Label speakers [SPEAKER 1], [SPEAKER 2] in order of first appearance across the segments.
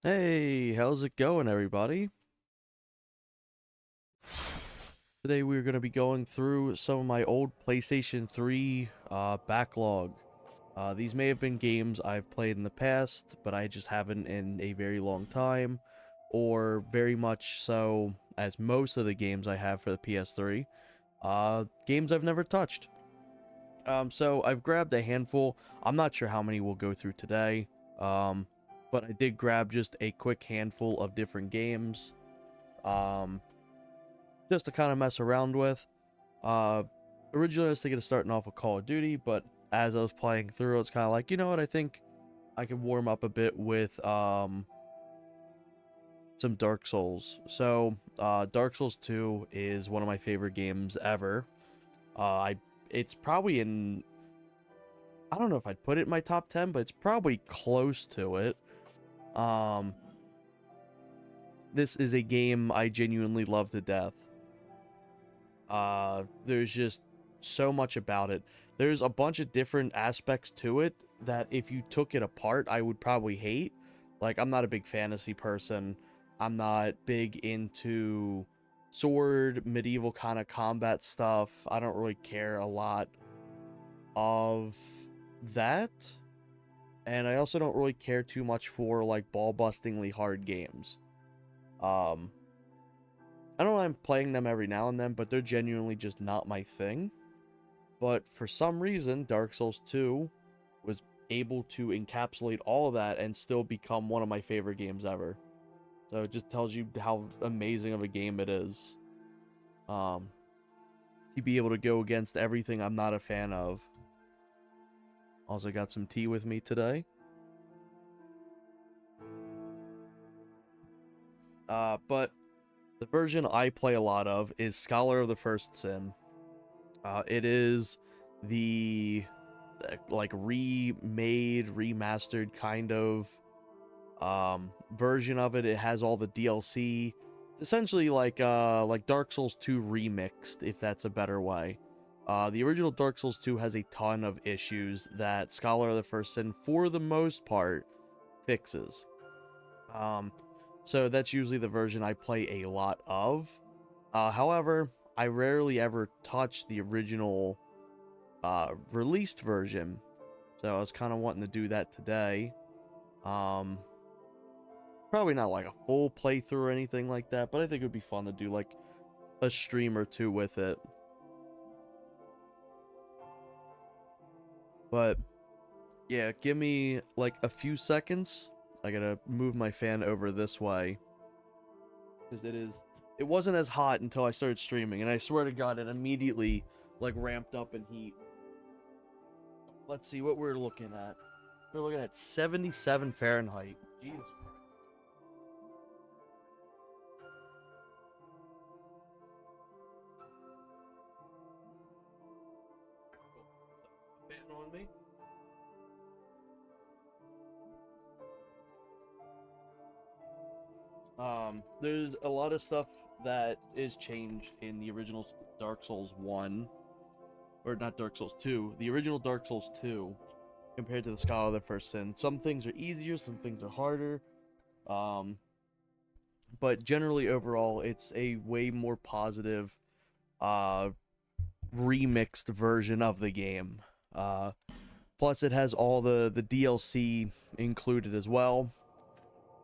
[SPEAKER 1] Hey, how's it going, everybody? Today we're going to be going through some of my old PlayStation 3 backlog. These may have been games I've played in the past, but I just haven't in a very long time, or very much so as most of the games I have for the PS3, games I've never touched. So I've grabbed a handful. I'm not sure how many we'll go through today, but I did grab just a quick handful of different games. Um, just to kind of mess around with. Uh, Originally, I was thinking of starting off with Call of Duty, but as I was playing through, it's kind of like, you know what? I think I could warm up a bit with some Dark Souls. So, Dark Souls 2 is one of my favorite games ever. I it's probably in I don't know if I'd put it in my top 10, but it's probably close to it. Um, this is a game I genuinely love to death. There's just so much about it. There's a bunch of different aspects to it that if you took it apart, I would probably hate. Like, I'm not a big fantasy person. I'm not big into sword, medieval kind of combat stuff. I don't really care a lot of that. And I also don't really care too much for like ball bustingly hard games. Um, I don't know, I'm playing them every now and then, but they're genuinely just not my thing. But for some reason, Dark Souls 2 was able to encapsulate all of that and still become one of my favorite games ever. So it just tells you how amazing of a game it is. Um, to be able to go against everything I'm not a fan of. Also got some tea with me today. But the version I play a lot of is Scholar of the First Sin. It is the like remade, remastered kind of version of it. It has all the DLC. Essentially like Dark Souls 2 remixed, if that's a better way. The original Dark Souls 2 has a ton of issues that Scholar of the First Sin, for the most part, fixes. Um, so that's usually the version I play a lot of. However, I rarely ever touch the original released version. So I was kind of wanting to do that today. Um, Probably not like a full playthrough or anything like that, but I think it would be fun to do like a stream or two with it. But yeah, give me like a few seconds. I gotta move my fan over this way because it wasn't as hot until I started streaming, and I swear to God, it immediately like ramped up in heat. Let's see what we're looking at. We're looking at 77 Fahrenheit. Jesus. Fan on me. There's a lot of stuff that is changed in the original Dark Souls 1, or not Dark Souls 2, the original Dark Souls 2, compared to the Scholar of the First Sin. Some things are easier, some things are harder. Um, but generally overall, it's a way more positive, uh, remixed version of the game. Uh, Plus, it has all the DLC included as well.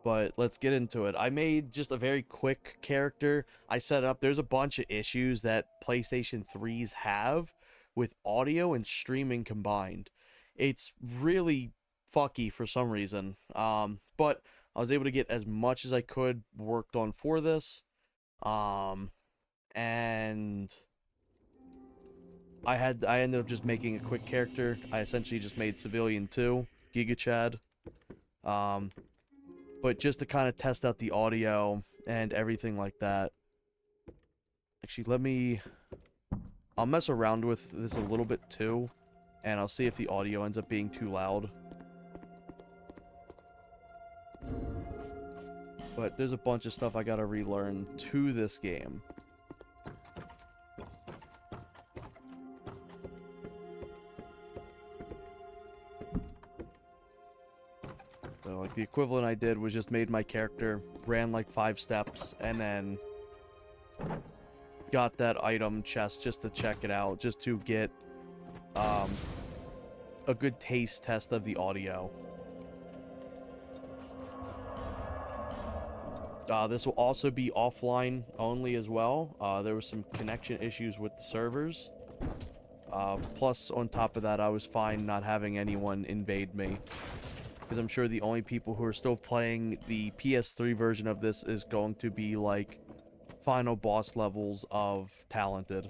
[SPEAKER 1] But let's get into it. I made just a very quick character. I set up, there's a bunch of issues that PlayStation 3s have with audio and streaming combined. It's really fucky for some reason. But I was able to get as much as I could worked on for this. Um, and I ended up just making a quick character. I essentially just made Civilian 2, Giga Chad. Um, but just to kind of test out the audio and everything like that. Actually, I'll mess around with this a little bit too, and I'll see if the audio ends up being too loud. But there's a bunch of stuff I gotta relearn to this game. So So, like, the equivalent I did was just made my character, ran like 5 steps, and then got that item chest just to check it out, just to get a good taste test of the audio. This will also be offline only as well. There were some connection issues with the servers. Plus, on top of that, I was fine not having anyone invade me. Because I'm sure the only people who are still playing the PS3 version of this is going to be, like, final boss levels of Talented.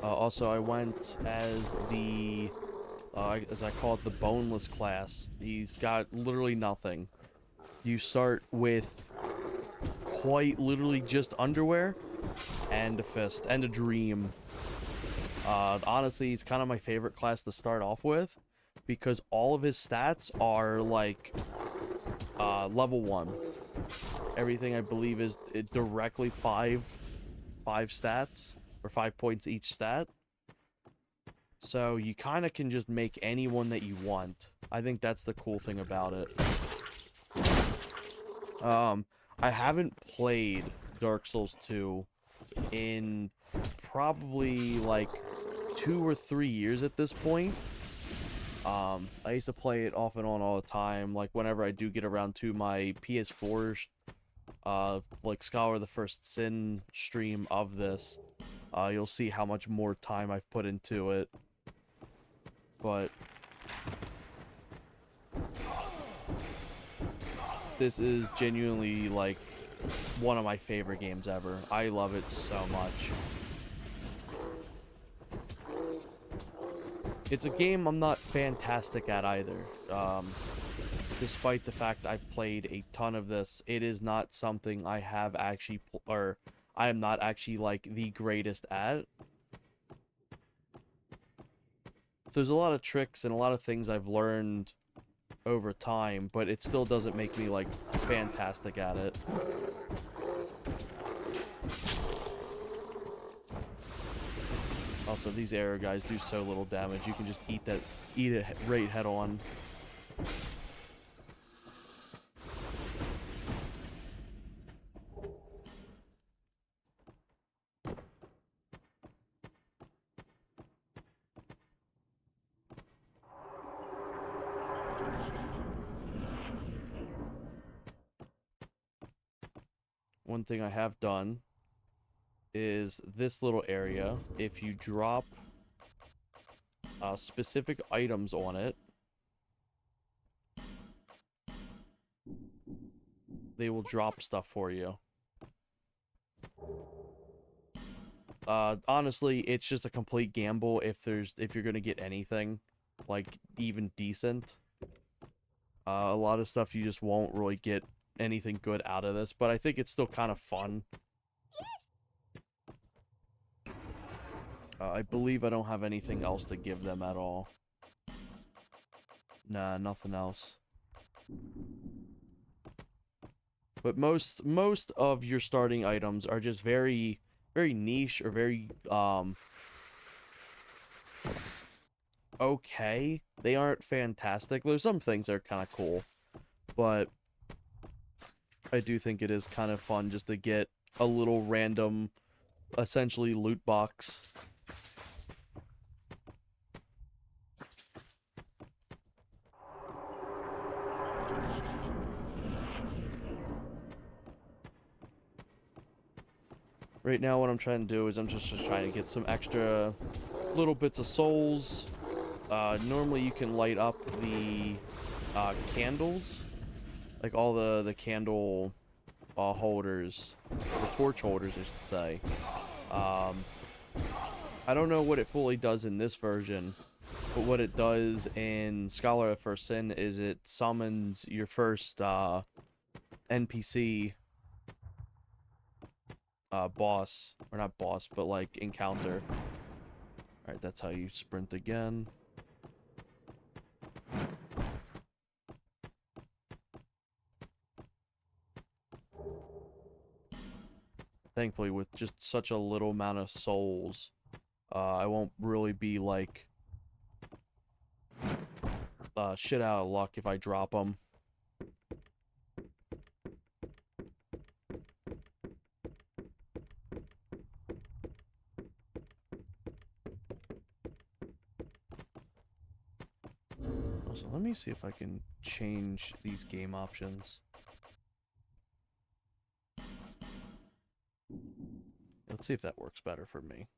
[SPEAKER 1] Also, I went as the, as I call it, the boneless class. He's got literally nothing. You start with quite literally just underwear and a fist and a dream. Honestly, he's kind of my favorite class to start off with because all of his stats are like level 1. Everything I believe is directly 5 stats or 5 points each stat. So you kind of can just make anyone that you want. I think that's the cool thing about it. I haven't played Dark Souls 2 in probably like 2 or 3 years at this point. I used to play it off and on all the time, like whenever I do get around to my PS4 like Scholar of the First Sin stream of this, you'll see how much more time I've put into it. But this is genuinely like one of my favorite games ever. I love it so much. It's a game I'm not fantastic at either. Despite the fact I've played a ton of this, it is not something I have actually, or I am not actually like the greatest at. There's a lot of tricks and a lot of things I've learned over time, but it still doesn't make me like fantastic at it. Also, these arrow guys do so little damage. You can just eat it right head on. One thing I have done is this little area. If you drop specific items on it, they will drop stuff for you. Honestly, it's just a complete gamble if you're gonna get anything, like, even decent. A lot of stuff you just won't really get anything good out of this, but I think it's still kind of fun. I believe I don't have anything else to give them at all. Nah, nothing else. But most of your starting items are just very, very niche or very, okay. They aren't fantastic. There's some things that are kind of cool, but I do think it is kind of fun just to get a little random, essentially, loot box. Right now, what I'm trying to do is I'm just trying to get some extra little bits of souls. Normally, you can light up the candles, like all the candle holders, the torch holders, I should say. I don't know what it fully does in this version, but what it does in Scholar of First Sin is it summons your first NPC boss, or not boss, but like encounter. Alright, that's how you sprint again. Thankfully, with just such a little amount of souls, I won't really be, like, shit out of luck if I drop them. Also, let me see if I can change these game options. Let's see if that works better for me.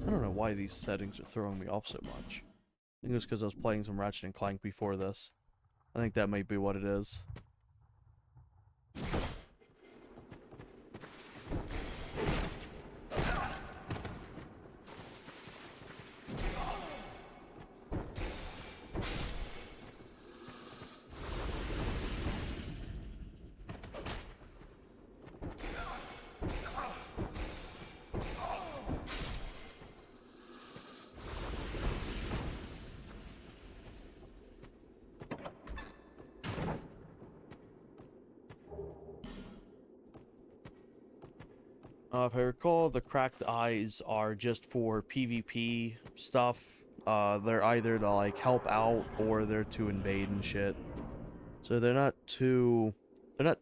[SPEAKER 1] I don't know why these settings are throwing me off so much. I think it's because I was playing some Ratchet and Clank before this. I think that might be what it is. If I recall, the cracked eyes are just for PvP stuff. They're either to, like, help out or they're to invade and shit. So they're not too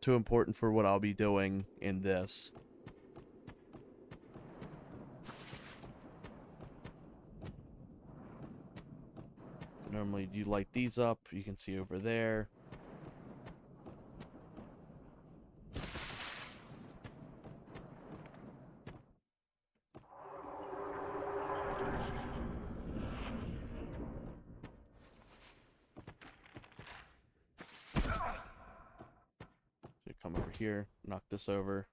[SPEAKER 1] important for what I'll be doing in this. Normally you light these up, you can see over there. So come over here, knock this over.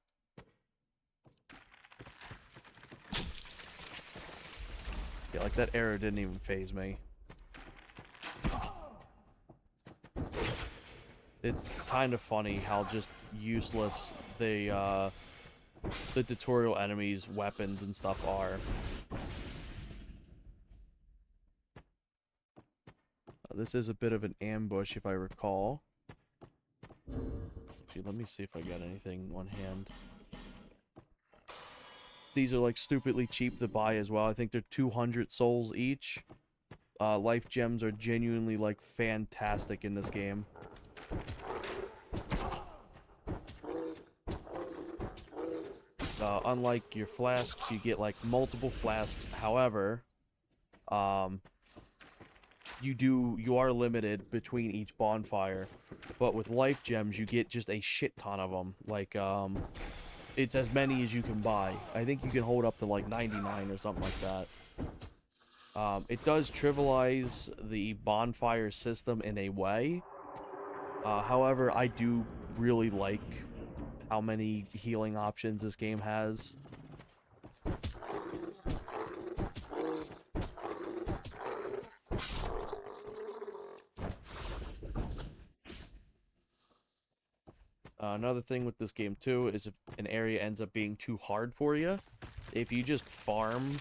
[SPEAKER 1] Yeah, like that arrow didn't even phase me. It's kind of funny how just useless the tutorial enemies' weapons and stuff are. This is a bit of an ambush, if I recall. Actually, let me see if I got anything on hand. These are, like, stupidly cheap to buy as well. I think they're 200 souls each. Life gems are genuinely, like, fantastic in this game. Unlike your flasks, you get, like, multiple flasks. However, you are limited between each bonfire. But with life gems, you get just a shit ton of them. Like, it's as many as you can buy. I think you can hold up to, like, 99 or something like that. It does trivialize the bonfire system in a way. However, I do really like how many healing options this game has. Another thing with this game too is if an area ends up being too hard for you, if you just farm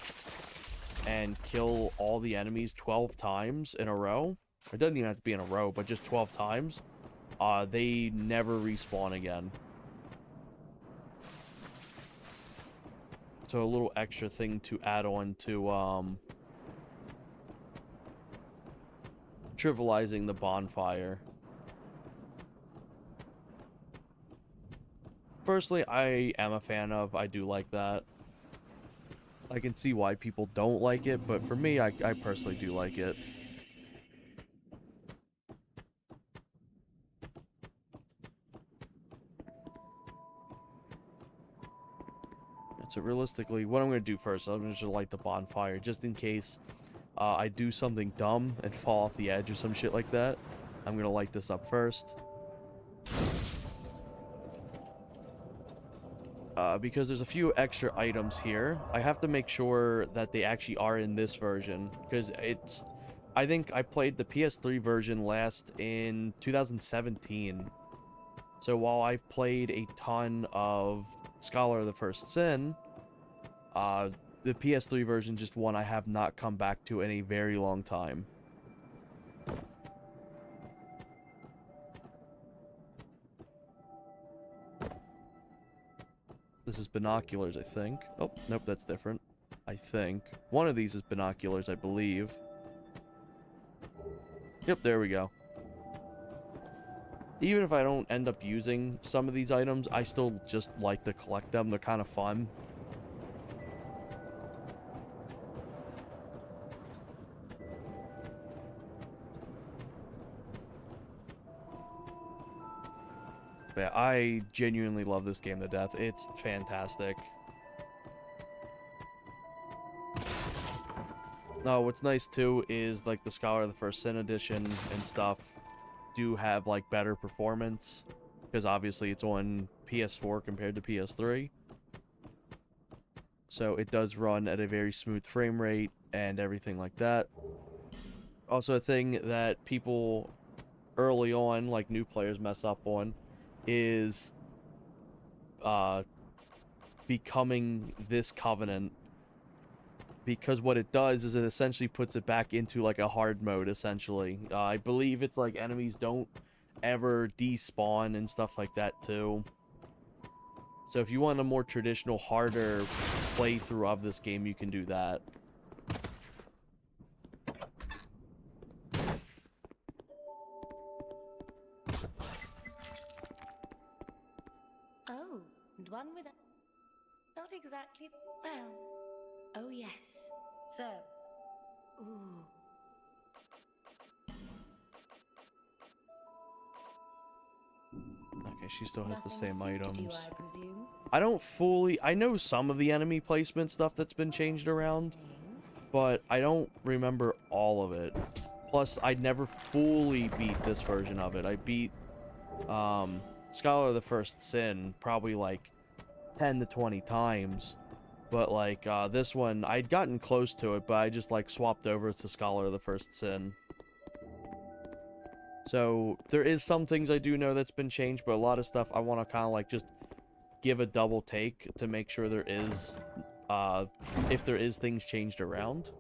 [SPEAKER 1] and kill all the enemies 12 times in a row, it doesn't even have to be in a row, but just 12 times, they never respawn again. So a little extra thing to add on to trivializing the bonfire. Personally, I am a fan of. I do like that. I can see why people don't like it, but for me, I personally do like it. So realistically, what I'm going to do first, I'm going to just light the bonfire, just in case I do something dumb and fall off the edge or some shit like that. I'm going to light this up first. Because there's a few extra items here. I have to make sure that they actually are in this version, because I think I played the PS3 version last in 2017. So while I've played a ton of Scholar of the First Sin, uh, the PS3 version just one I have not come back to in a very long time. This is binoculars, I think. Oh, nope, that's different. I think. One of these is binoculars, I believe. Yep, there we go. Even if I don't end up using some of these items, I still just like to collect them. They're kind of fun. But yeah, I genuinely love this game to death. It's fantastic. What's nice too is like the Scholar of the First Sin edition and stuff do have like better performance because obviously it's on PS4 compared to PS3. So it does run at a very smooth frame rate and everything like that. Also, a thing that people early on, like new players, mess up on is becoming this covenant, because what it does is it essentially puts it back into like a hard mode essentially. I believe it's like enemies don't ever despawn and stuff like that too. So if you want a more traditional, harder playthrough of this game, you can do that.
[SPEAKER 2] Oh, and one with a... Not exactly... Well... Oh, yes. So... Ooh...
[SPEAKER 1] Okay, she still has the same
[SPEAKER 2] Nothing suited
[SPEAKER 1] items.
[SPEAKER 2] you, I presume?
[SPEAKER 1] I don't fully... I know some of the enemy placement stuff that's been changed around, but I don't remember all of it. Plus, I never fully beat this version of it. I beat Scholar of the First Sin probably like 10 to 20 times. But like this one, I'd gotten close to it, but I just like swapped over to Scholar of the First Sin. So there is some things I do know that's been changed, but a lot of stuff I want to kind of like just give a double take to make sure there is, if there is things changed around.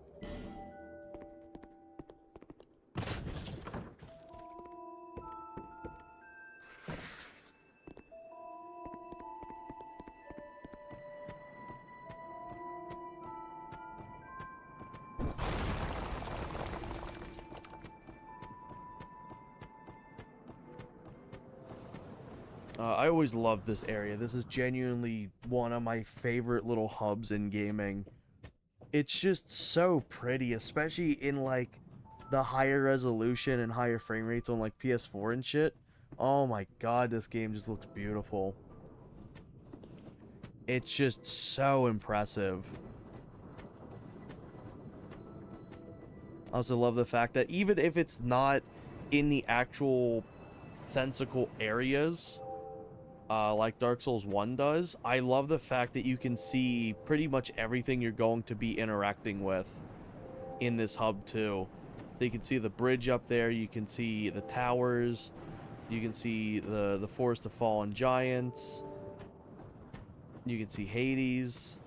[SPEAKER 1] I always loved this area. This is genuinely one of my favorite little hubs in gaming. It's just so pretty, especially in like the higher resolution and higher frame rates on like PS4 and shit. Oh my god, this game just looks beautiful. It's just so impressive. I also love the fact that even if it's not in the actual sensical areas, like Dark Souls 1 does, I love the fact that you can see pretty much everything you're going to be interacting with in this hub too. So you can see the bridge up there, you can see the towers, you can see the Forest of Fallen Giants, you can see Hades.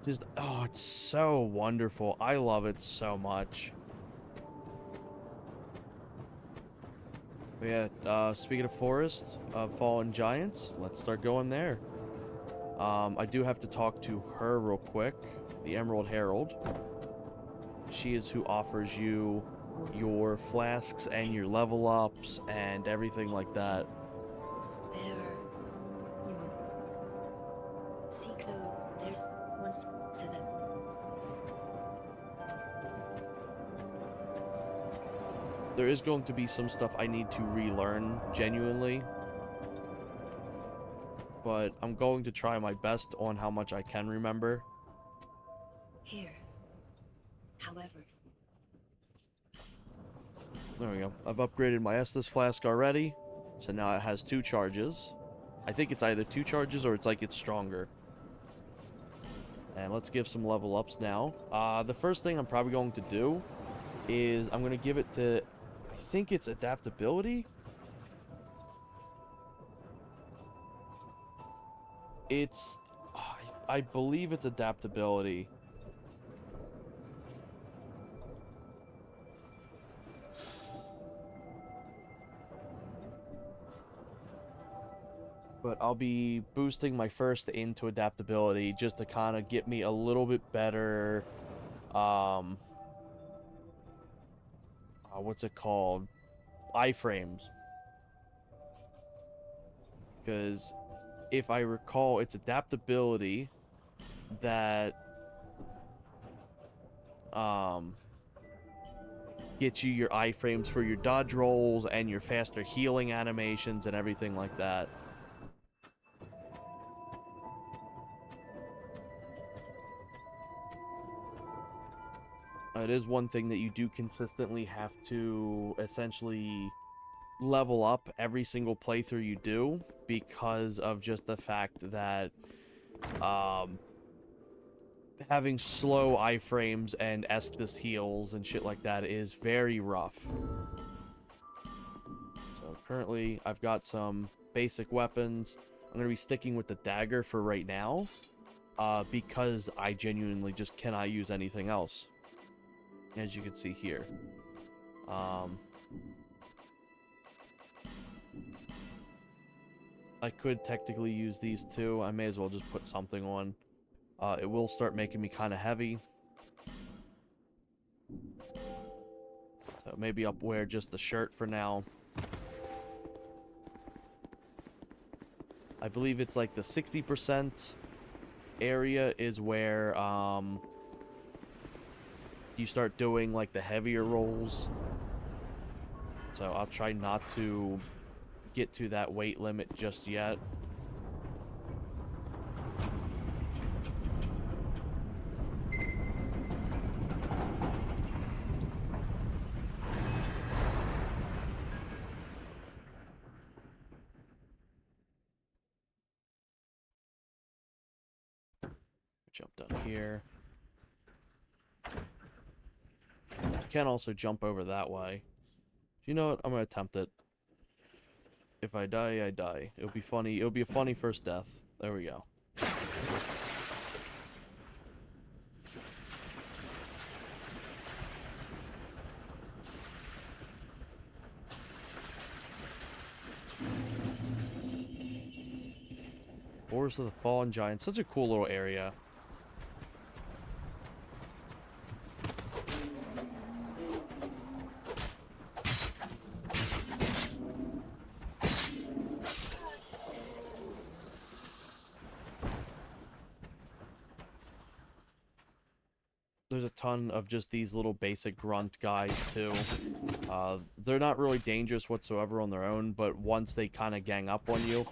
[SPEAKER 1] Just, oh, it's so wonderful. I love it so much. Yeah, speaking of Forest of Fallen Giants, let's start going there. I do have to talk to her real quick, the Emerald Herald. She is who offers you your flasks and your level ups and everything like that.
[SPEAKER 2] There... Seek though, there's one... So that...
[SPEAKER 1] There is going to be some stuff I need to relearn, genuinely. But I'm going to try my best on how much I can remember.
[SPEAKER 2] Here. However...
[SPEAKER 1] There we go. I've upgraded my Estus flask already, so now it has 2 charges. I think it's either 2 charges or it's like it's stronger. And let's give some level ups now. The first thing I'm probably going to do is I'm going to give it to, I think it's adaptability. It's, I believe it's adaptability. But I'll be boosting my first into adaptability just to kind of get me a little bit better, what's it called? Iframes. Because if I recall, it's adaptability that, gets you your iframes for your dodge rolls and your faster healing animations and everything like that. It is one thing that you do consistently have to essentially level up every single playthrough you do because of just the fact that having slow iframes and Estus heals and shit like that is very rough. So currently I've got some basic weapons. I'm going to be sticking with the dagger for right now because I genuinely just cannot use anything else. As you can see here. I could technically use these two. I may as well just put something on. It will start making me kind of heavy. So maybe I'll wear just the shirt for now. I believe it's like the 60% area is where you start doing like the heavier rolls. So I'll try not to get to that weight limit just yet. Jump down here. I can also jump over that way. You know what? I'm gonna attempt it. If I die, I die. It'll be funny. It'll be a funny first death. There we go. Forest of the Fallen Giants. Such a cool little area. There's a ton of just these little basic grunt guys, too. They're not really dangerous whatsoever on their own, but once they kind of gang up on you,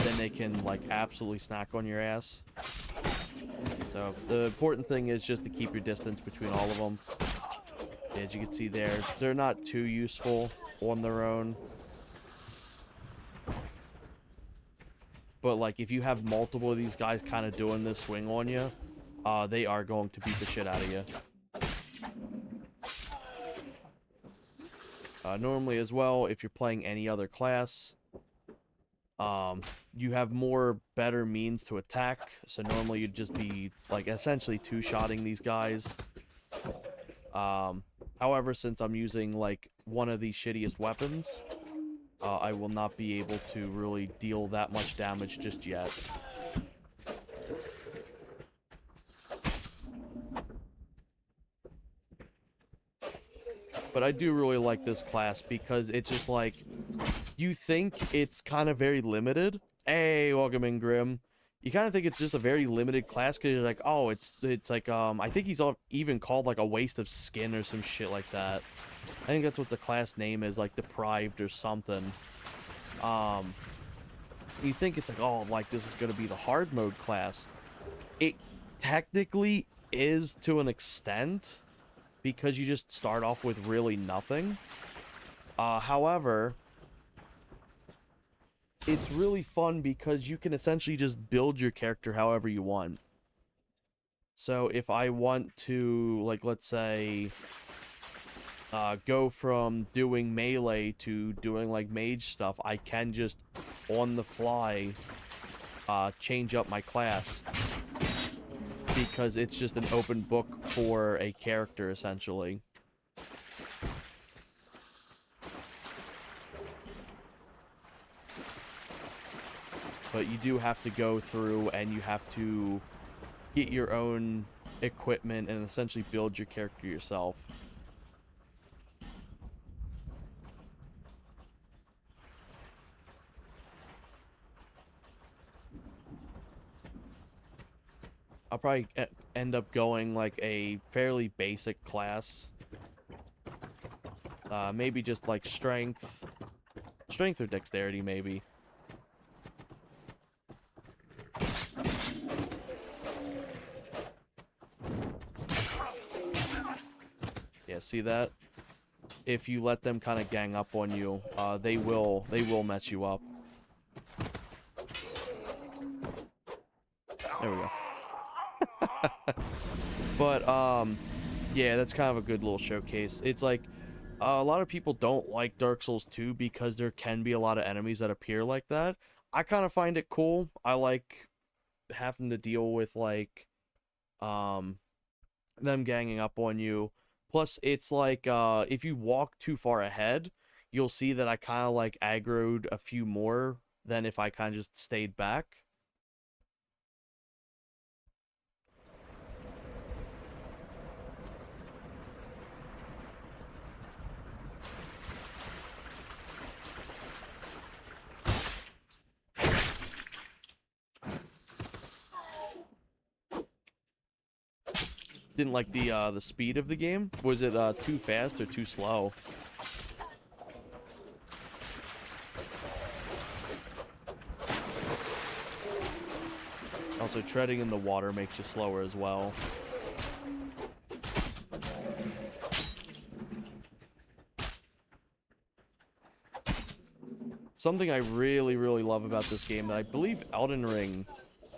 [SPEAKER 1] then they can, like, absolutely snack on your ass. So, the important thing is just to keep your distance between all of them. As you can see there, they're not too useful on their own. But, like, if you have multiple of these guys kind of doing this swing on you, they are going to beat the shit out of you. Normally as well, if you're playing any other class, you have more better means to attack. So normally you'd just be, like, essentially two-shotting these guys. However, since I'm using, like, one of the shittiest weapons, I will not be able to really deal that much damage just yet. But I do really like this class because it's just like, you think it's kind of very limited. Hey, welcome in, Grim. You kind of think it's just a very limited class because you're like, oh, it's like, I think he's even called like a waste of skin or some shit like that. I think that's what the class name is, like deprived or something. You think it's like, oh, like this is going to be the hard mode class. It technically is to an extent, because you just start off with really nothing. However, it's really fun because you can essentially just build your character however you want. So if I want to, like, let's say, go from doing melee to doing, like, mage stuff, I can just, on the fly, change up my class. Because it's just an open book for a character, essentially. But you do have to go through and you have to get your own equipment and essentially build your character yourself. I'll probably end up going like a fairly basic class. Maybe just like strength or dexterity, maybe. Yeah, see that? If you let them kind of gang up on you, they will mess you up. There we go. But yeah, that's kind of a good little showcase. It's like a lot of people don't like Dark Souls 2 because there can be a lot of enemies that appear like that. I kind of find it cool. I like having to deal with like them ganging up on you. Plus it's like if you walk too far ahead, you'll see that I kind of like aggroed a few more than if I kind of just stayed back. Didn't like the speed of the game. Was it too fast or too slow? Also, treading in the water makes you slower as well. Something I really, really love about this game that I believe Elden Ring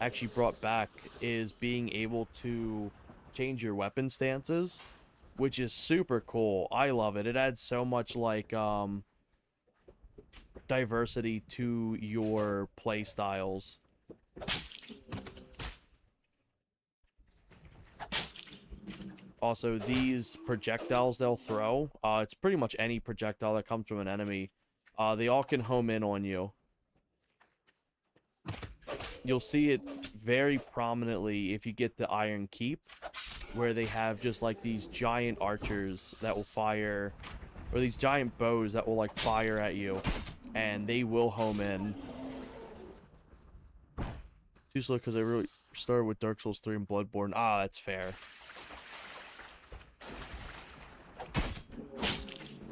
[SPEAKER 1] actually brought back is being able to change your weapon stances, which is super cool. I love it. It adds so much like diversity to your play styles. Also, these projectiles they'll throw, it's pretty much any projectile that comes from an enemy. They all can home in on you. You'll see it very prominently if you get the Iron Keep, where they have just like these giant archers that will fire, or these giant bows that will like fire at you, and they will home in. Too slow because I really started with Dark Souls 3 and Bloodborne. Ah, that's fair.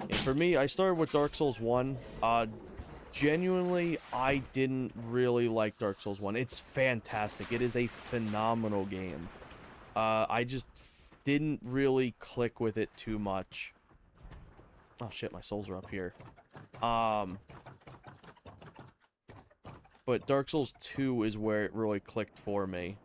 [SPEAKER 1] Yeah, for me, I started with Dark Souls 1. Genuinely, I didn't really like Dark Souls 1. It's fantastic. It is a phenomenal game. I just didn't really click with it too much. Oh shit, my souls are up here. But Dark Souls 2 is where it really clicked for me.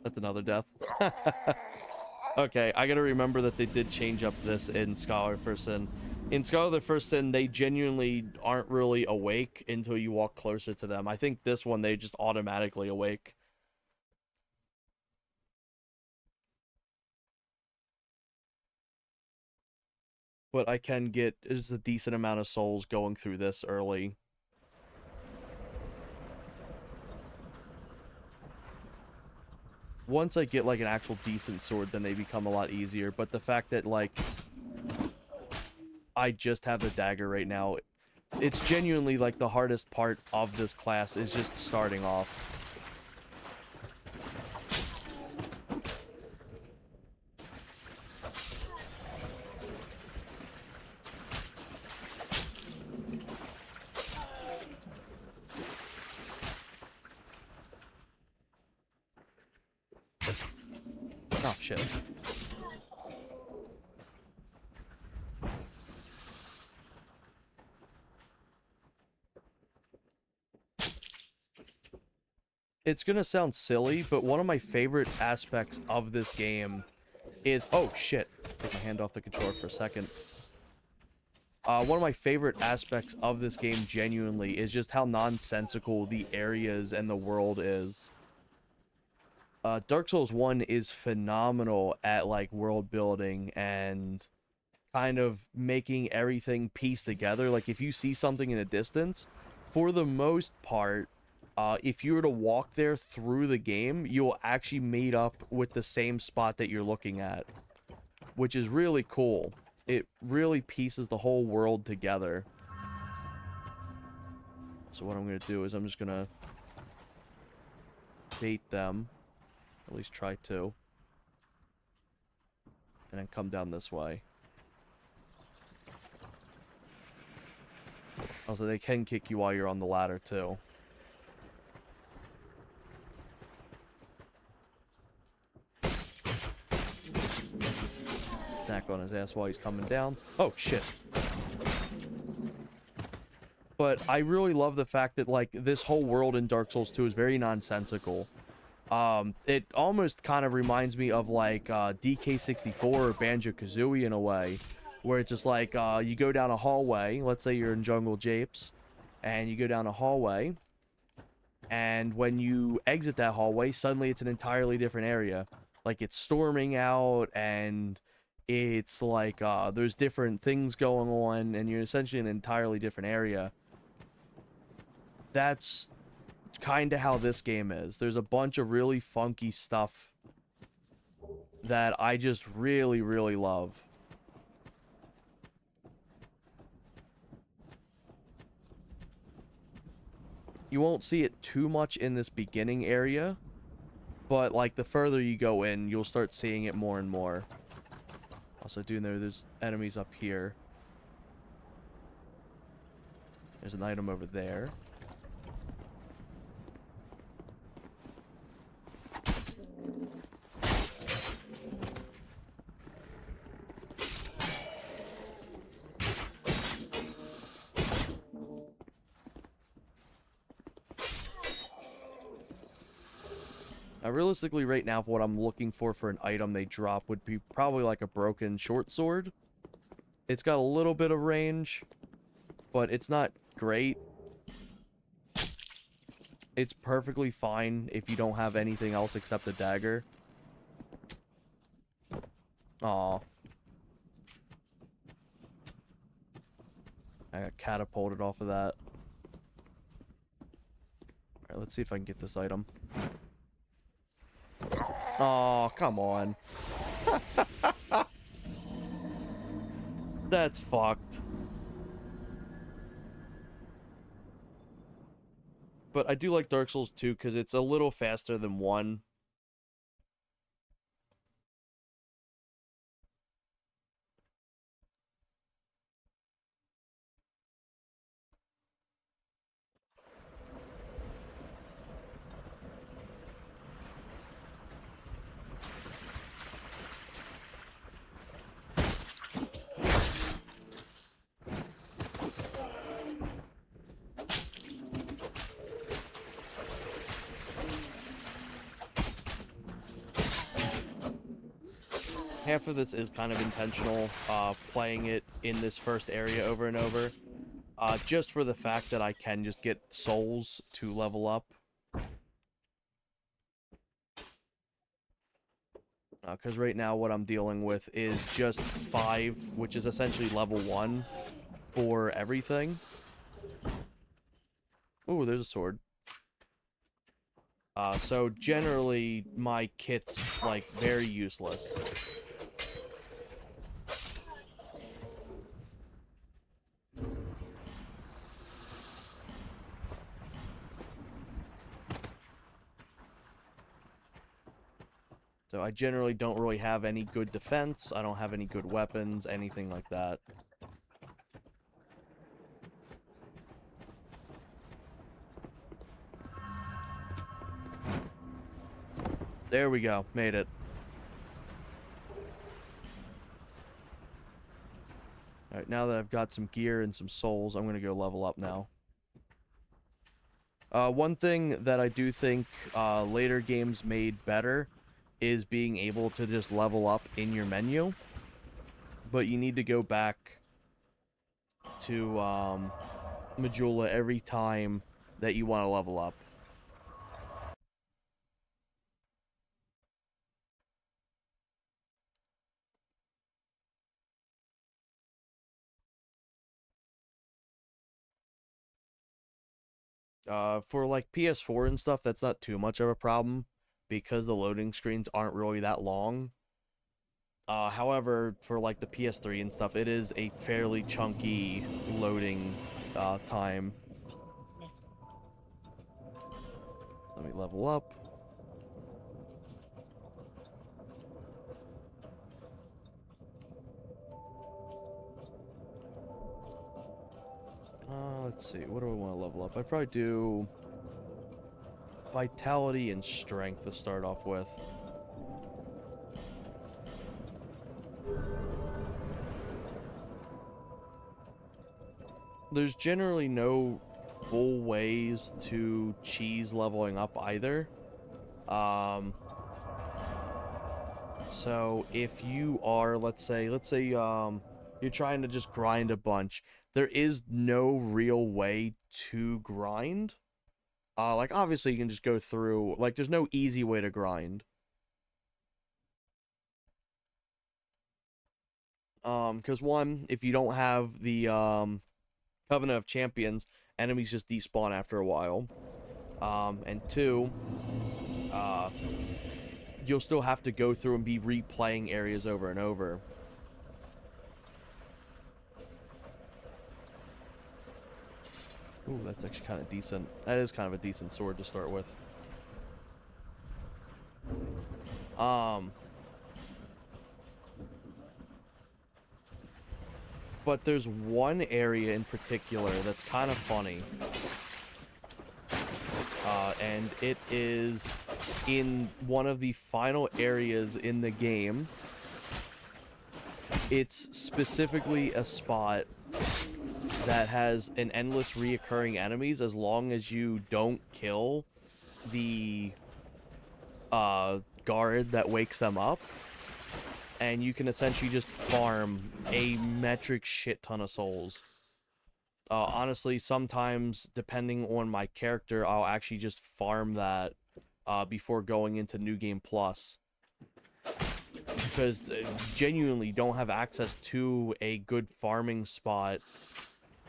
[SPEAKER 1] That's another death. Okay, I gotta remember that they did change up this in Scholar of the First Sin. In Scholar of the First Sin, they genuinely aren't really awake until you walk closer to them. I think this one, they just automatically awake. But I can get just a decent amount of souls going through this early. Once I get like an actual decent sword, then they become a lot easier. But the fact that like I just have the dagger right now, it's genuinely like the hardest part of this class is just starting off. Oh, shit. It's gonna sound silly, but one of my favorite aspects of this game is... Oh, shit. Take my hand off the controller for a second. One of my favorite aspects of this game, genuinely, is just how nonsensical the areas and the world is. Dark Souls 1 is phenomenal at, like, world building and kind of making everything piece together. Like, if you see something in a distance, for the most part, if you were to walk there through the game, you'll actually meet up with the same spot that you're looking at, which is really cool. It really pieces the whole world together. So what I'm going to do is I'm just going to bait them, at least try to, and then come down this way. Also, they can kick you while you're on the ladder, too. Snack on his ass while he's coming down. Oh, shit. But I really love the fact that, like, this whole world in Dark Souls 2 is very nonsensical. It almost kind of reminds me of, like, DK64 or Banjo-Kazooie in a way, where it's just like, you go down a hallway, let's say you're in Jungle Japes, and you go down a hallway, and when you exit that hallway, suddenly it's an entirely different area. Like, it's storming out, and it's like, there's different things going on, and you're essentially in an entirely different area. That's kind of how this game is. There's a bunch of really funky stuff that I just really, really love. You won't see it too much in this beginning area, but like the further you go in, you'll start seeing it more and more. Also, do know there's enemies up here. There's an item over there. Realistically, right now, what I'm looking for an item they drop would be probably like a broken short sword. It's got a little bit of range, but it's not great. It's perfectly fine if you don't have anything else except a dagger. Aw. I got catapulted off of that. Alright, let's see if I can get this item. Oh, come on. That's fucked. But I do like Dark Souls 2 because it's a little faster than 1. Half of this is kind of intentional, playing it in this first area over and over. Just for the fact that I can just get souls to level up. Because right now what I'm dealing with is just 5, which is essentially level 1 for everything. Ooh, there's a sword. So generally, my kit's, like, very useless. So I generally don't really have any good defense, I don't have any good weapons, anything like that. There we go. Made it. Alright, now that I've got some gear and some souls, I'm going to go level up now. One thing that I do think later games made better is being able to just level up in your menu. But you need to go back to Majula every time that you want to level up. For like PS4 and stuff, that's not too much of a problem because the loading screens aren't really that long. However, for like the PS3 and stuff, it is a fairly chunky loading time. Let me level up. Let's see, what do I want to level up? I'd probably do Vitality and Strength to start off with. There's generally no full ways to cheese leveling up either. So if you are, let's say you're trying to just grind a bunch, there is no real way to grind. Like obviously you can just go through, like there's no easy way to grind. Because one, if you don't have the Covenant of Champions, enemies just despawn after a while. And two, you'll still have to go through and be replaying areas over and over. Ooh, that's actually kind of decent. That is kind of a decent sword to start with. But there's one area in particular that's kind of funny. And it is in one of the final areas in the game. It's specifically a spot that has an endless reoccurring enemies as long as you don't kill the guard that wakes them up. And you can essentially just farm a metric shit ton of souls. Honestly, sometimes, depending on my character, I'll actually just farm that before going into New Game Plus. Because genuinely don't have access to a good farming spot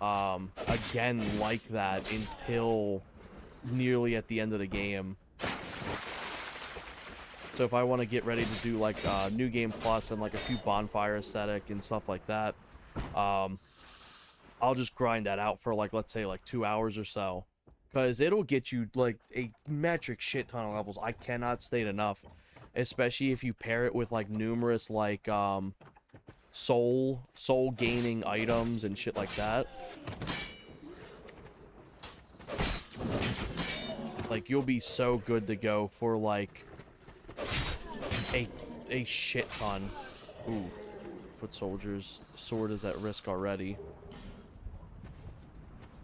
[SPEAKER 1] again like that until nearly at the end of the game. So if I want to get ready to do like New Game Plus and like a few bonfire aesthetic and stuff like that, I'll just grind that out for like, let's say like 2 hours or so. Because it'll get you like a metric shit ton of levels. I cannot state enough. Especially if you pair it with like numerous like soul gaining items and shit like that. Like you'll be so good to go for like a shit ton. Ooh, foot soldier's sword is at risk already.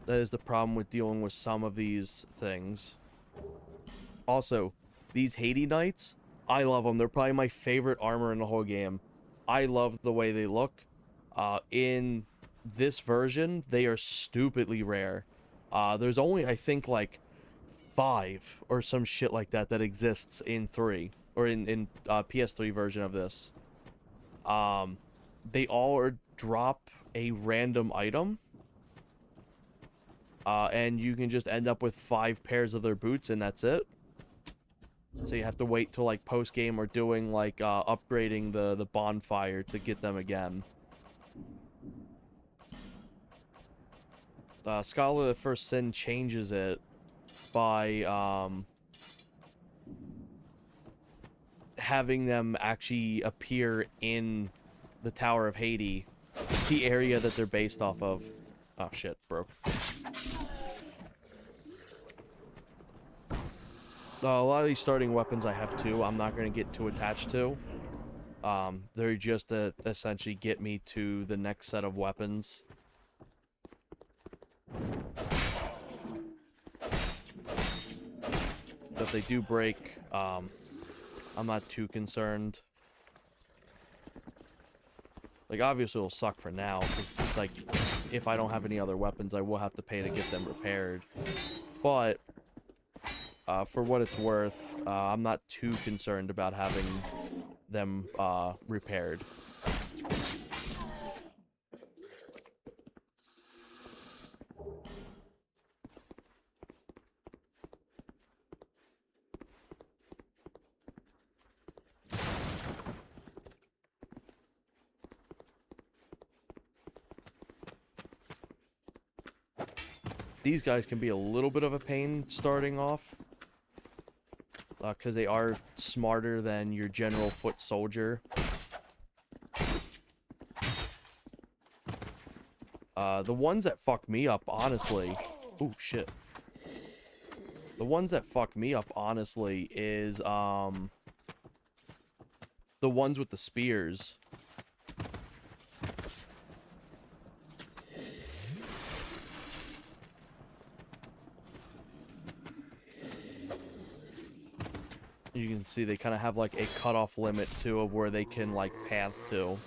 [SPEAKER 1] That is the problem with dealing with some of these things. Also, these Haiti Knights, I love them. They're probably my favorite armor in the whole game. I love the way they look. In this version, they are stupidly rare. There's only, I think, like 5 or some shit like that that exists in 3. Or in PS3 version of this. They all drop a random item. And you can just end up with 5 pairs of their boots and that's it. So you have to wait till like post game or doing like upgrading the bonfire to get them again. Scholar of the First Sin changes it by having them actually appear in the Tower of Haiti, the area that they're based off of. Oh shit, broke. A lot of these starting weapons I have too. I'm not going to get too attached to. They're just to essentially get me to the next set of weapons. But if they do break, I'm not too concerned. Like, obviously it'll suck for now, because it's like, if I don't have any other weapons, I will have to pay to get them repaired. But, for what it's worth, I'm not too concerned about having them, repaired. These guys can be a little bit of a pain starting off, because they are smarter than your general foot soldier. The ones that fuck me up, honestly... Oh, shit. The ones that fuck me up, honestly, is, the ones with the spears. You can see they kind of have, like, a cutoff limit, too, of where they can, like, path to.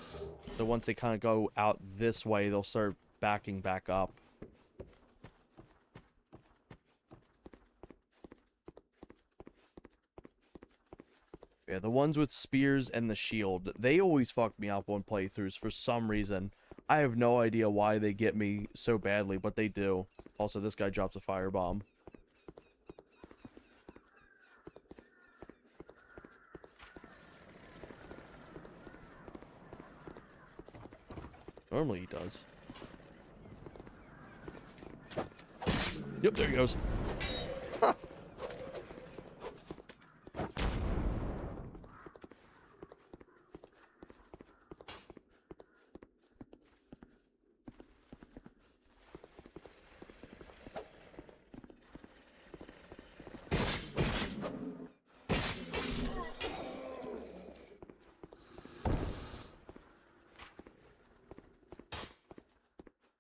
[SPEAKER 1] So once they kind of go out this way, they'll start backing back up. Yeah, the ones with spears and the shield, they always fuck me up on playthroughs for some reason. I have no idea why they get me so badly, but they do. Also, this guy drops a firebomb. Normally he does. Yep, there he goes.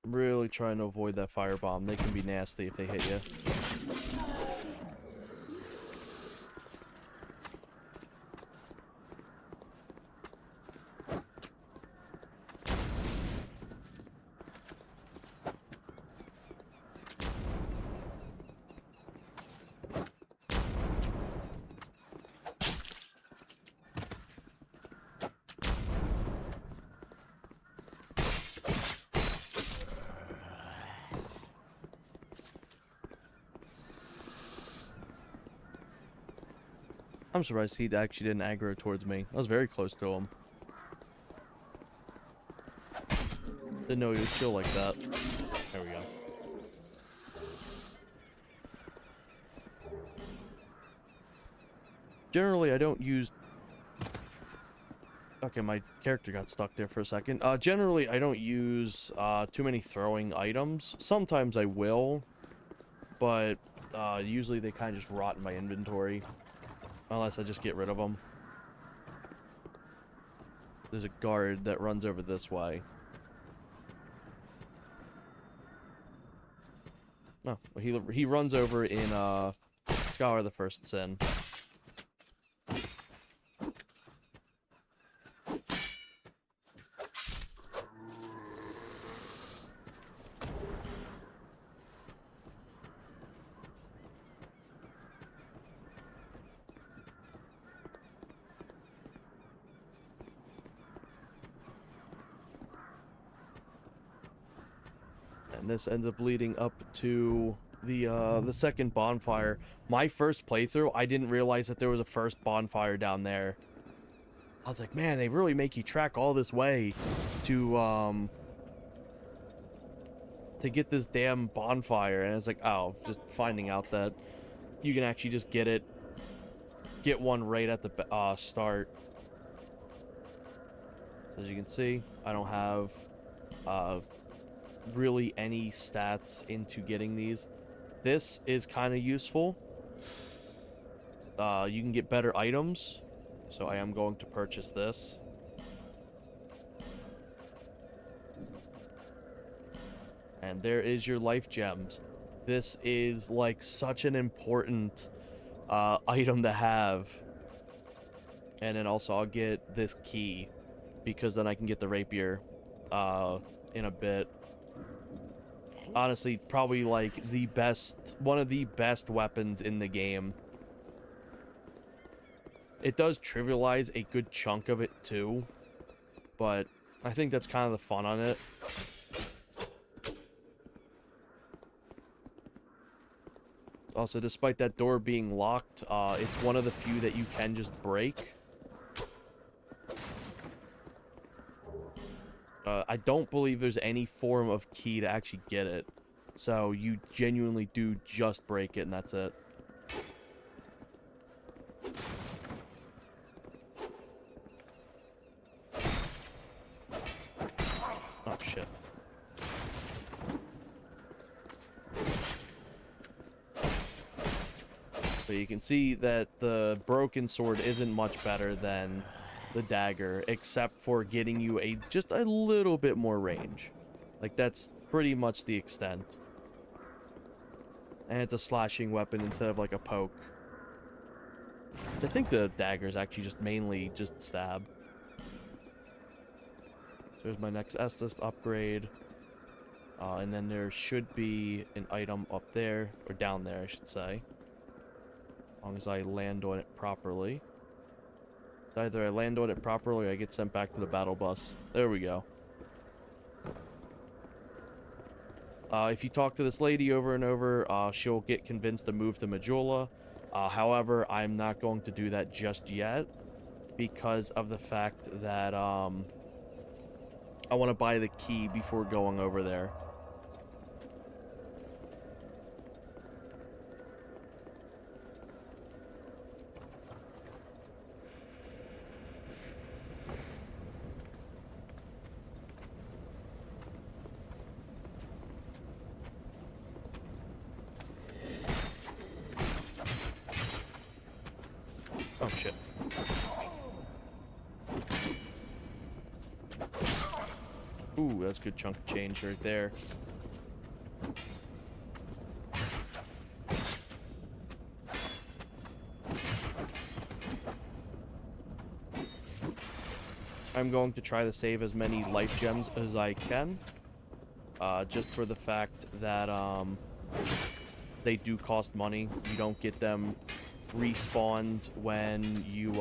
[SPEAKER 1] I'm really trying to avoid that firebomb. They can be nasty if they hit you. I'm surprised he actually didn't aggro towards me. I was very close to him. Didn't know he was chill like that. There we go. Generally, I don't use... Okay, my character got stuck there for a second. Generally, I don't use too many throwing items. Sometimes I will, but usually they kind of just rot in my inventory. Unless I just get rid of them. There's a guard that runs over this way. No, he runs over in Scholar of the First Sin. And this ends up leading up to the second bonfire. My first playthrough, I didn't realize that there was a first bonfire down there. I was like, man, they really make you track all this way to get this damn bonfire. And it's like, oh, just finding out that you can actually just get one right at the start. As you can see, I don't have really any stats into getting these. This is kind of useful. you can get better items. So I am going to purchase this. And there is your life gems. This is like such an important item to have. And then also I'll get this key, because then I can get the rapier in a bit. Honestly, probably like one of the best weapons in the game. It does trivialize a good chunk of it too, but I think that's kind of the fun on it. Also, despite that door being locked, it's one of the few that you can just break. I don't believe there's any form of key to actually get it. So you genuinely do just break it and that's it. Oh, shit. But you can see that the broken sword isn't much better than the dagger, except for getting you just a little bit more range. Like, that's pretty much the extent. And it's a slashing weapon instead of like a poke. I think the dagger is actually just mainly just stab. So there's my next Estus upgrade. And then there should be an item up there, or down there I should say. As long as I land on it properly. Either I land on it properly or I get sent back to the battle bus. There we go. If you talk to this lady over and over, she'll get convinced to move to Majula. However, I'm not going to do that just yet, because of the fact that I want to buy the key before going over there. Oh, shit. Ooh, that's a good chunk of change right there. I'm going to try to save as many life gems as I can. Just for the fact that they do cost money. You don't get them respawned when you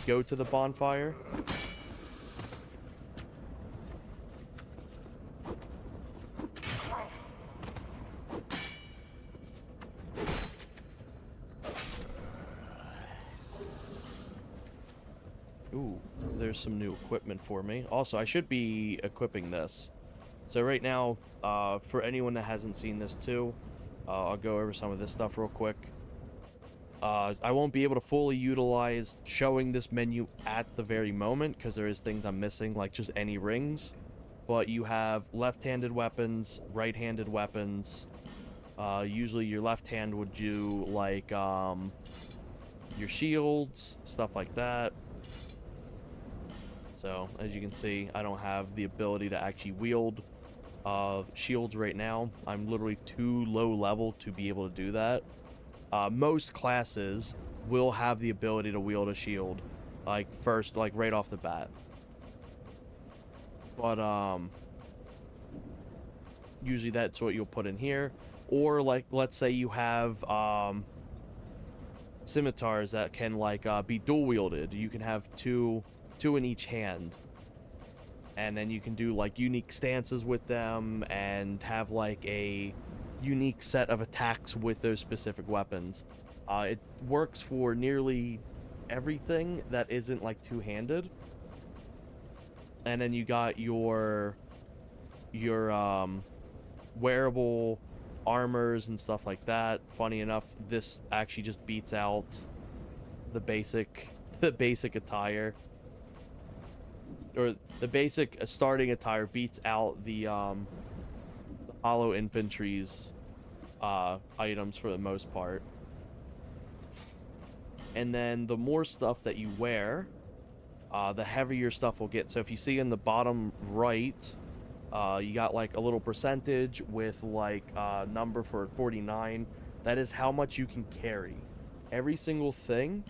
[SPEAKER 1] go to the bonfire. Ooh, there's some new equipment for me. Also, I should be equipping this. So right now, for anyone that hasn't seen this too, I'll go over some of this stuff real quick. I won't be able to fully utilize showing this menu at the very moment, because there is things I'm missing, like just any rings. But you have left-handed weapons, right-handed weapons. Usually your left hand would do, like, your shields, stuff like that. So, as you can see, I don't have the ability to actually wield shields right now. I'm literally too low level to be able to do that. Most classes will have the ability to wield a shield, like, first, like, right off the bat. But, usually that's what you'll put in here. Or, like, let's say you have, scimitars that can, like, be dual-wielded. You can have two in each hand. And then you can do, like, unique stances with them and have, like, a unique set of attacks with those specific weapons. It works for nearly everything that isn't, like, two-handed. And then you got your wearable armors and stuff like that. Funny enough, this actually just beats out the basic attire. Or the basic starting attire beats out the hollow infantry's items for the most part. And then the more stuff that you wear, the heavier stuff will get. So if you see in the bottom right, you got like a little percentage with like a number for 49. That is how much you can carry. Every single thing,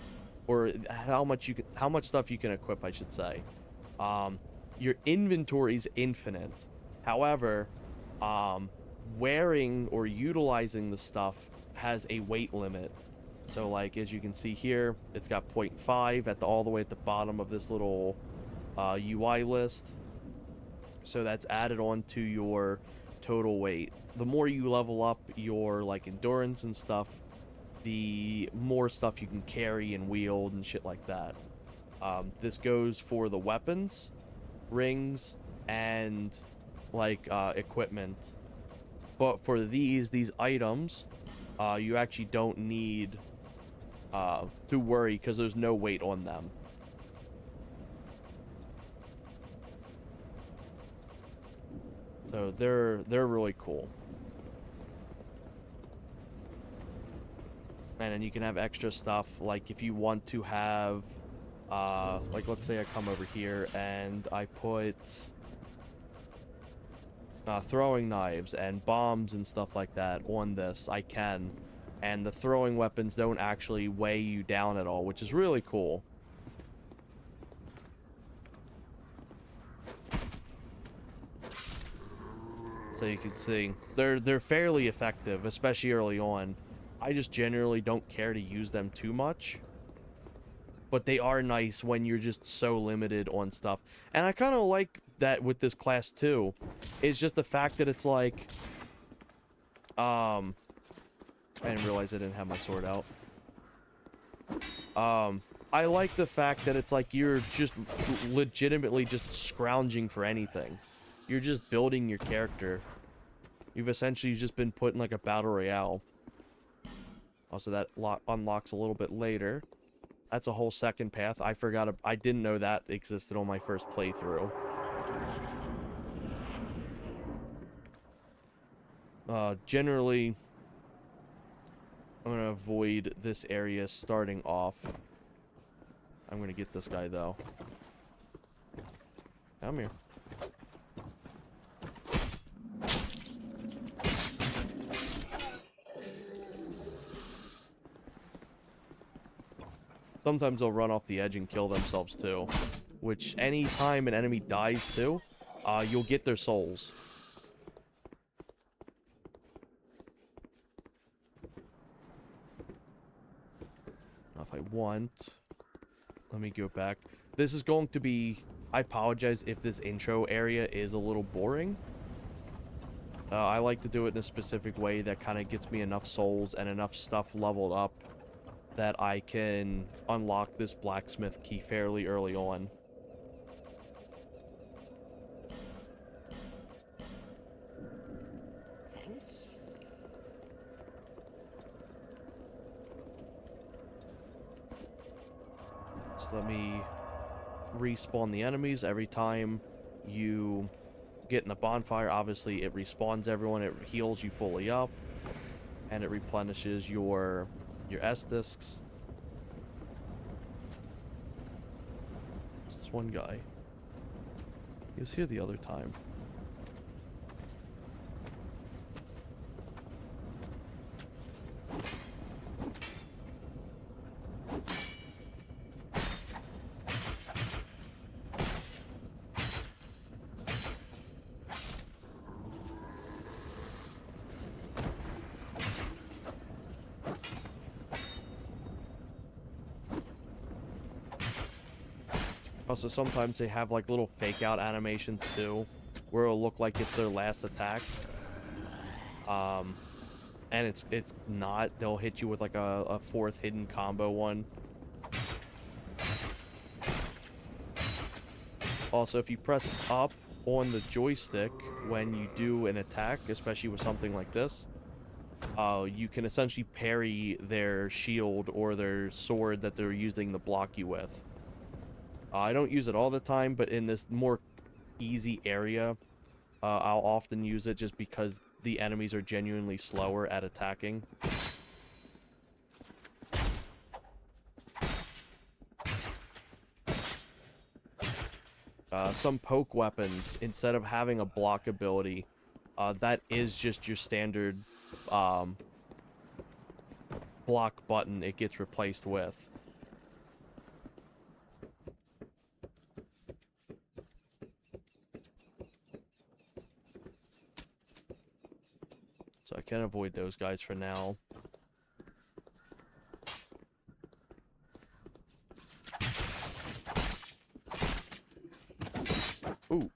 [SPEAKER 1] or how much stuff you can equip, I should say. Your inventory is infinite. However, wearing or utilizing the stuff has a weight limit. So like as you can see here, it's got 0.5 at the all the way at the bottom of this little UI list. So that's added on to your total weight. The more you level up your like endurance and stuff, the more stuff you can carry and wield and shit like that. This goes for the weapons, rings, and like equipment. But for these items, you actually don't need to worry because there's no weight on them. So they're really cool. And then you can have extra stuff, like if you want to have, like let's say I come over here and I put throwing knives and bombs and stuff like that on this, I can. And the throwing weapons don't actually weigh you down at all, which is really cool. So you can see, they're fairly effective, especially early on. I just generally don't care to use them too much. But they are nice when you're just so limited on stuff. And I kind of like that with this class too. It's just the fact that it's like... I didn't realize I didn't have my sword out. I like the fact that it's like you're just legitimately just scrounging for anything. You're just building your character. You've essentially just been put in like a battle royale. Also, that unlocks a little bit later. That's a whole second path. I didn't know that existed on my first playthrough. Generally, I'm gonna avoid this area starting off. I'm gonna get this guy though. Come here. Sometimes they'll run off the edge and kill themselves too. Which, any time an enemy dies too, you'll get their souls. Now if I want... Let me go back. This is going to be... I apologize if this intro area is a little boring. I like to do it in a specific way that kind of gets me enough souls and enough stuff leveled up that I can unlock this blacksmith key fairly early on. So let me respawn the enemies every time you get in a bonfire. Obviously, it respawns everyone, it heals you fully up, and it replenishes your S discs. This is one guy. He was here the other time. Also, sometimes they have like little fake out animations too, where it'll look like it's their last attack. And it's not. They'll hit you with like a fourth hidden combo one. Also, if you press up on the joystick when you do an attack, especially with something like this, you can essentially parry their shield or their sword that they're using to block you with. I don't use it all the time, but in this more easy area, I'll often use it just because the enemies are genuinely slower at attacking. some poke weapons, instead of having a block ability, that is just your standard block button it gets replaced with. So I can avoid those guys for now. Ooh.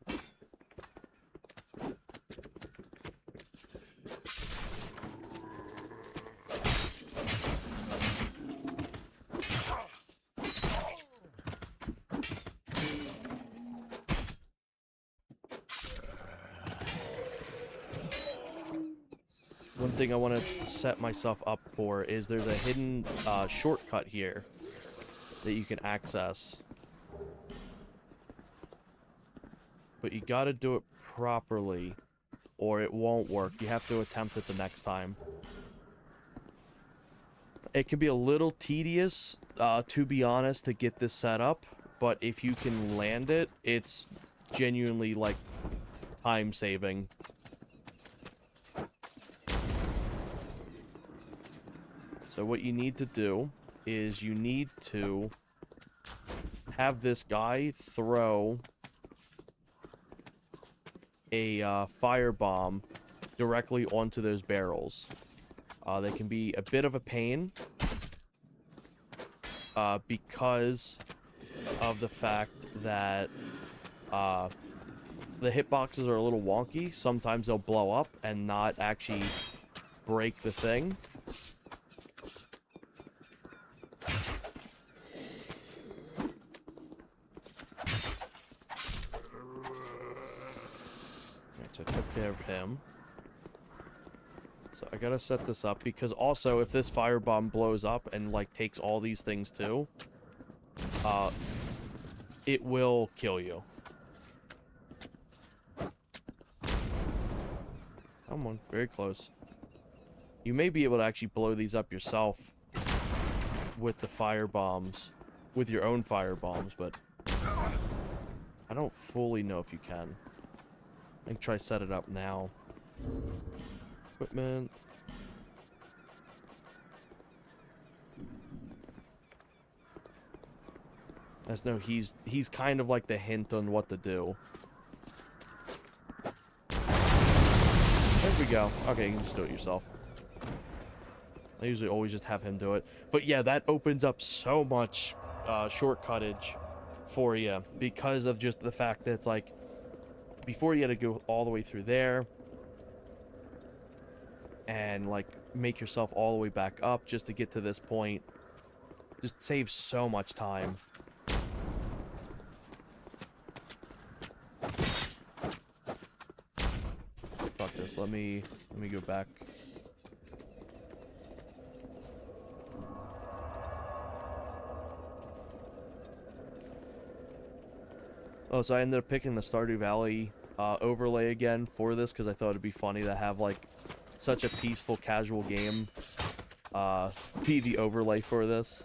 [SPEAKER 1] One thing I want to set myself up for is there's a hidden shortcut here that you can access. But you gotta do it properly, or it won't work. You have to attempt it the next time. It can be a little tedious, to be honest, to get this set up, but if you can land it, it's genuinely, like, time-saving. So what you need to do is you need to have this guy throw a firebomb directly onto those barrels. They can be a bit of a pain because of the fact that the hitboxes are a little wonky. Sometimes they'll blow up and not actually break the thing. So I took care of him. So I gotta set this up, because also if this firebomb blows up and, like, takes all these things too, it will kill you. Come on, very close. You may be able to actually blow these up yourself with the firebombs, with your own firebombs, but I don't fully know if you can. I can try set it up now. Equipment. As no, he's kind of like the hint on what to do. There we go. Okay, you can just do it yourself. I usually always just have him do it. But yeah, that opens up so much shortcuttage for you, because of just the fact that it's like, before you had to go all the way through there and, like, make yourself all the way back up just to get to this point. Just saves so much time. Fuck this. Let me go back. Oh, so I ended up picking the Stardew Valley overlay again for this, because I thought it'd be funny to have, like, such a peaceful, casual game be the overlay for this.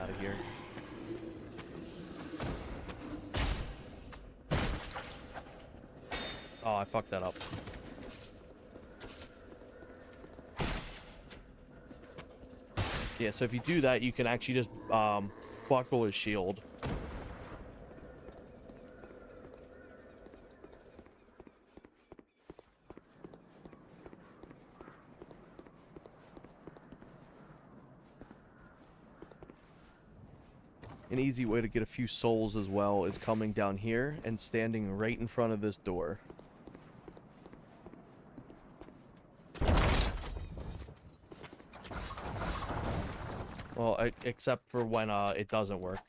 [SPEAKER 1] Out of here. Oh, I fucked that up. Yeah, so if you do that, you can actually just buckle his shield. An easy way to get a few souls as well is coming down here and standing right in front of this door. Well, except for when it doesn't work.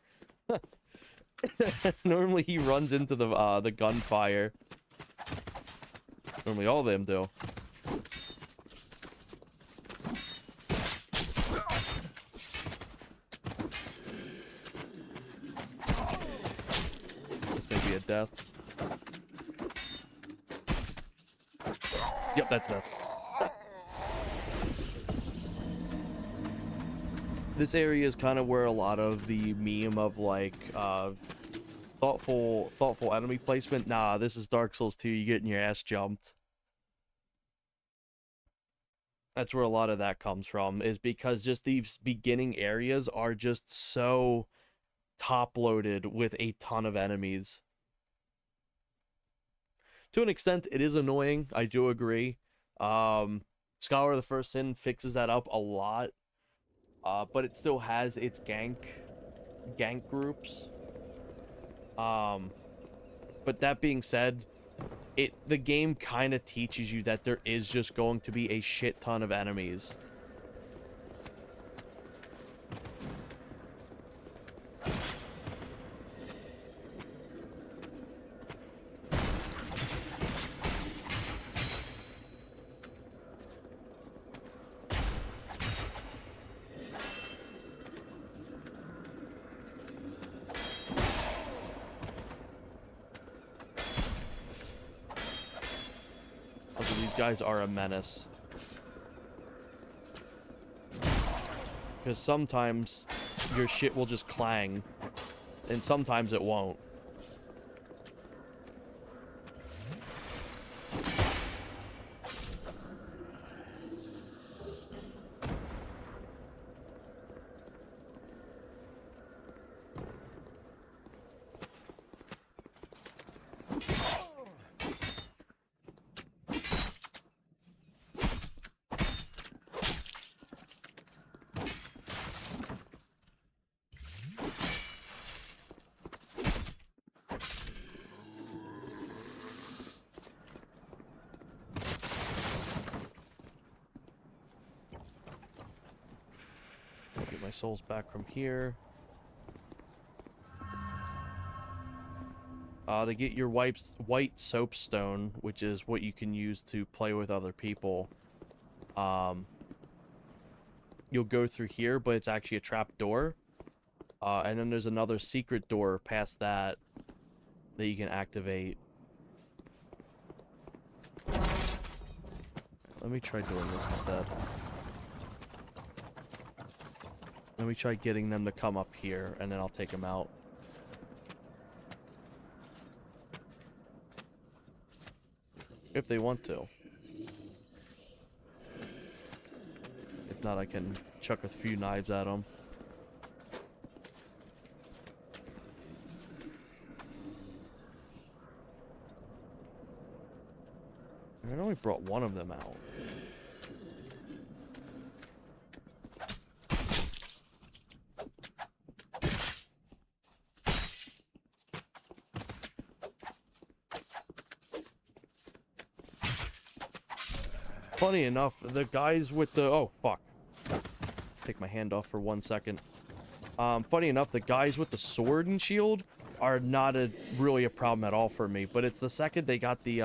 [SPEAKER 1] Normally he runs into the gunfire. Normally all of them do. This may be a death. Yep, that's death. This area is kind of where a lot of the meme of like thoughtful enemy placement. Nah, this is Dark Souls 2. You getting your ass jumped. That's where a lot of that comes from, is because just these beginning areas are just so top loaded with a ton of enemies. To an extent, it is annoying. I do agree. Scholar of the First Sin fixes that up a lot, but it still has its gank groups. But that being said, the game kind of teaches you that there is just going to be a shit ton of enemies. Okay, these guys are a menace. Because sometimes your shit will just clang, and sometimes it won't. Get my souls back from here. To get your white soapstone, which is what you can use to play with other people, you'll go through here, but it's actually a trap door. And then there's another secret door past that you can activate. Let me try doing this instead. Let me try getting them to come up here, and then I'll take them out. If they want to. If not, I can chuck a few knives at them. I only brought one of them out. Funny enough, the guys with the... Oh, fuck. Take my hand off for 1 second. Funny enough, the guys with the sword and shield are not really a problem at all for me. But it's the second they got the,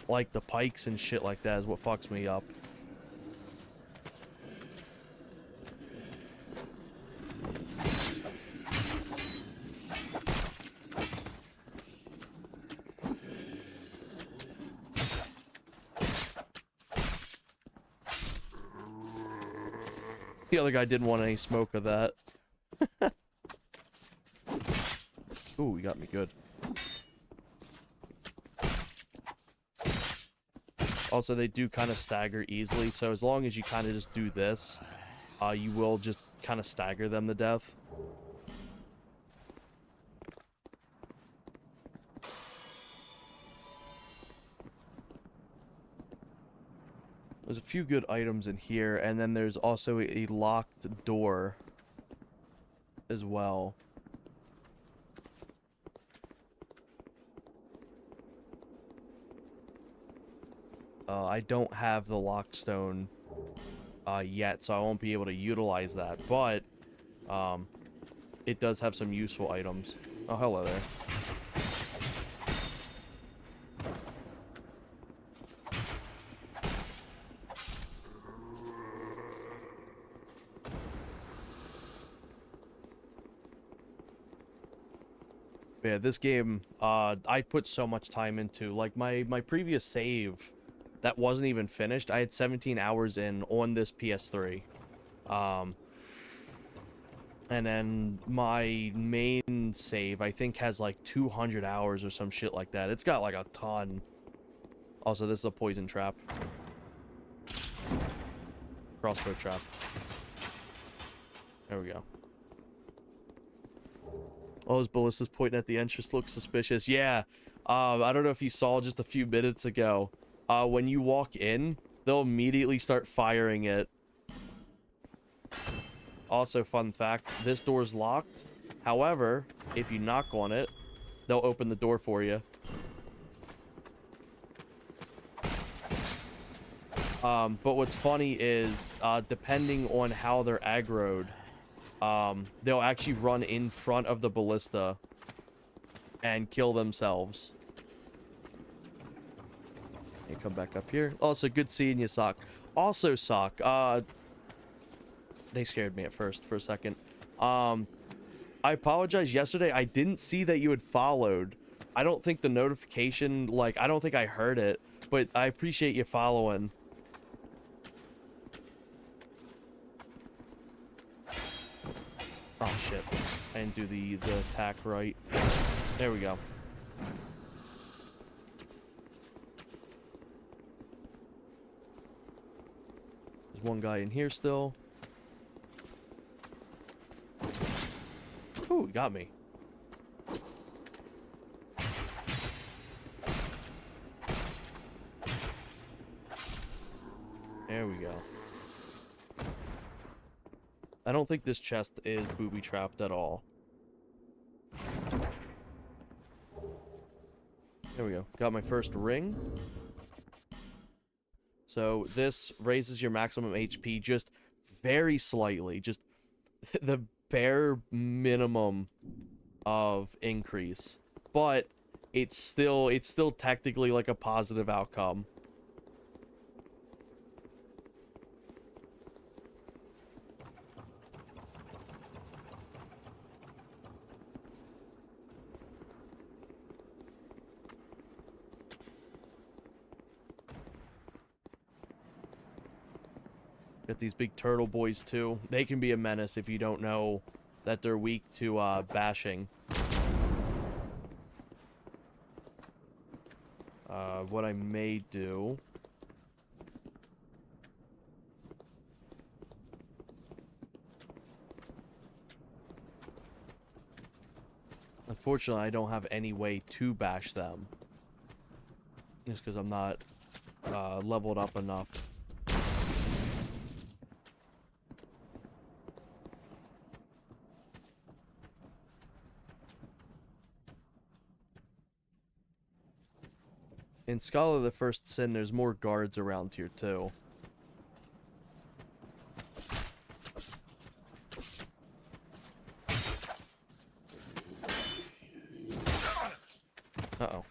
[SPEAKER 1] like, the pikes and shit like that is what fucks me up. The other guy didn't want any smoke of that. Ooh, you got me good. Also, they do kind of stagger easily, so as long as you kind of just do this, you will just kind of stagger them to death. There's a few good items in here, and then there's also a locked door as well. I don't have the lockstone yet, so I won't be able to utilize that. But it does have some useful items. Oh, hello there. Yeah, this game, I put so much time into. Like, my previous save that wasn't even finished, I had 17 hours in on this PS3. And then my main save, I think, has like 200 hours or some shit like that. It's got like a ton. Also, this is a poison trap. Crossbow trap. There we go. Oh, those ballistas pointing at the entrance look suspicious. Yeah. I don't know if you saw just a few minutes ago. When you walk in, they'll immediately start firing it. Also, fun fact, this door's locked. However, if you knock on it, they'll open the door for you. But what's funny is, depending on how they're aggroed, they'll actually run in front of the ballista and kill themselves. You come back up here. Also, good seeing you, Sock. Also, Sock, they scared me at first for a second. I apologize. Yesterday, I didn't see that you had followed. I don't think the notification, like, I don't think I heard it, but I appreciate you following. Oh, shit. I didn't do the attack right. There we go. There's one guy in here still. Ooh, he got me. There we go. I don't think this chest is booby-trapped at all. There we go. Got my first ring. So this raises your maximum HP just very slightly. Just the bare minimum of increase. But it's still technically like a positive outcome. Got these big turtle boys too. They can be a menace if you don't know that they're weak to bashing. What I may do... Unfortunately, I don't have any way to bash them. Just because I'm not leveled up enough. In Scholar of the First Sin, there's more guards around here, too. Uh-oh.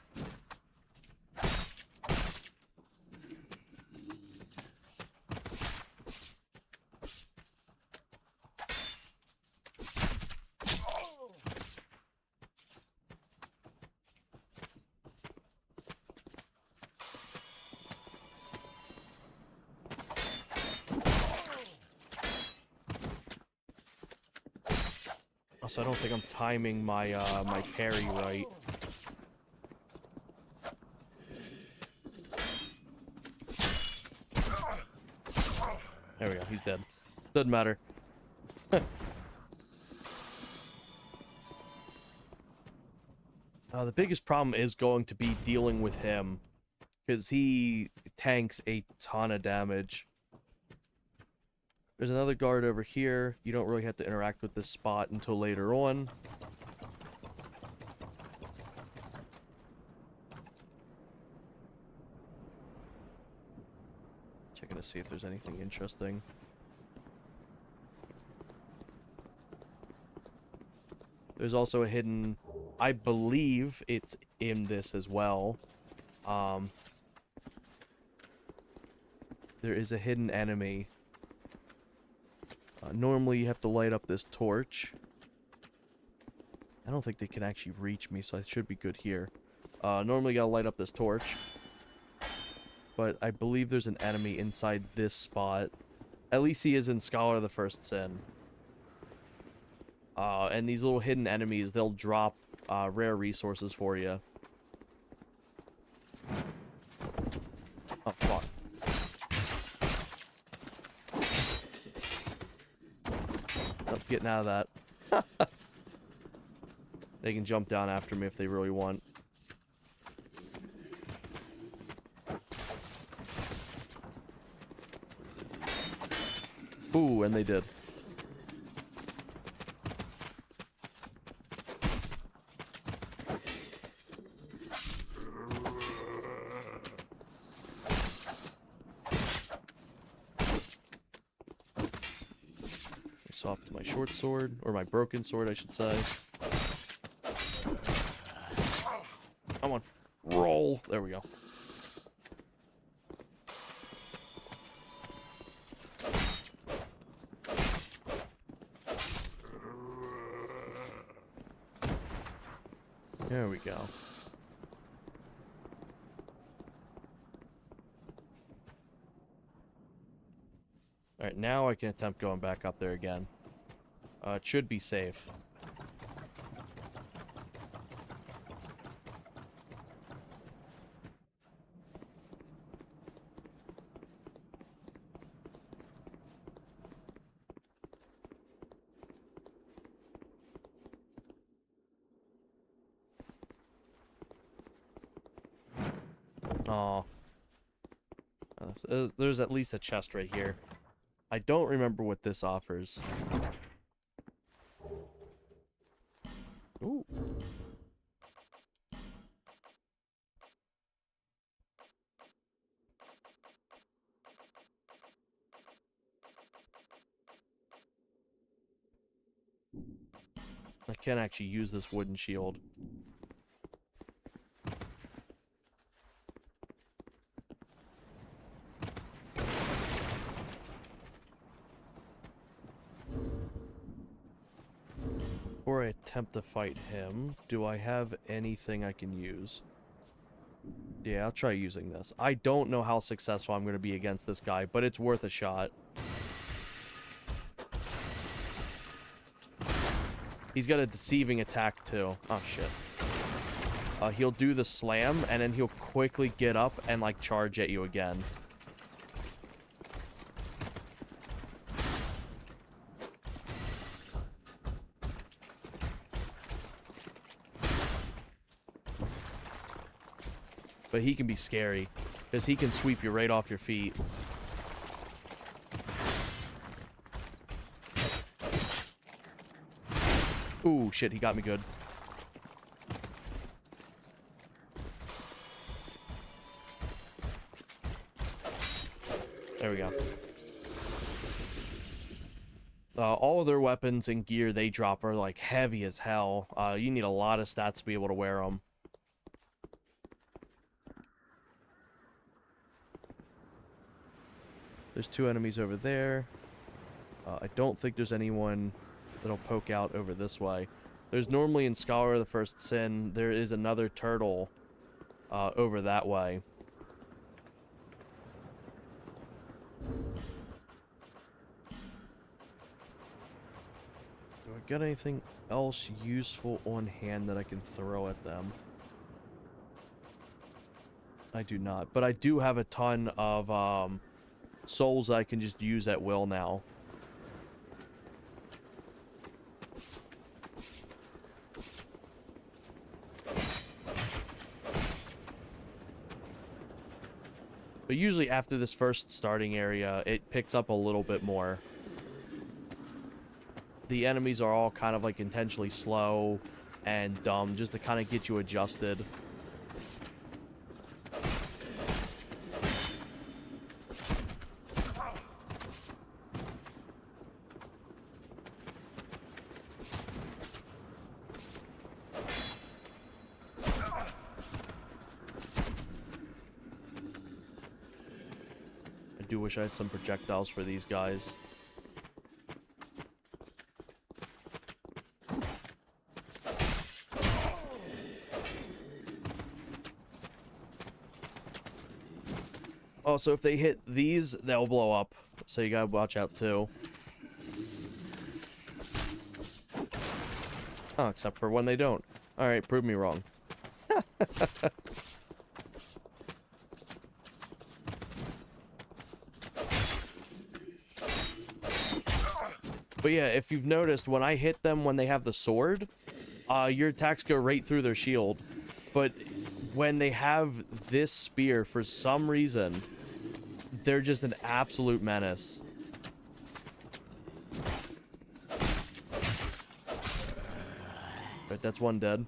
[SPEAKER 1] Also, I don't think I'm timing my my parry right. There we go, he's dead. Doesn't matter. The biggest problem is going to be dealing with him, because he tanks a ton of damage. There's another guard over here. You don't really have to interact with this spot until later on. Checking to see if there's anything interesting. There's also a hidden... I believe it's in this as well. There is a hidden enemy. Normally you have to light up this torch. I don't think they can actually reach me, so I should be good here. Normally you gotta light up this torch. But I believe there's an enemy inside this spot. At least he is in Scholar of the First Sin. And these little hidden enemies, they'll drop rare resources for you. Oh, fuck. I'm getting out of that. They can jump down after me if they really want. Ooh, and they did. Swap to my short sword, or my broken sword, I should say. Come on. Roll. There we go. There we go. Alright, now I can attempt going back up there again. It should be safe. Aw. There's at least a chest right here. I don't remember what this offers. Ooh. I can't actually use this wooden shield. Before I attempt to fight him, do I have anything I can use? Yeah, I'll try using this. I don't know how successful I'm going to be against this guy, but it's worth a shot. He's got a deceiving attack, too. Oh, shit. He'll do the slam, and then he'll quickly get up and, like, charge at you again. But he can be scary, because he can sweep you right off your feet. Ooh, shit, he got me good. There we go. All of their weapons and gear they drop are, like, heavy as hell. You need a lot of stats to be able to wear them. There's two enemies over there. I don't think there's anyone that'll poke out over this way. There's normally in Scholar of the First Sin, there is another turtle over that way. Do I got anything else useful on hand that I can throw at them? I do not, but I do have a ton of souls I can just use at will now. But usually after this first starting area, it picks up a little bit more. The enemies are all kind of like intentionally slow and dumb just to kind of get you adjusted. do wish I had some projectiles for these guys. Also, if they hit these, they'll blow up. So you gotta watch out, too. Oh, except for when they don't. Alright, prove me wrong. But yeah, if you've noticed, when I hit them when they have the sword, your attacks go right through their shield. But when they have this spear, for some reason, they're just an absolute menace. Right, that's one dead.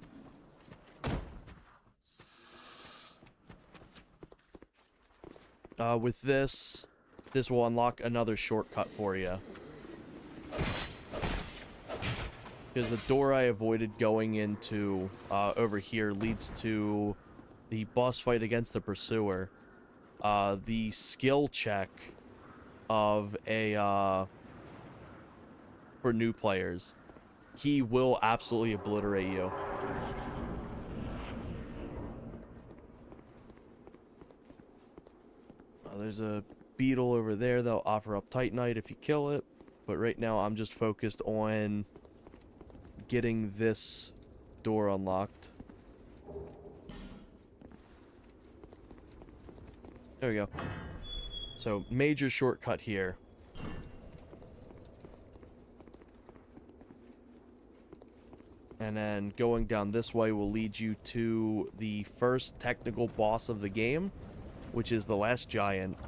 [SPEAKER 1] With this will unlock another shortcut for you. Because the door I avoided going into over here leads to the boss fight against the pursuer. The skill check of a for new players, he will absolutely obliterate you. There's a beetle over there that'll offer up Titanite if you kill it, but right now I'm just focused on getting this door unlocked. There we go. So, major shortcut here. And then going down this way will lead you to the first technical boss of the game, which is the last giant.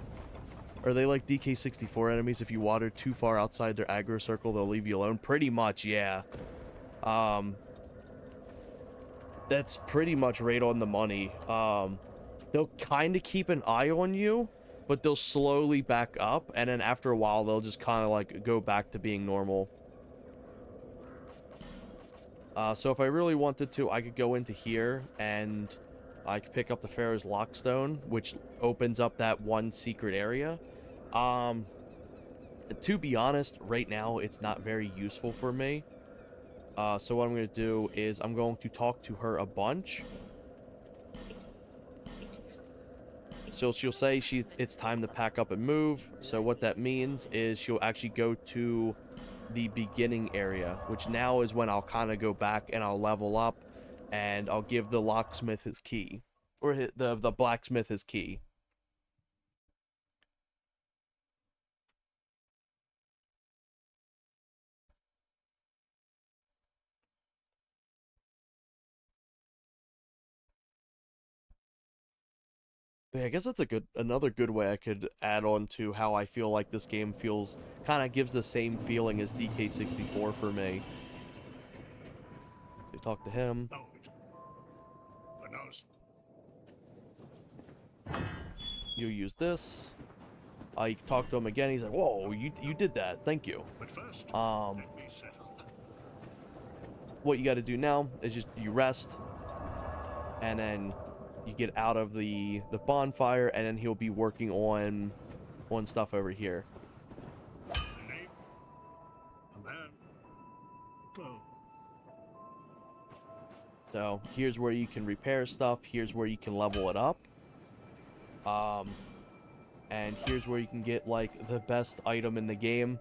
[SPEAKER 1] Are they like DK64 enemies? If you wander too far outside their aggro circle, they'll leave you alone? Pretty much, yeah. That's pretty much right on the money. They'll kind of keep an eye on you, but they'll slowly back up, and then after a while, they'll just kind of like go back to being normal. So if I really wanted to, I could go into here and I could pick up the Pharaoh's Lockstone, which opens up that one secret area. To be honest, right now, it's not very useful for me. So what I'm going to do is I'm going to talk to her a bunch. So she'll say it's time to pack up and move. So what that means is she'll actually go to the beginning area, which now is when I'll kind of go back and I'll level up and I'll give the locksmith his key, or the blacksmith his key. But yeah, I guess that's another good way I could add on to how I feel like this game feels, kind of gives the same feeling as DK64 for me. You talk to him. You use this. I talk to him again. He's like, "Whoa, you did that. Thank you."
[SPEAKER 3] But first,
[SPEAKER 1] what you got to do now is just you rest, and then you get out of the bonfire, and then he'll be working on stuff over here.
[SPEAKER 3] a name, a man, boom.
[SPEAKER 1] So here's where you can repair stuff. Here's where you can level it up. And here's where you can get like the best item in the game,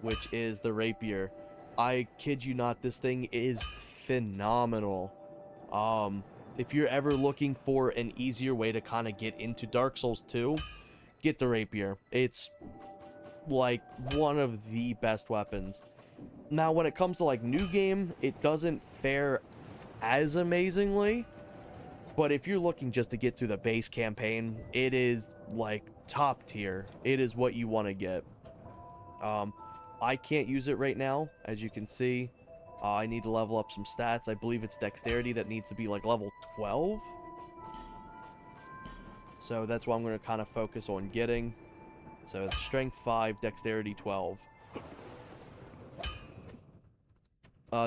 [SPEAKER 1] which is the rapier. I kid you not, this thing is phenomenal. If you're ever looking for an easier way to kind of get into Dark Souls 2, get the rapier. It's like one of the best weapons. Now, when it comes to like new game, it doesn't fare as amazingly, but if you're looking just to get through the base campaign, it is like top tier. It is what you want to get. I can't use it right now, as you can see. I need to level up some stats. I believe it's dexterity that needs to be like level 12. So that's what I'm going to kind of focus on getting. So it's strength 5, dexterity 12.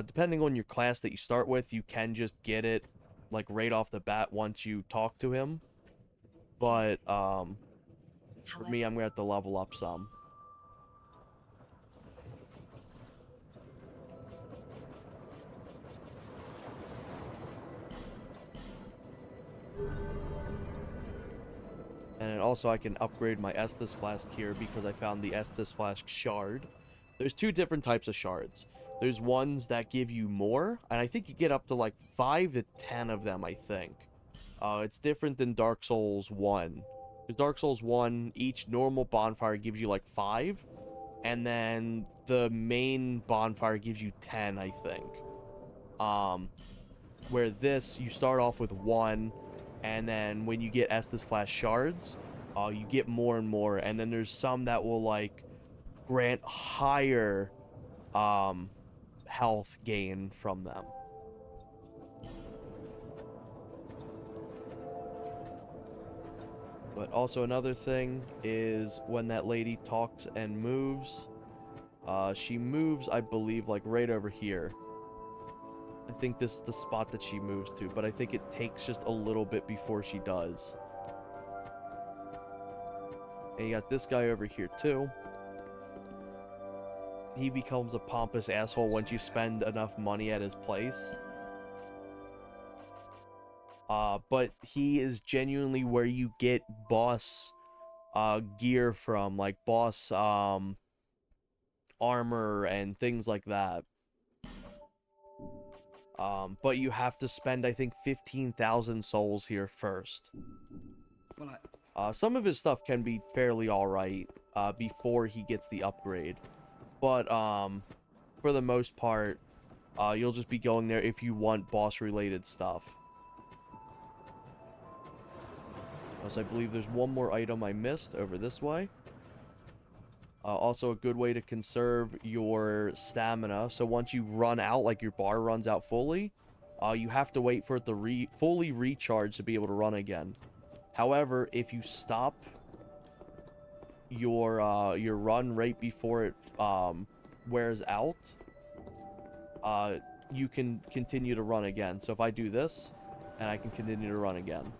[SPEAKER 1] Depending on your class that you start with, you can just get it like right off the bat once you talk to him. But For me, I'm gonna have to level up some. And then also I can upgrade my Estus Flask here because I found the Estus Flask shard. There's two different types of shards. There's ones that give you more, and I think you get up to like 5 to 10 of them, I think. It's different than Dark Souls 1. Because Dark Souls 1, each normal bonfire gives you like 5, and then the main bonfire gives you 10, I think. Where this, you start off with 1, and then when you get Estus Flash shards, you get more and more, and then there's some that will like grant higher health gain from them. But also another thing is when that lady talks and moves, she moves, I believe, like right over here. I think this is the spot that she moves to, but I think it takes just a little bit before she does. And you got this guy over here too. He becomes a pompous asshole once you spend enough money at his place. But he is genuinely where you get boss gear from, like boss armor and things like that. But you have to spend, I think, 15,000 souls here first. Some of his stuff can be fairly alright before he gets the upgrade. But for the most part, you'll just be going there if you want boss-related stuff. Also, I believe there's one more item I missed over this way. Also, a good way to conserve your stamina. So once you run out, like your bar runs out fully, you have to wait for it to fully recharge to be able to run again. However, if you stop your run right before it wears out, you can continue to run again. So if I do this, and I can continue to run again.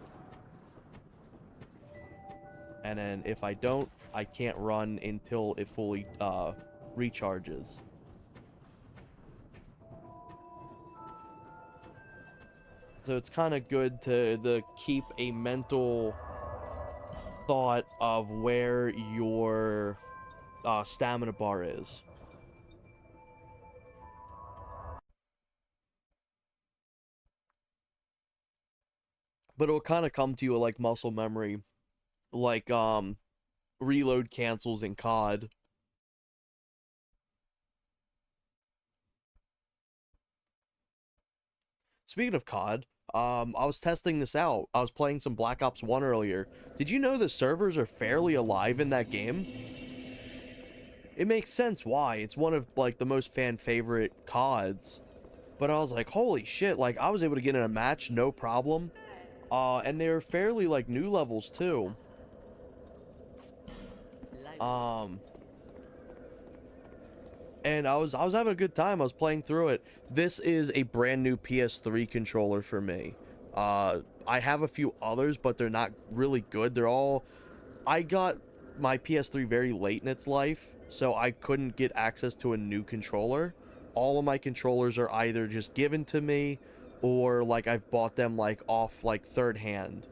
[SPEAKER 1] And then if I don't, I can't run until it fully recharges. So it's kind of good to keep a mental thought of where your stamina bar is. But it'll kind of come to you like muscle memory, like reload cancels in COD. Speaking of COD, I was testing this out. I was playing some Black Ops 1 earlier. Did you know the servers are fairly alive in that game? It makes sense why. It's one of like the most fan favorite CODs. But I was like, holy shit, like I was able to get in a match no problem. And they're fairly like new levels too. And I was having a good time. I was playing through it. This is a brand new PS3 controller for me. I have a few others, but they're not really good. I got my PS3 very late in its life, so I couldn't get access to a new controller. All of my controllers are either just given to me or like I've bought them like off like third hand.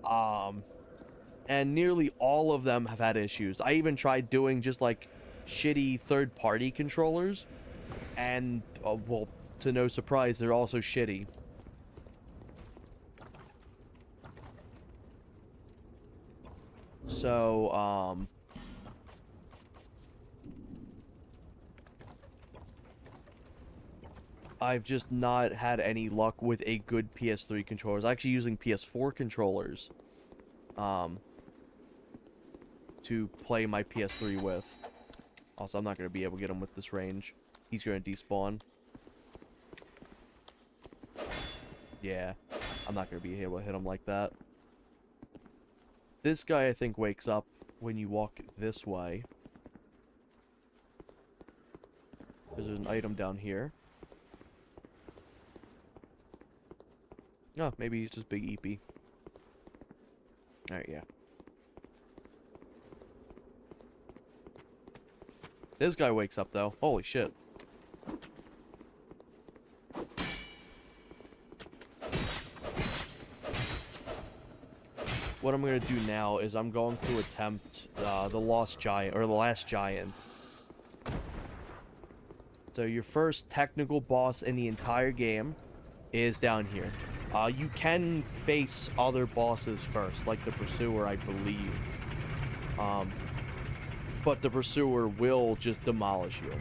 [SPEAKER 1] And nearly all of them have had issues. I even tried doing just like shitty third-party controllers, and well, to no surprise, they're also shitty. So I've just not had any luck with a good PS3 controller. I was actually using PS4 controllers to play my PS3 with. Also, I'm not going to be able to get him with this range. He's going to despawn. Yeah, I'm not going to be able to hit him like that. This guy, I think, wakes up when you walk this way. There's an item down here. Oh, maybe he's just big EP. Alright, yeah. This guy wakes up, though. Holy shit. What I'm going to do now is I'm going to attempt the Lost Giant, or the Last Giant. So your first technical boss in the entire game is down here. You can face other bosses first, like the Pursuer, I believe. But the Pursuer will just demolish you.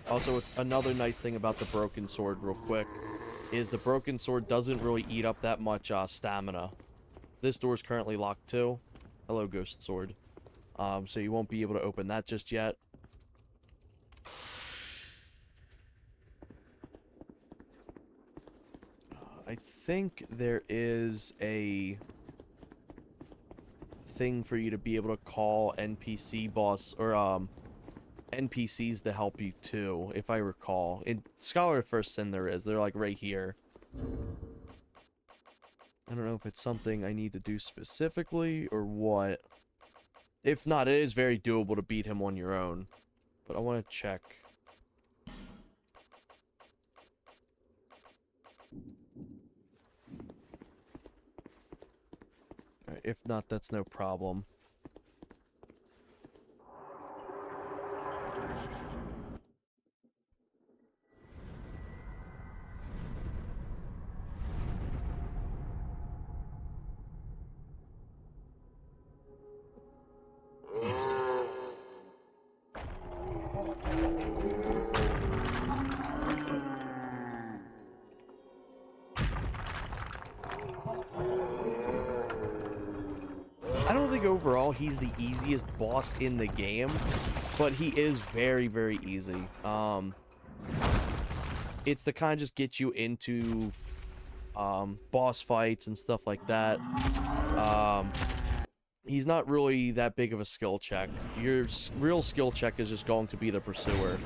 [SPEAKER 1] Also, it's another nice thing about the Broken Sword, real quick, is the Broken Sword doesn't really eat up that much stamina. This door is currently locked too. Hello, Ghost Sword. So you won't be able to open that just yet. I think there is a thing for you to be able to call NPC boss, or NPCs to help you too, if I recall. In Scholar of First Sin there is. They're like right here. I don't know if it's something I need to do specifically or what. If not, it is very doable to beat him on your own. But I want to check. Alright, if not, that's no problem. I don't think overall he's the easiest boss in the game, but he is very, very easy. It's the kind of just get you into boss fights and stuff like that. He's not really that big of a skill check. Your real skill check is just going to be the Pursuer.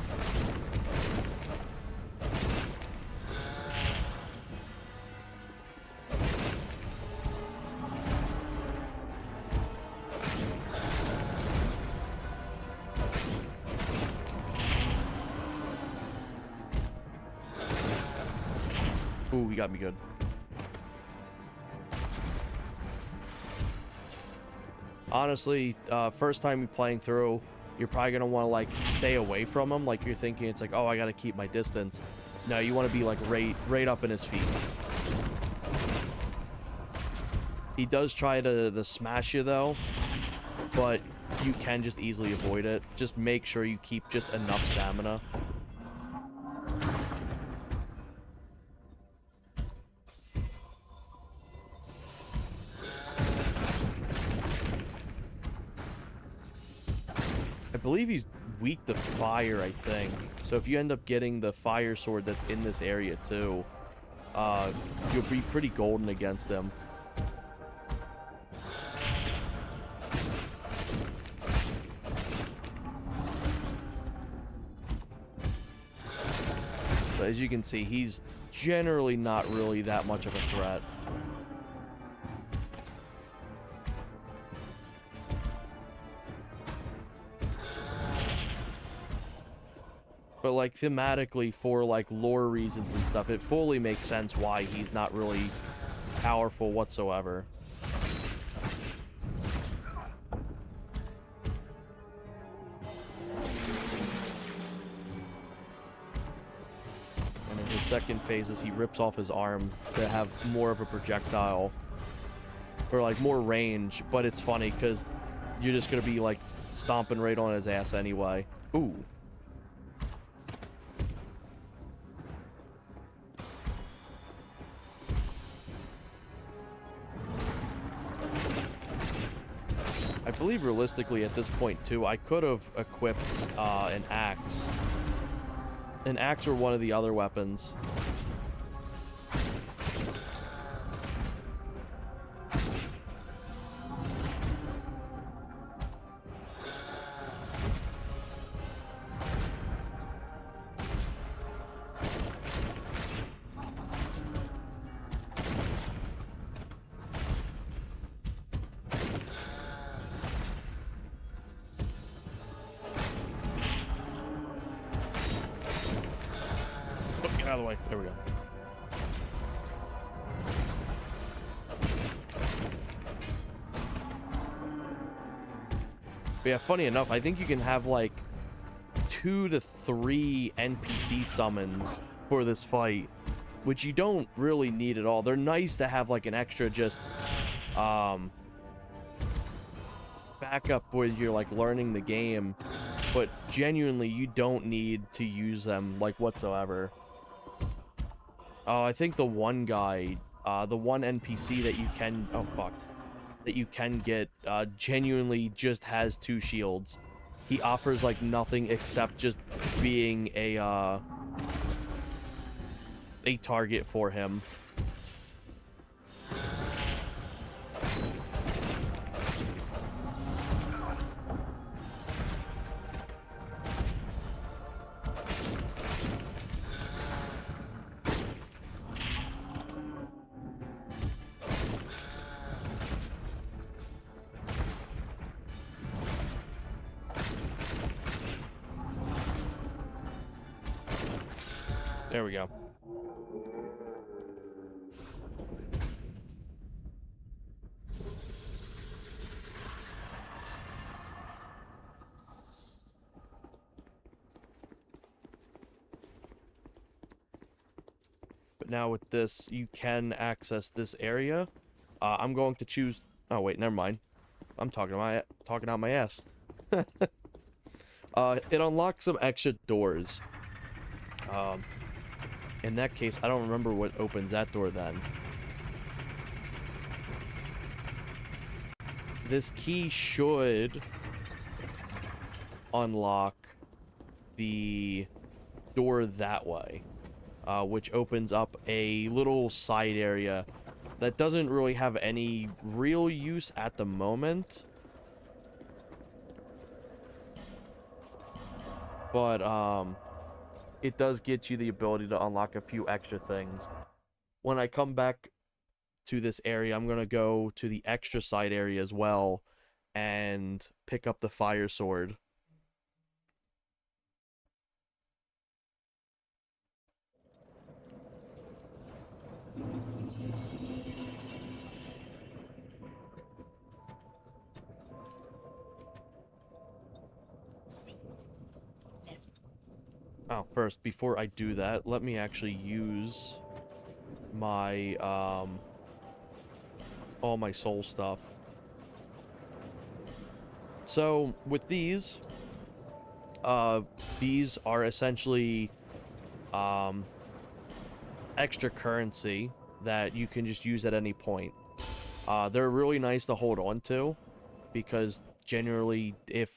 [SPEAKER 1] Ooh, he got me good. Honestly, first time you're playing through, you're probably going to want to, like, stay away from him. Like, you're thinking it's like, oh, I got to keep my distance. No, you want to be, like, right up in his feet. He does try to smash you, though, but you can just easily avoid it. Just make sure you keep just enough stamina. I believe he's weak to fire, I think. So if you end up getting the fire sword that's in this area too, you'll be pretty golden against them. But as you can see, he's generally not really that much of a threat. But, like, thematically, for, like, lore reasons and stuff, it fully makes sense why he's not really powerful whatsoever. And in his second phase is he rips off his arm to have more of a projectile. Or, like, more range. But it's funny, because you're just going to be, like, stomping right on his ass anyway. Ooh. I believe realistically at this point too, I could have equipped an axe. An axe or one of the other weapons. Out of the way. There we go. But yeah, funny enough, I think you can have like 2 to 3 NPC summons for this fight, which you don't really need at all. They're nice to have like an extra just backup where you're like learning the game, but genuinely you don't need to use them like whatsoever. Oh, I think the one guy, the one NPC that you can, oh fuck, that you can get, genuinely just has 2 shields. He offers like nothing except just being a target for him. There we go. But now with this, you can access this area. I'm going to choose... Oh, wait, never mind. I'm talking out my ass. It unlocks some extra doors. In that case, I don't remember what opens that door then. This key should unlock the door that way, which opens up a little side area that doesn't really have any real use at the moment. But, it does get you the ability to unlock a few extra things. When I come back to this area, I'm going to go to the extra side area as well and pick up the fire sword. Oh, first, before I do that, let me actually use my, all my soul stuff. So, with these are essentially, extra currency that you can just use at any point. They're really nice to hold on to, because generally, if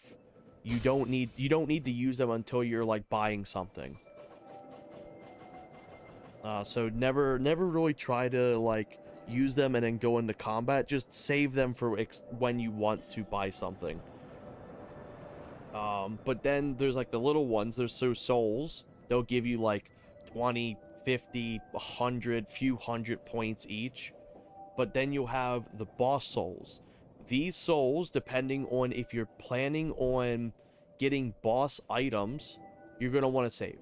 [SPEAKER 1] you don't need to use them until you're like buying something. So never really try to like use them and then go into combat. Just save them for when you want to buy something. But then there's like the little ones. There's souls. They'll give you like 20, 50, 100, few hundred points each. But then you'll have the boss souls. These souls, depending on if you're planning on getting boss items, you're going to want to save.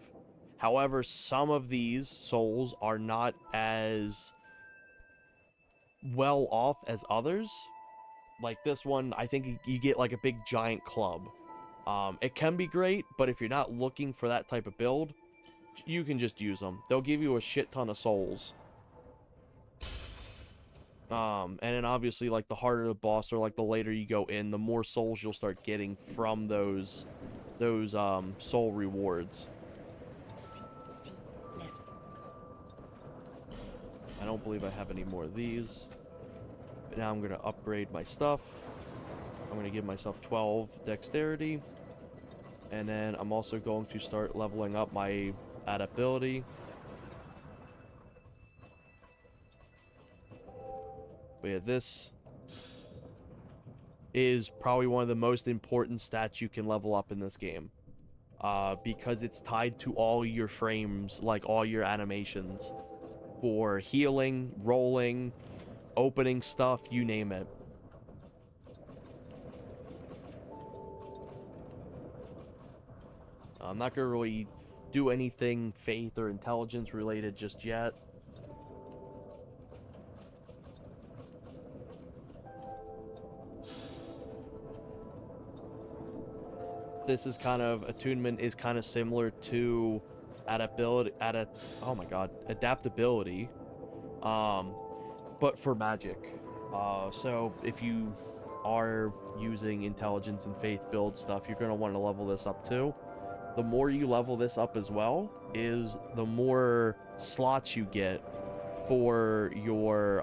[SPEAKER 1] However, some of these souls are not as well off as others. Like this one, I think you get like a big giant club. It can be great, but if you're not looking for that type of build, you can just use them. They'll give you a shit ton of souls. And then obviously, like, the harder the boss or, like, the later you go in, the more souls you'll start getting from those soul rewards. I don't believe I have any more of these. But now I'm going to upgrade my stuff. I'm going to give myself 12 dexterity. And then I'm also going to start leveling up my adaptability. But yeah, this is probably one of the most important stats you can level up in this game. Because it's tied to all your frames, like all your animations. For healing, rolling, opening stuff, you name it. I'm not going to really do anything faith or intelligence related just yet. This is kind of, attunement is kind of similar to adaptability, but for magic. So if you are using intelligence and faith build stuff, you're going to want to level this up too. The more you level this up as well, is the more slots you get for your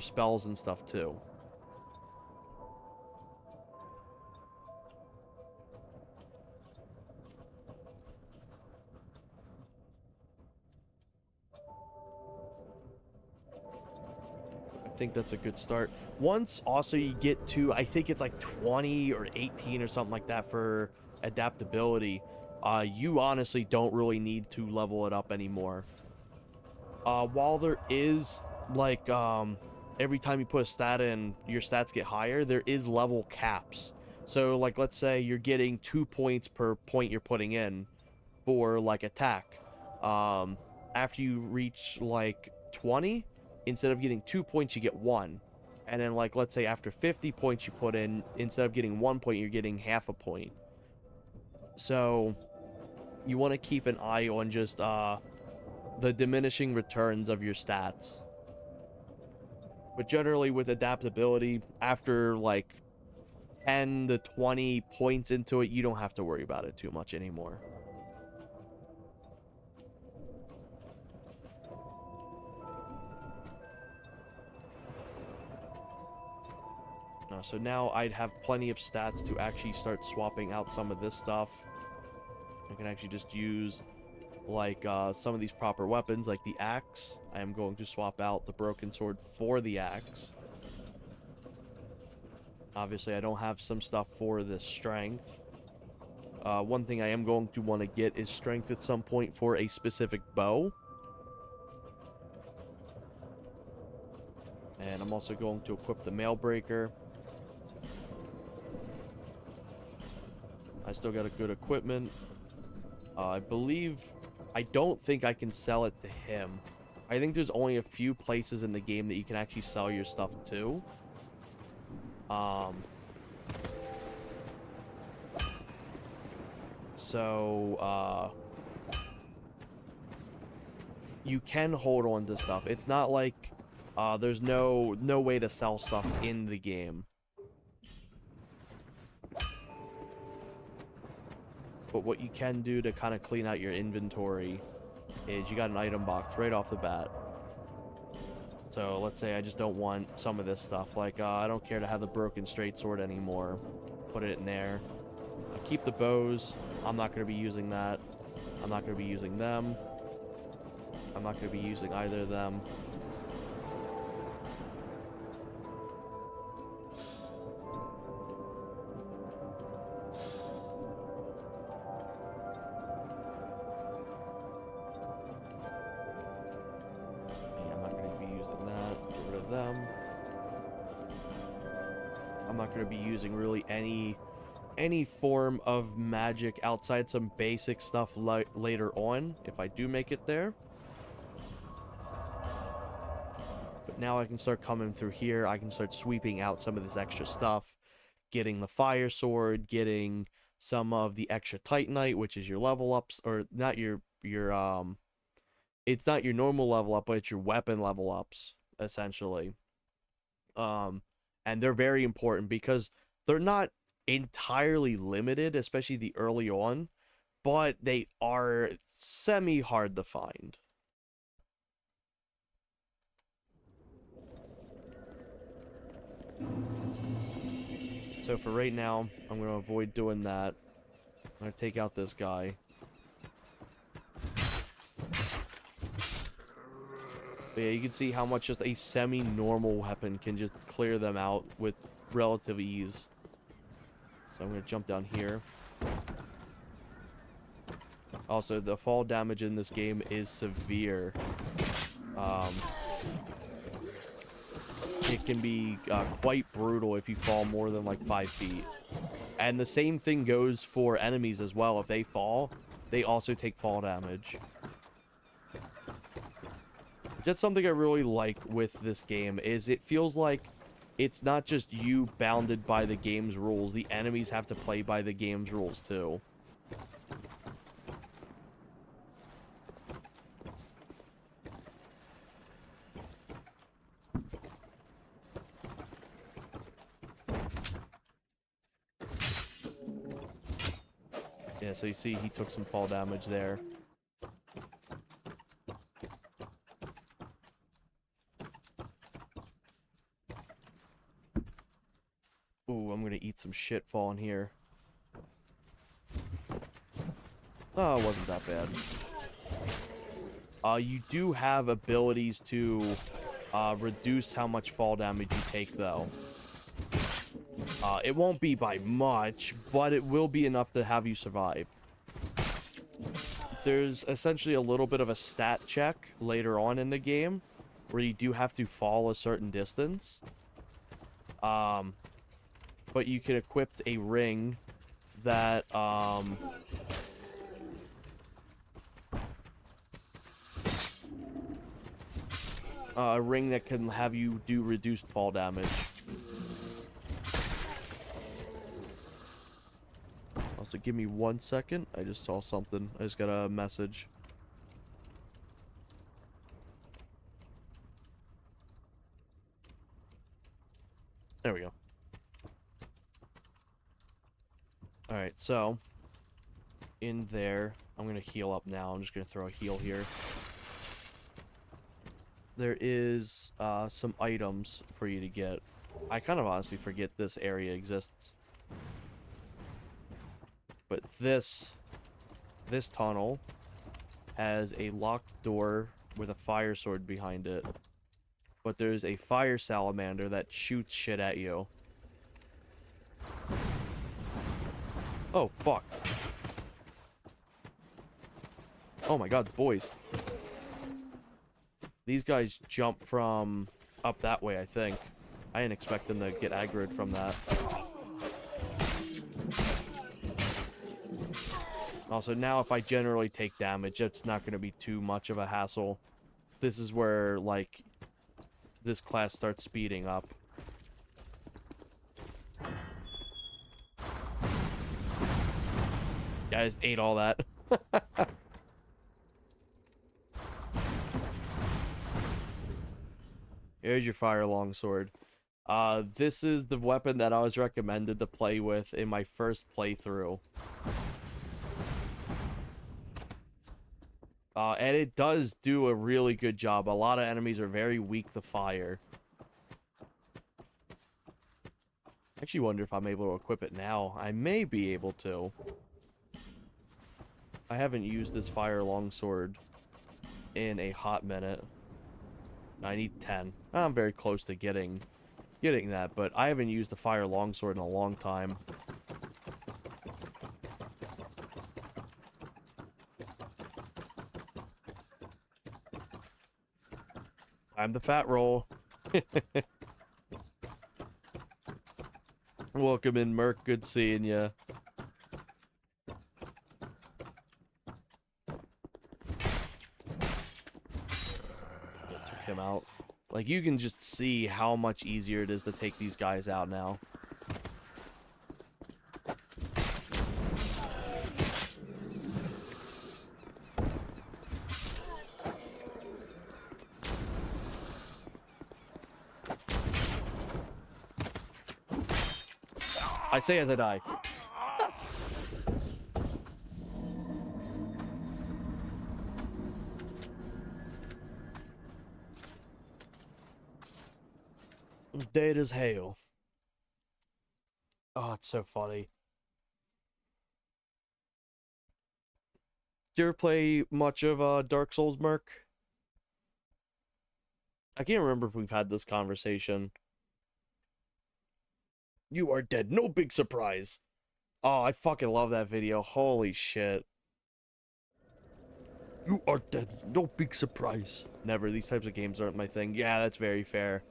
[SPEAKER 1] spells and stuff too. I think that's a good start. Once also you get to, I think it's like 20 or 18 or something like that for adaptability, you honestly don't really need to level it up anymore. While there is like every time you put a stat in, your stats get higher, there is level caps. So like, let's say you're getting 2 points per point you're putting in for like attack. After you reach like 20, instead of getting 2 points, you get 1. And then, like, let's say after 50 points you put in, instead of getting 1 point, you're getting half a point. So, you want to keep an eye on just the diminishing returns of your stats. But generally, with adaptability, after, like, 10 to 20 points into it, you don't have to worry about it too much anymore. So now I'd have plenty of stats to actually start swapping out some of this stuff. I can actually just use like some of these proper weapons, like the axe. I am going to swap out the broken sword for the axe. Obviously, I don't have some stuff for the strength. One thing I am going to want to get is strength at some point for a specific bow. And I'm also going to equip the mail breaker. I still got a good equipment. I don't think I can sell it to him. I think there's only a few places in the game that you can actually sell your stuff to. You can hold on to stuff. It's not like there's no way to sell stuff in the game. But what you can do to kind of clean out your inventory is you got an item box right off the bat. So let's say I just don't want some of this stuff. Like, I don't care to have the broken straight sword anymore. Put it in there. I'll keep the bows. I'm not going to be using that. I'm not going to be using them. I'm not going to be using either of them. Going to be using really any form of magic outside some basic stuff later on if I do make it there. But now I can start coming through here. I can start sweeping out some of this extra stuff, getting the fire sword, getting some of the extra titanite, which is your level ups, or not your it's not your normal level up, but it's your weapon level ups essentially. And they're very important because they're not entirely limited, especially the early on, but they are semi-hard to find. So for right now, I'm going to avoid doing that. I'm going to take out this guy. But yeah, you can see how much just a semi-normal weapon can just clear them out with relative ease. So I'm going to jump down here. Also, the fall damage in this game is severe. It can be quite brutal if you fall more than like 5 feet. And the same thing goes for enemies as well. If they fall, they also take fall damage. That's something I really like with this game, is it feels like it's not just you bounded by the game's rules. The enemies have to play by the game's rules too. Yeah, so you see he took some fall damage there. Ooh, I'm gonna eat some shit falling here. Oh, it wasn't that bad. You do have abilities to reduce how much fall damage you take, though. It won't be by much, but it will be enough to have you survive. There's essentially a little bit of a stat check later on in the game where you do have to fall a certain distance. But you can equip a ring that, a ring that can have you do reduced fall damage. Also, give me 1 second. I just saw something. I just got a message. There we go. Alright, so in there, I'm going to heal up now. I'm just going to throw a heal here. There is some items for you to get. I kind of honestly forget this area exists. But this tunnel has a locked door with a fire sword behind it. But there's a fire salamander that shoots shit at you. Oh, fuck. Oh my god, boys. These guys jump from up that way, I think. I didn't expect them to get aggroed from that. Also, now if I generally take damage, it's not going to be too much of a hassle. This is where, like, this class starts speeding up. Yeah, I just ate all that. Here's your fire longsword. This is the weapon that I was recommended to play with in my first playthrough. And it does do a really good job. A lot of enemies are very weak to fire. I actually wonder if I'm able to equip it now. I may be able to. I haven't used this fire longsword in a hot minute. I need 10. I'm very close to getting that, but I haven't used the fire longsword in a long time. I'm the fat roll. Welcome in, Merc. Good seeing ya. Took him out. Like, you can just see how much easier it is to take these guys out now. I say as I die. Dead as hell. Oh, it's so funny. Do you ever play much of Dark Souls, Merc? I can't remember if we've had this conversation. You are dead. No big surprise. Oh, I fucking love that video. Holy shit. You are dead. No big surprise. Never. These types of games aren't my thing. Yeah, that's very fair.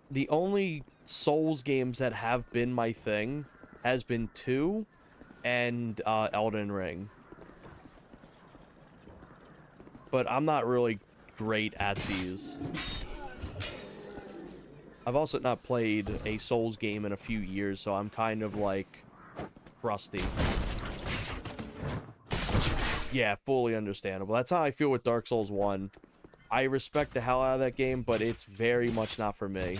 [SPEAKER 1] The only Souls games that have been my thing has been 2 and Elden Ring. But I'm not really great at these. I've also not played a Souls game in a few years, so I'm kind of like rusty. Yeah, fully understandable. That's how I feel with Dark Souls 1. I respect the hell out of that game, but it's very much not for me.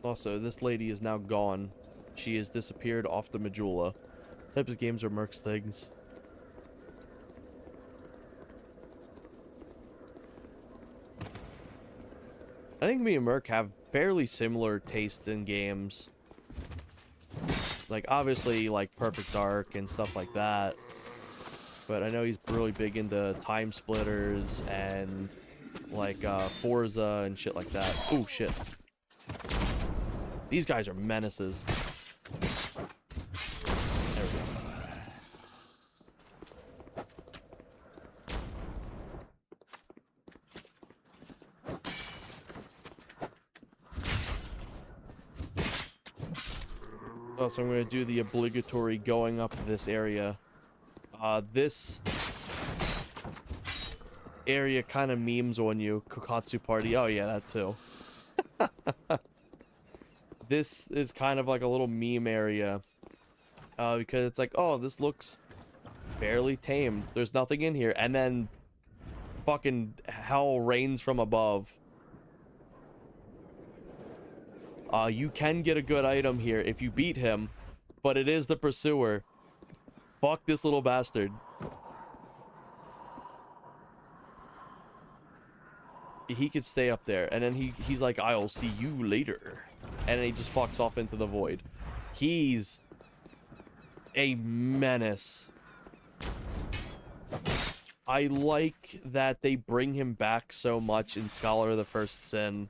[SPEAKER 1] Also, this lady is now gone. She has disappeared off the Majula. Types of games are Merc's things. I think me and Merc have fairly similar tastes in games. Like, obviously, like, Perfect Dark and stuff like that. But I know he's really big into Time Splitters and, like, Forza and shit like that. Oh, shit. These guys are menaces. There we go. Oh, so I'm going to do the obligatory going up this area. This area kind of memes on you. Kokatsu Party. Oh, yeah, that too. This is kind of like a little meme area. Because it's like, oh, this looks fairly tame. There's nothing in here. And then fucking hell rains from above. You can get a good item here if you beat him, but it is the Pursuer. Fuck this little bastard. He could stay up there, and then he's like, I'll see you later. And then he just fucks off into the void. He's a menace. I like that they bring him back so much in Scholar of the First Sin,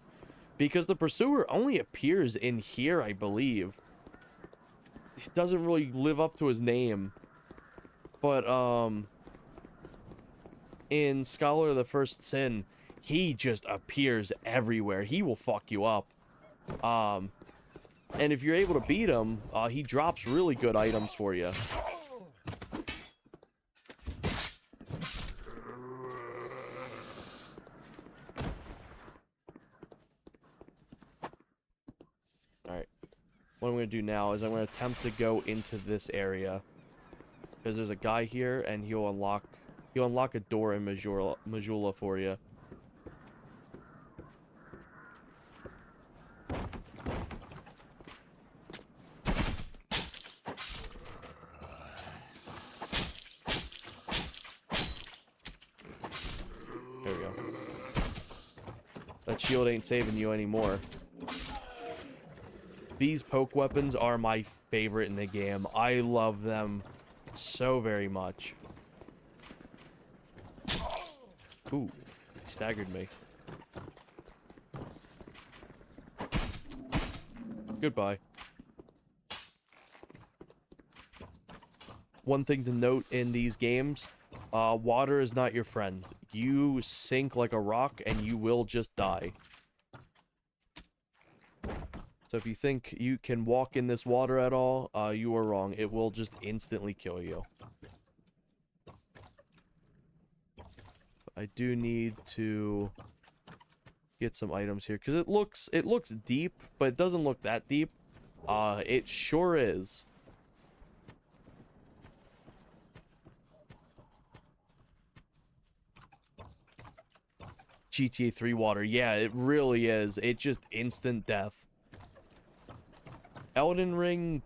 [SPEAKER 1] because the Pursuer only appears in here, I believe. He doesn't really live up to his name. But, in Scholar of the First Sin, he just appears everywhere. He will fuck you up. And if you're able to beat him, he drops really good items for you. Alright. What I'm going to do now is I'm going to attempt to go into this area. Because there's a guy here, and he'll unlock a door in Majula for you. There we go. That shield ain't saving you anymore. These poke weapons are my favorite in the game. I love them so very much. Ooh, he staggered me. Goodbye. One thing to note in these games, water is not your friend. You sink like a rock and you will just die. So if you think you can walk in this water at all, you are wrong. It will just instantly kill you. I do need to get some items here because it looks deep, but it doesn't look that deep. It sure is. GTA 3 water, yeah, it really is. It's just instant death. Elden Ring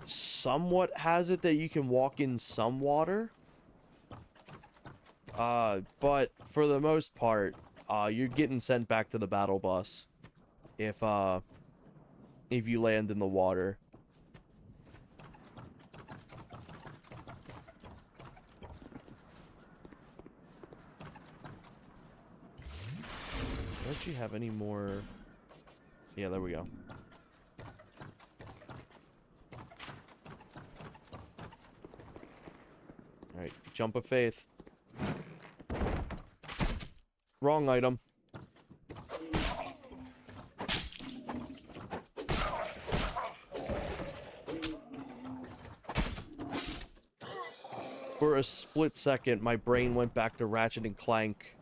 [SPEAKER 1] somewhat has it that you can walk in some water. But for the most part, you're getting sent back to the battle bus. if you land in the water. Don't you have any more? Yeah, there we go. Alright, jump of faith. Wrong item. For a split second, my brain went back to Ratchet and Clank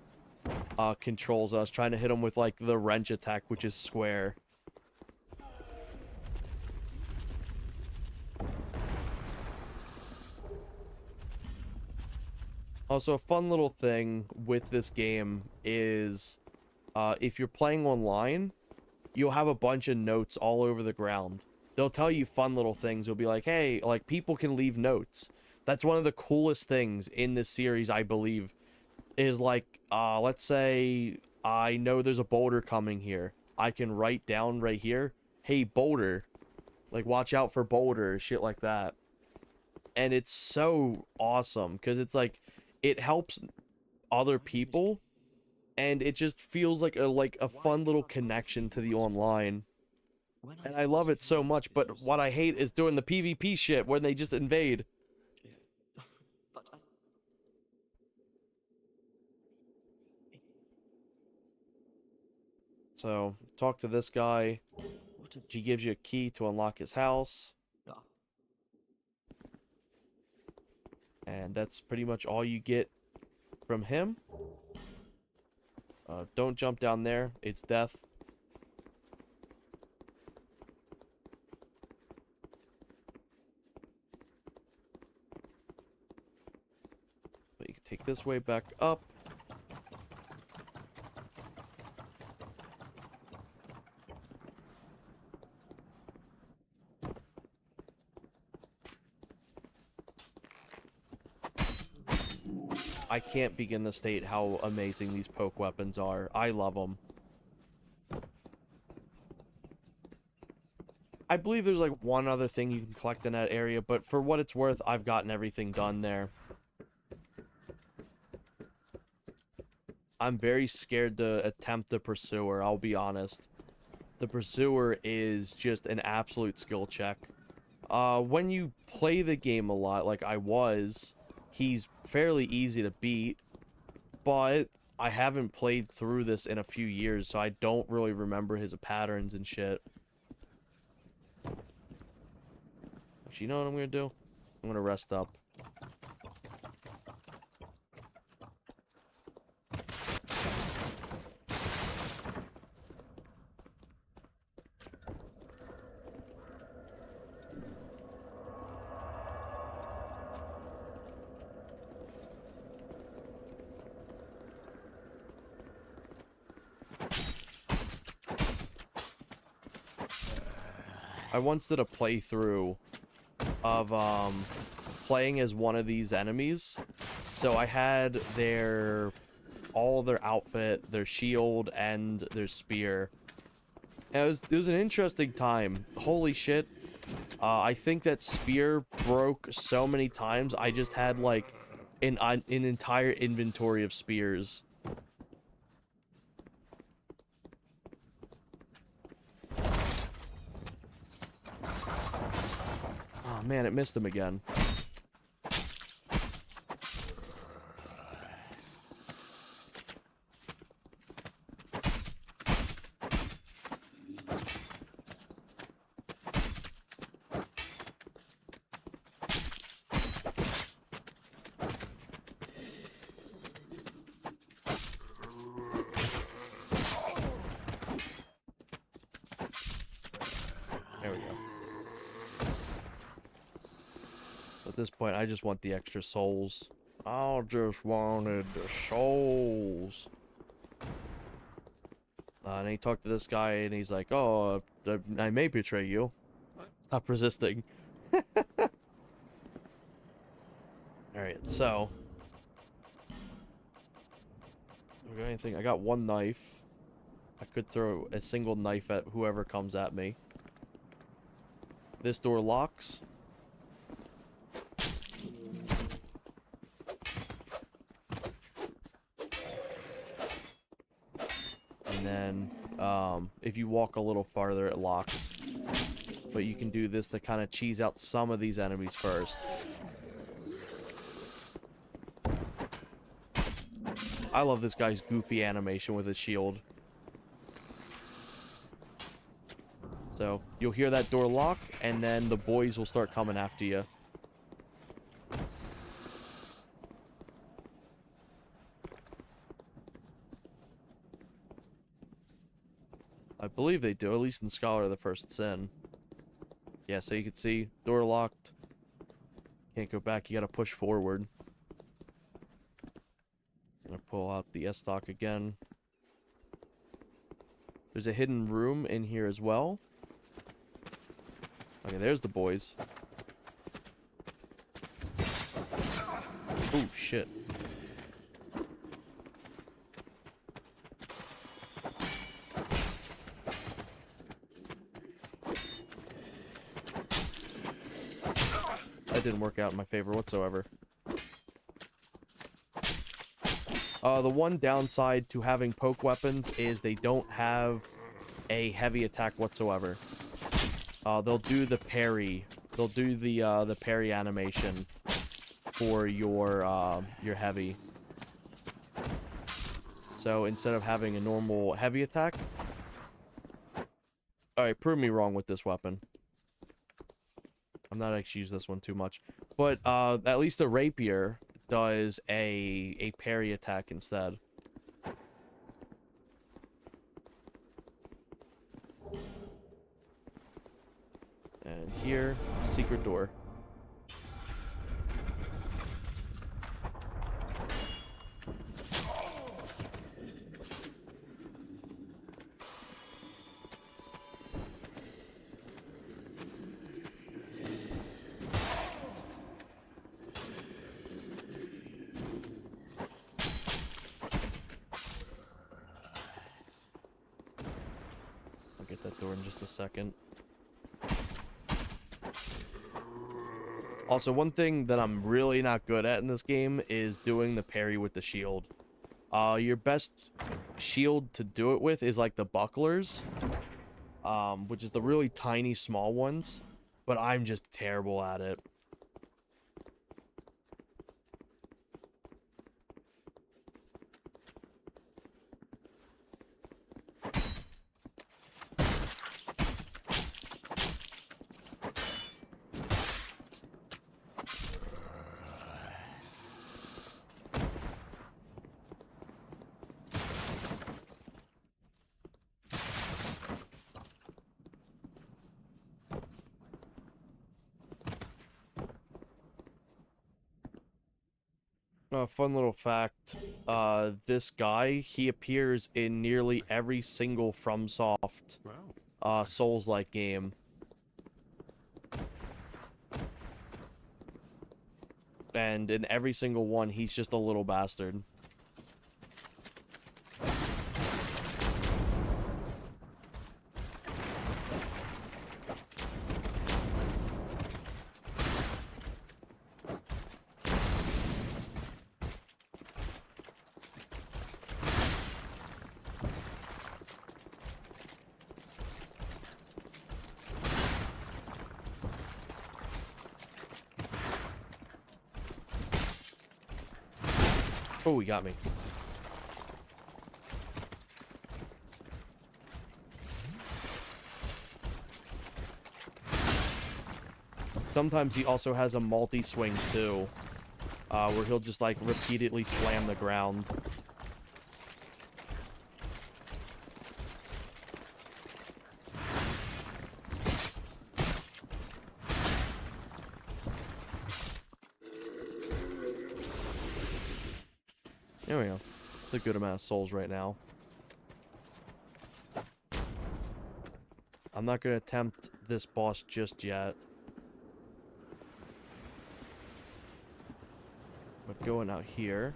[SPEAKER 1] controls. I was trying to hit him with, like, the wrench attack, which is square. Also, a fun little thing with this game is if you're playing online, you'll have a bunch of notes all over the ground. They'll tell you fun little things. You'll be like, hey, like, people can leave notes. That's one of the coolest things in this series, I believe, is like, let's say I know there's a boulder coming here. I can write down right here, hey, boulder. Like, watch out for boulder, shit like that. And it's so awesome, because it's like, it helps other people, and it just feels like a fun little connection to the online. And I love it so much, but what I hate is doing the PvP shit when they just invade. So, talk to this guy. He gives you a key to unlock his house. And that's pretty much all you get from him. Don't jump down there. It's death. But you can take this way back up. I can't begin to state how amazing these poke weapons are. I love them. I believe there's like one other thing you can collect in that area, but for what it's worth, I've gotten everything done there. I'm very scared to attempt the Pursuer, I'll be honest. The Pursuer is just an absolute skill check. When you play the game a lot, like I was, he's fairly easy to beat, but I haven't played through this in a few years, so I don't really remember his patterns and shit. Actually, you know what I'm gonna do? I'm gonna rest up. I once did a playthrough of playing as one of these enemies. So I had all their outfit, their shield, and their spear. And it was an interesting time. Holy shit. I think that spear broke so many times, I just had like an entire inventory of spears. Oh man, it missed him again. There we go. At this point, I just want the extra souls. I just wanted the souls. And he talked to this guy, and he's like, oh, I may betray you. Stop resisting. Alright, so. We got anything? I got one knife. A could throw a single knife at whoever comes at me. This door locks. And then, if you walk a little farther, it locks. But you can do this to kind of cheese out some of these enemies first. I love this guy's goofy animation with his shield. So, you'll hear that door lock, and then the boys will start coming after you. I believe they do, at least in Scholar of the First Sin. Yeah, so you can see, door locked. Can't go back, you gotta push forward. I'm gonna pull out the S-Stock again. There's a hidden room in here as well. Okay, there's the boys. Oh, shit. That didn't work out in my favor whatsoever. The one downside to having poke weapons is they don't have a heavy attack whatsoever. They'll do the parry. They'll do the parry animation for your heavy. So instead of having a normal heavy attack... Alright, prove me wrong with this weapon. I'm not actually use this one too much. But at least the rapier does a parry attack instead. And here, secret door. I'll get that door in just a second. Also, one thing that I'm really not good at in this game is doing the parry with the shield. Your best shield to do it with is like the bucklers, which is the really tiny small ones, but I'm just terrible at it. Fun little fact, this guy, he appears in nearly every single FromSoft Souls-like game. And in every single one, he's just a little bastard. Oh, he got me. Sometimes he also has a multi-swing too, where he'll just like repeatedly slam the ground. There we go. It's a good amount of souls right now. I'm not going to attempt this boss just yet. But going out here.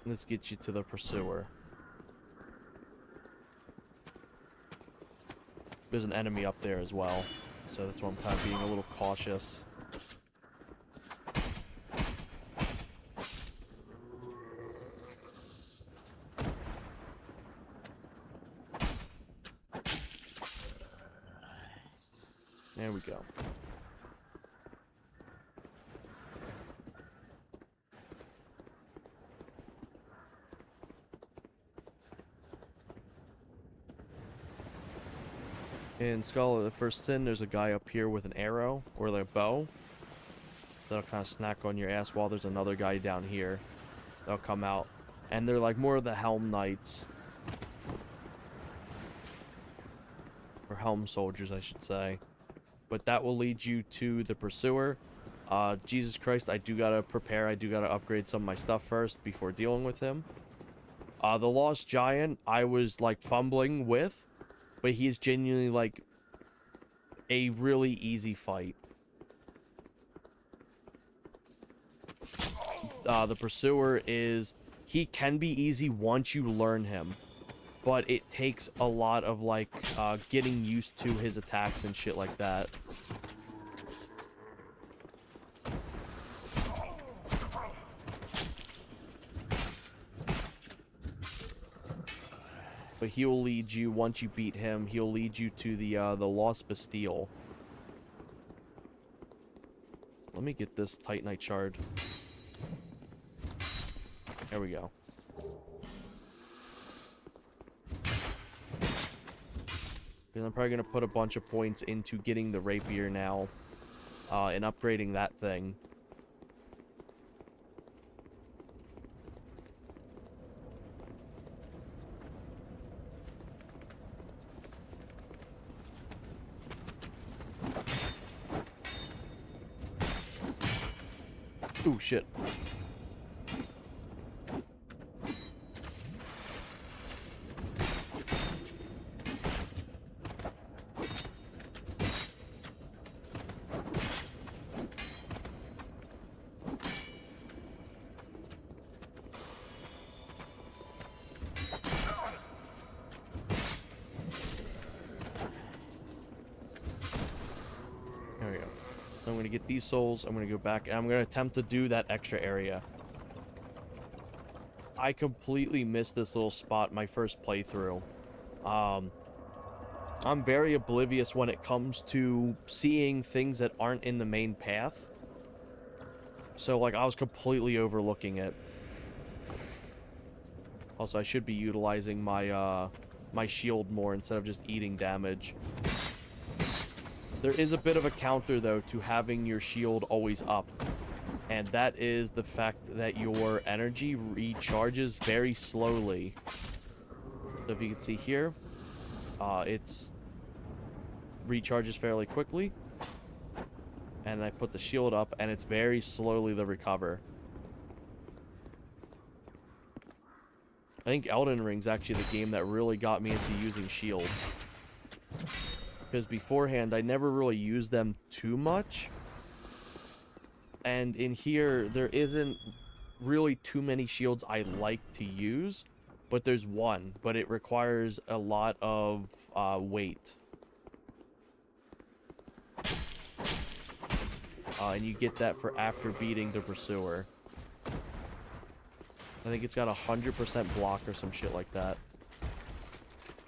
[SPEAKER 1] Let's get you to the pursuer. there's an enemy up there as well. So that's why I'm kind of being a little cautious. There we go. In Skull of the First Sin, there's a guy up here with an arrow, or like a bow. That'll kind of snack on your ass while there's another guy down here. They'll come out. And they're like more of the Helm Knights. Or Helm Soldiers, I should say. But that will lead you to the Pursuer. Jesus Christ, I do gotta prepare. I do gotta upgrade some of my stuff first before dealing with him. The Lost Giant, I was like fumbling with. But he's genuinely, like, a really easy fight. The Pursuer is... He can be easy once you learn him. But it takes a lot of, like, getting used to his attacks and shit like that. But he'll lead you, once you beat him, he'll lead you to the Lost Bastille. Let me get this Titanite shard. There we go. And I'm probably going to put a bunch of points into getting the rapier now. And upgrading that thing. Ooh, shit. There we go. So I'm going to get these souls. I'm going to go back, and I'm going to attempt to do that extra area. I completely missed this little spot my first playthrough. I'm very oblivious when it comes to seeing things that aren't in the main path. So, like, I was completely overlooking it. Also, I should be utilizing my, my shield more instead of just eating damage. There is a bit of a counter, though, to having your shield always up. And that is the fact that your energy recharges very slowly. So if you can see here, it's recharges fairly quickly. And I put the shield up, and it's very slowly to recover. I think Elden Ring's actually the game that really got me into using shields. Because beforehand, I never really used them too much. And in here, there isn't really too many shields I like to use. But there's one. But it requires a lot of weight. And you get that for after beating the Pursuer. I think it's got 100% block or some shit like that.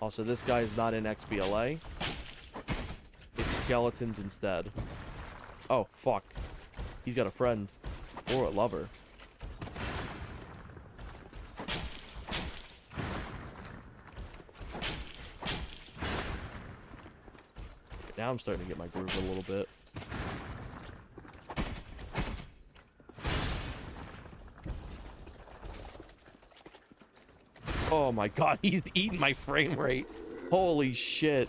[SPEAKER 1] Also, this guy is not in XBLA. It's skeletons instead. Oh, fuck. He's got a friend. Or a lover. Now I'm starting to get my groove a little bit. Oh my god, he's eating my frame rate. Holy shit.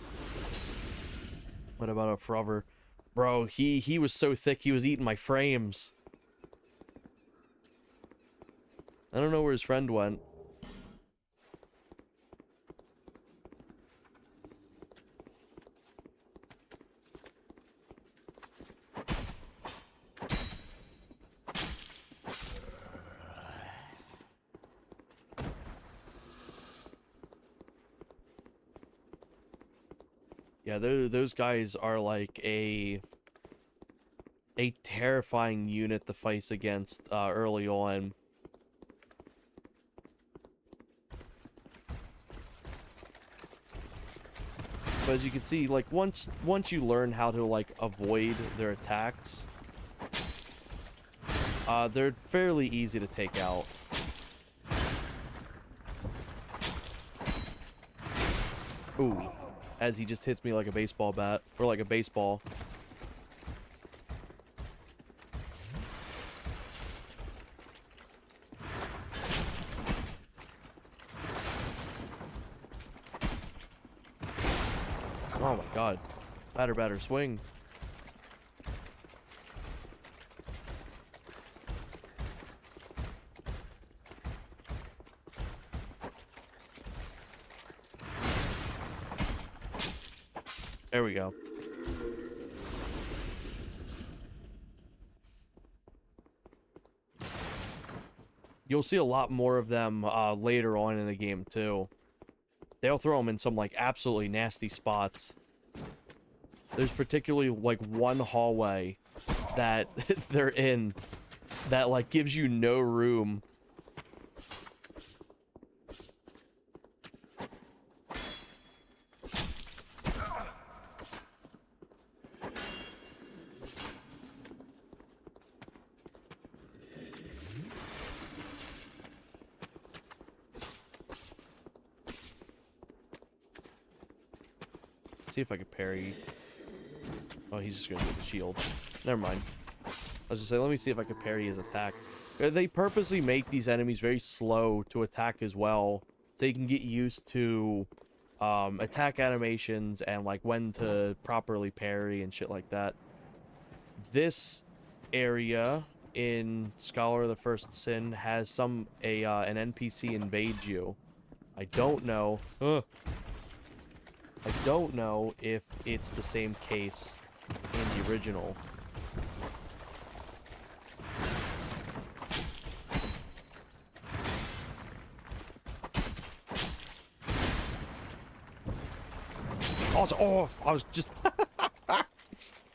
[SPEAKER 1] What about a Frover? Bro, he was so thick he was eating my frames. I don't know where his friend went. Yeah, those guys are like a terrifying unit to face against early on. But as you can see, like once you learn how to like avoid their attacks, they're fairly easy to take out. Ooh, as he just hits me like a baseball bat or like a baseball. Oh my god. Batter, swing. There we go. You'll see a lot more of them later on in the game too. They'll throw them in some like absolutely nasty spots. There's particularly like one hallway that they're in that like gives you no room. See if I can parry. Oh, he's just gonna get the shield. Never mind. I was just saying, let me see if I can parry his attack. They purposely make these enemies very slow to attack as well, so you can get used to attack animations and like when to properly parry and shit like that. This area in Scholar of the First Sin has an NPC invade you. I don't know. I don't know if it's the same case in the original. Oh, I was just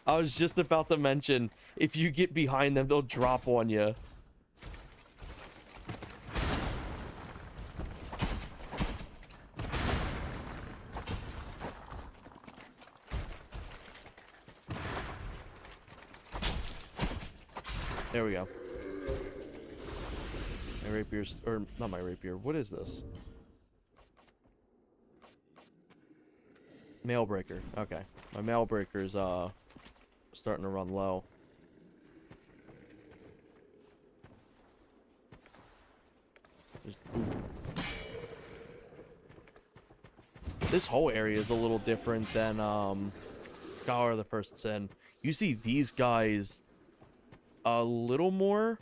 [SPEAKER 1] I was just about to mention, if you get behind them, they'll drop on you. There we go. My rapier's, or not my rapier, what is this? Mail breaker. Okay. My mail breaker's starting to run low. This whole area is a little different than Scholar of the First Sin. You see these guys a little more,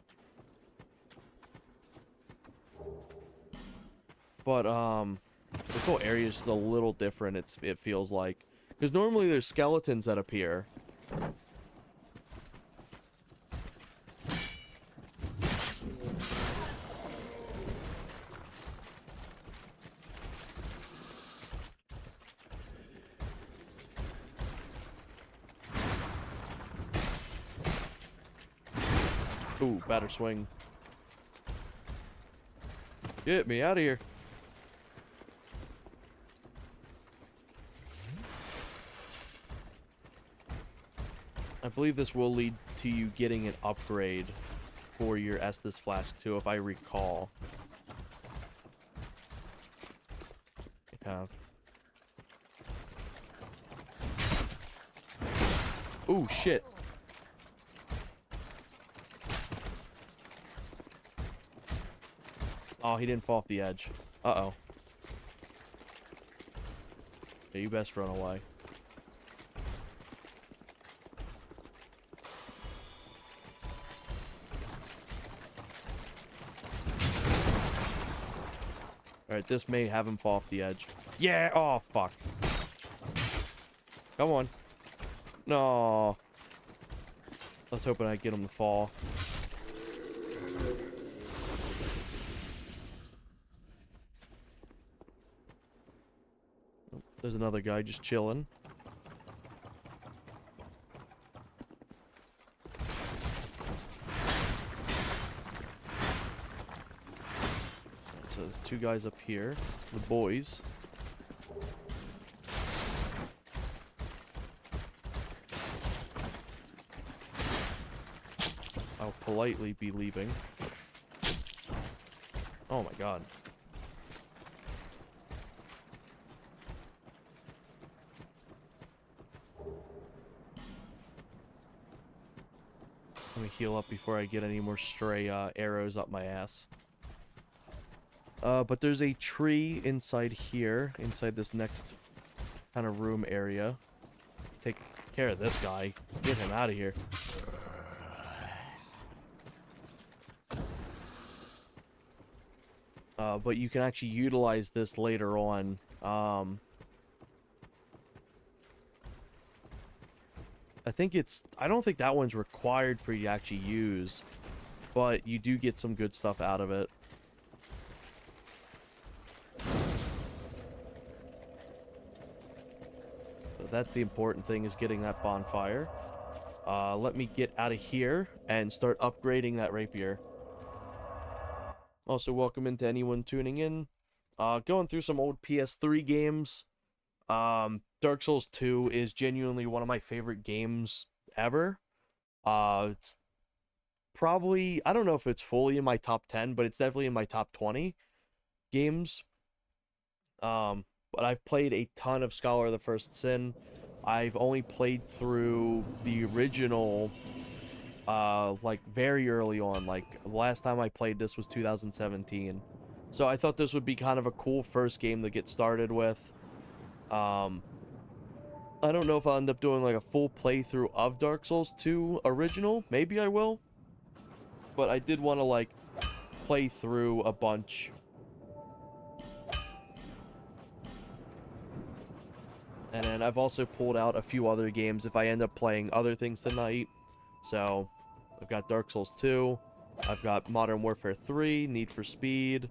[SPEAKER 1] but this whole area is just a little different. It feels like, because normally there's skeletons that appear. Ooh, batter swing. Get me out of here. I believe this will lead to you getting an upgrade for your Estus Flask too, if I recall. I have. Ooh, shit. Oh, he didn't fall off the edge. Uh-oh. Yeah, you best run away. Alright, this may have him fall off the edge. Yeah! Oh, fuck. Come on. No. I was hoping I'd get him to fall. There's another guy just chilling. two guys up here, the boys. I'll politely be leaving. Oh my god. Let me heal up before I get any more stray arrows up my ass. But there's a tree inside here, inside this next kind of room area. Take care of this guy. Get him out of here. But you can actually utilize this later on. I don't think that one's required for you to actually use, but you do get some good stuff out of it. So that's the important thing, is getting that bonfire. Let me get out of here and start upgrading that rapier. Also, welcome into anyone tuning in. Going through some old PS3 games. Dark Souls 2 is genuinely one of my favorite games ever. It's probably, I don't know if it's fully in my top 10, but it's definitely in my top 20 games. But I've played a ton of Scholar of the First Sin. I've only played through the original, like very early on. Like the last time I played this was 2017. So I thought this would be kind of a cool first game to get started with. I don't know if I'll end up doing like a full playthrough of Dark Souls 2 original. Maybe I will. But I did want to like play through a bunch. And then I've also pulled out a few other games if I end up playing other things tonight. So I've got Dark Souls 2. I've got Modern Warfare 3, Need for Speed,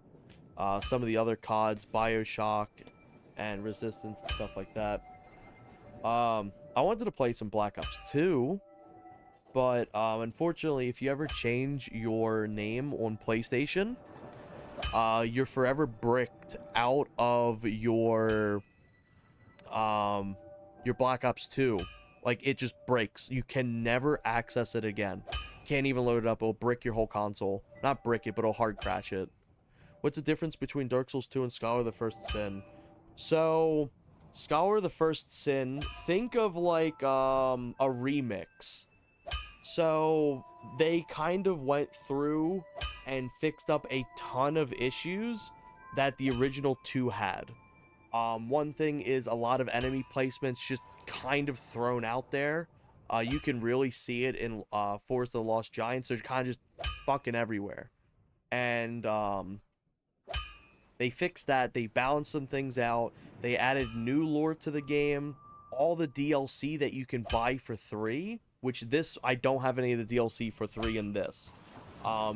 [SPEAKER 1] some of the other CODs, BioShock, and Resistance and stuff like that. I wanted to play some Black Ops 2, but unfortunately, if you ever change your name on PlayStation, you're forever bricked out of your Black Ops 2. Like, it just breaks. You can never access it again. Can't even load it up. It'll brick your whole console. Not brick it, but it'll hard crash it. What's the difference between Dark Souls 2 and Scholar of the First Sin? So, Scholar of the First Sin, think of like a remix. So, they kind of went through and fixed up a ton of issues that the original 2 had. One thing is a lot of enemy placements just kind of thrown out there. You can really see it in Forest of the Lost Giants. They're kind of just fucking everywhere. And they fixed that. They balanced some things out. They added new lore to the game. All the DLC that you can buy for 3, which this, I don't have any of the DLC for 3 in this,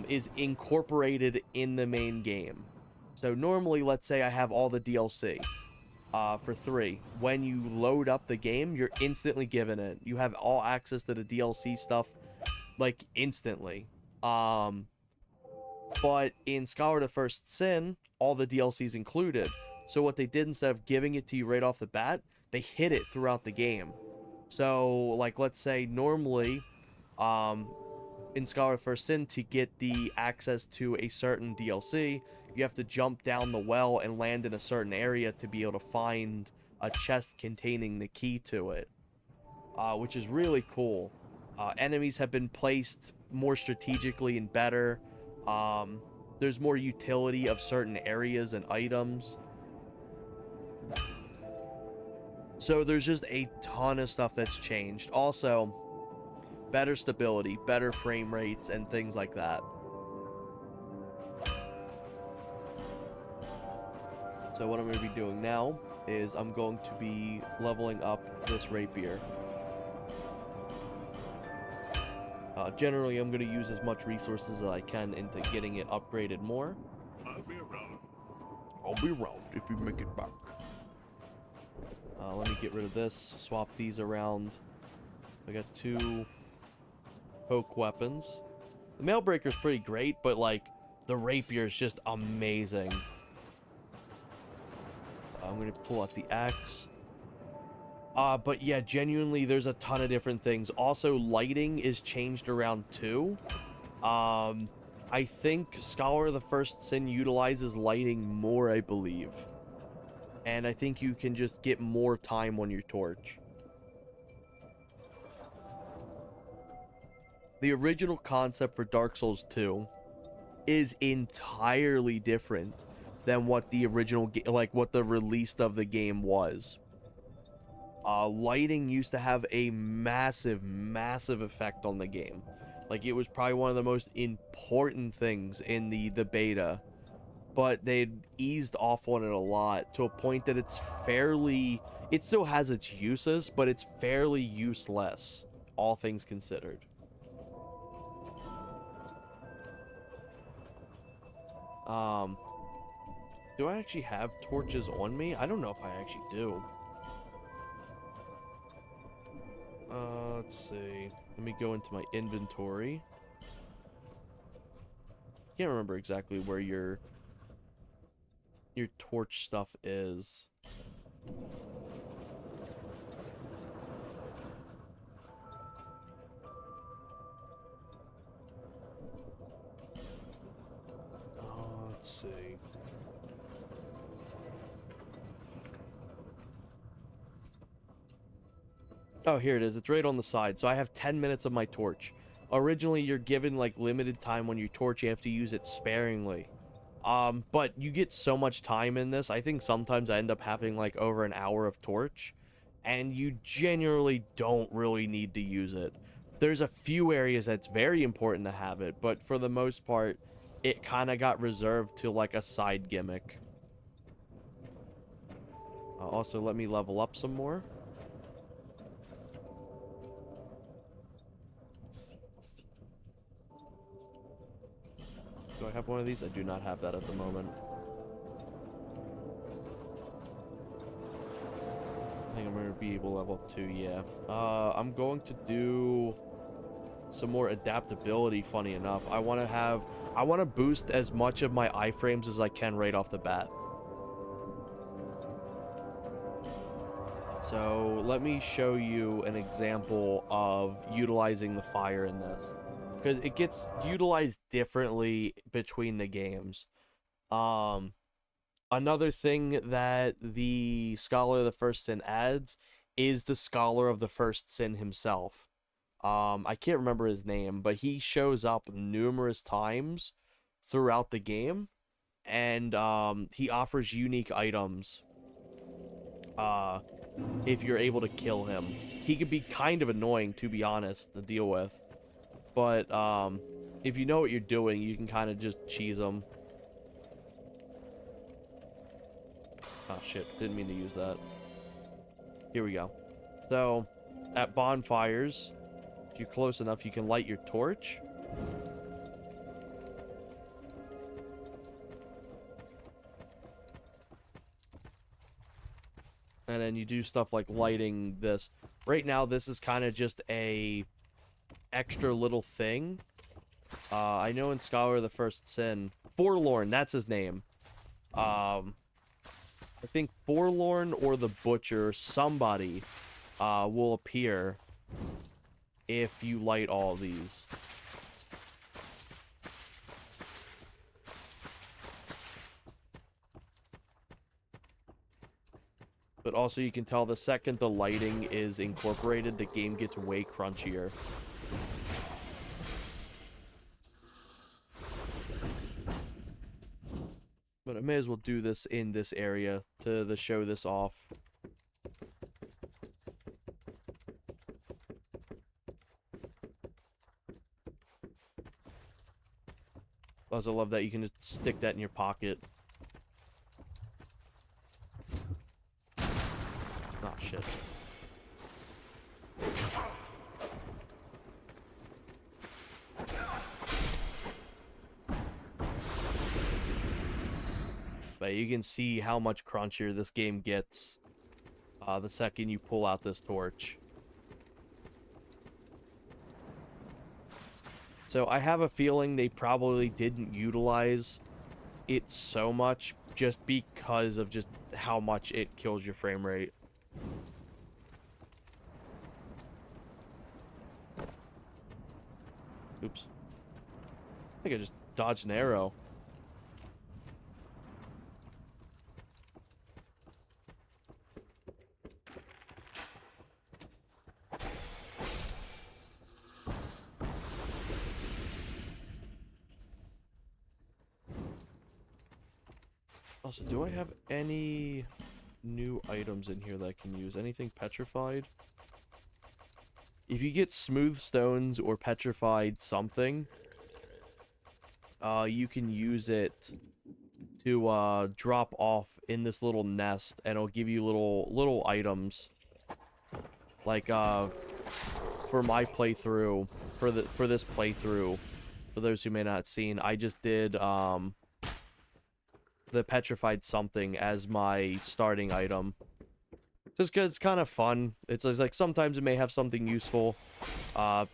[SPEAKER 1] is incorporated in the main game. So normally, let's say I have all the DLC for 3. When you load up the game, you're instantly given it. You have all access to the DLC stuff, like, instantly. But in Scholar of the First Sin, all the DLC's included. So what they did, instead of giving it to you right off the bat, they hid it throughout the game. So, like, let's say normally, in Scholar of the First Sin, to get the access to a certain DLC, you have to jump down the well and land in a certain area to be able to find a chest containing the key to it, which is really cool. Enemies have been placed more strategically and better. There's more utility of certain areas and items. So there's just a ton of stuff that's changed. Also, better stability, better frame rates, and things like that. So what I'm going to be doing now is I'm going to be leveling up this rapier. Generally, I'm going to use as much resources as I can into getting it upgraded more.
[SPEAKER 3] I'll be around.
[SPEAKER 1] I'll be around if you make it back. Let me get rid of this. Swap these around. I got 2 poke weapons. The Mailbreaker's pretty great, but, like, the rapier is just amazing. I'm going to pull out the axe. But yeah, genuinely, there's a ton of different things. Also, lighting is changed around too. I think Scholar of the First Sin utilizes lighting more, I believe. And I think you can just get more time on your torch. The original concept for Dark Souls 2 is entirely different than what the original, like what the release of the game was. Lighting used to have a massive, massive effect on the game. Like, it was probably one of the most important things in the beta. But they'd eased off on it a lot to a point that it's fairly... It still has its uses, but it's fairly useless, all things considered. Do I actually have torches on me? I don't know if I actually do. Let's see. Let me go into my inventory. Can't remember exactly where your torch stuff is. Let's see. Oh, here it is. It's right on the side. So I have 10 minutes of my torch. Originally, you're given, like, limited time on your torch. You have to use it sparingly. But you get so much time in this. I think sometimes I end up having, like, over an hour of torch. And you generally don't really need to use it. There's a few areas that's very important to have it. But for the most part, it kind of got reserved to, like, a side gimmick. Also, let me level up some more. Do I have one of these? I do not have that at the moment. I think I'm going to be able to level up 2, yeah. I'm going to do some more adaptability, funny enough. I want to boost as much of my iframes as I can right off the bat. So let me show you an example of utilizing the fire in this. Because it gets utilized differently between the games. Another thing that the Scholar of the First Sin adds is the Scholar of the First Sin himself. I can't remember his name, but he shows up numerous times throughout the game. And he offers unique items if you're able to kill him. He could be kind of annoying, to be honest, to deal with. But if you know what you're doing, you can kind of just cheese him. Oh shit, didn't mean to use that. Here we go. So, at bonfires, if you're close enough, you can light your torch. And then you do stuff like lighting this. Right now, this is kind of just a extra little thing. I know in Scholar of the First Sin, Forlorn, that's his name. I think Forlorn or the Butcher, somebody will appear if you light all of these. But also you can tell the second the lighting is incorporated, the game gets way crunchier. But I may as well do this in this area to show this off. Also love that you can just stick that in your pocket. Oh, shit. But you can see how much crunchier this game gets the second you pull out this torch. So I have a feeling they probably didn't utilize it so much just because of just how much it kills your frame rate. Oops. I think I just dodged an arrow. Also, do I have any new items in here that I can use? Anything petrified? If you get smooth stones or petrified something, you can use it to drop off in this little nest, and it'll give you little items. Like for my playthrough, for this playthrough, for those who may not have seen, I just did the petrified something as my starting item. Just because it's kind of fun. It's like sometimes it may have something useful.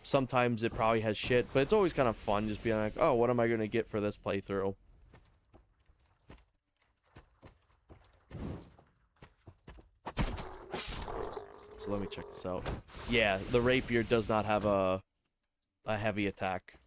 [SPEAKER 1] Sometimes it probably has shit, but it's always kind of fun just being like, oh, what am I going to get for this playthrough? So let me check this out. Yeah, the rapier does not have a heavy attack.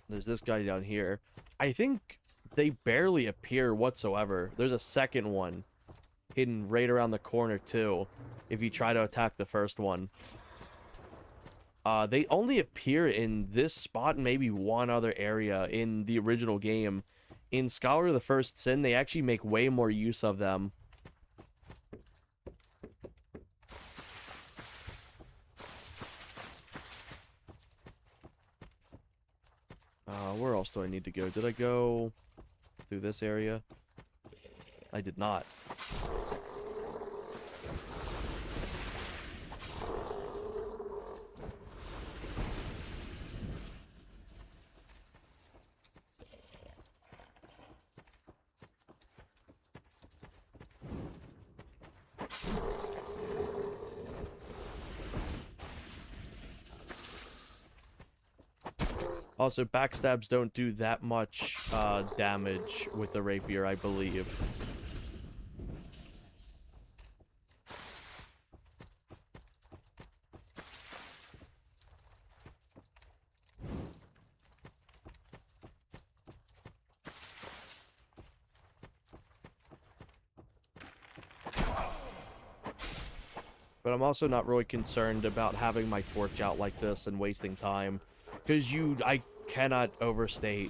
[SPEAKER 1] There's this guy down here. I think they barely appear whatsoever. There's a second one hidden right around the corner too, if you try to attack the first one. They only appear in this spot and maybe one other area in the original game. In Scholar of the First Sin, they actually make way more use of them. Where else do I need to go? Did I go through this area? I did not. Also, backstabs don't do that much damage with the rapier, I believe. But I'm also not really concerned about having my torch out like this and wasting time. Because I cannot overstate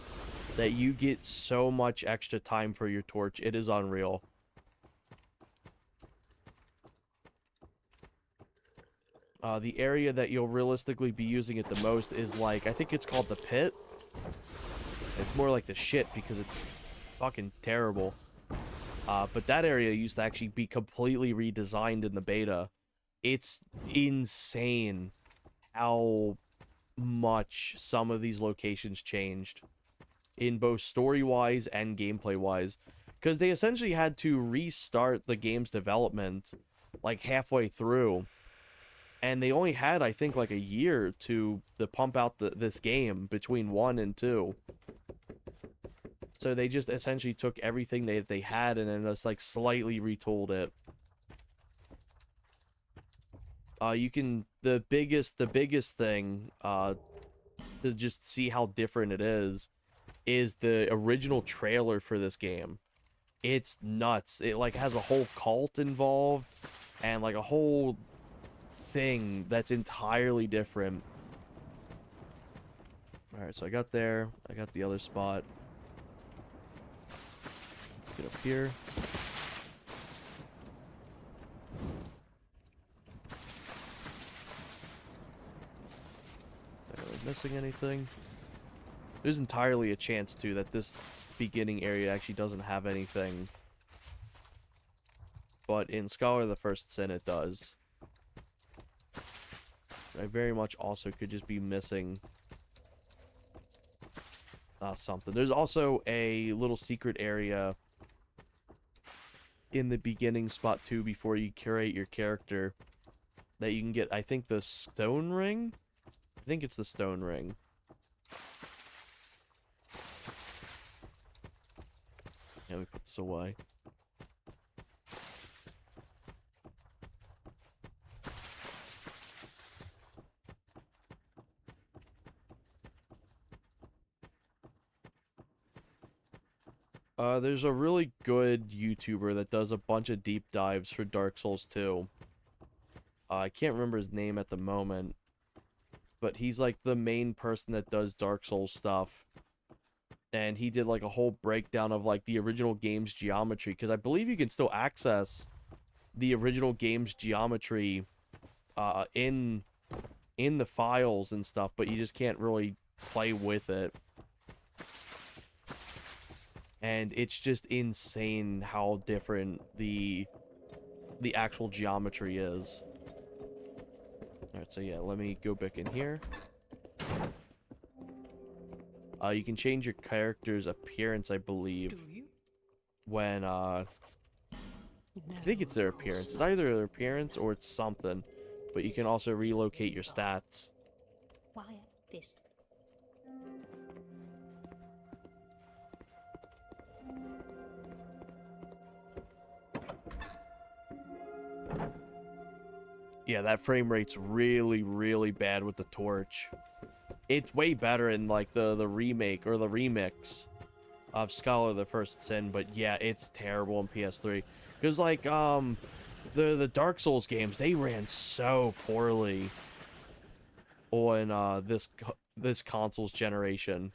[SPEAKER 1] that you get so much extra time for your torch. It is unreal. The area that you'll realistically be using it the most is like, I think it's called the pit. It's more like the shit because it's fucking terrible. But that area used to actually be completely redesigned in the beta. It's insane how much some of these locations changed in both story-wise and gameplay-wise, because they essentially had to restart the game's development like halfway through, and they only had, I think, like a year to pump out this game between 1 and 2. So they just essentially took everything they had and then just like slightly retooled it. You can the biggest thing to just see how different it is the original trailer for this game. It's nuts. It like has a whole cult involved and like a whole thing that's entirely different. All right, so I got there. I got the other spot. Get up here. Missing anything? There's entirely a chance too that this beginning area actually doesn't have anything, but in Scholar of the First Sin it does. I very much also could just be missing something. There's also a little secret area in the beginning spot too before you curate your character that you can get, I think, the stone ring? I think it's the stone ring. Yeah, let me put this away. There's a really good YouTuber that does a bunch of deep dives for Dark Souls 2. I can't remember his name at the moment, but he's like the main person that does Dark Souls stuff. And he did like a whole breakdown of like the original game's geometry, because I believe you can still access the original game's geometry in the files and stuff, but you just can't really play with it. And it's just insane how different the actual geometry is. Alright, so yeah, let me go back in here. You can change your character's appearance, I believe, when, I think it's their appearance. It's either their appearance or it's something, but you can also relocate your stats.
[SPEAKER 2] Quiet this.
[SPEAKER 1] Yeah, that frame rate's really, really bad with the torch. It's way better in, like, the remake or the remix of Scholar of the First Sin, but yeah, it's terrible in PS3. Because, like, the Dark Souls games, they ran so poorly on, this console's generation.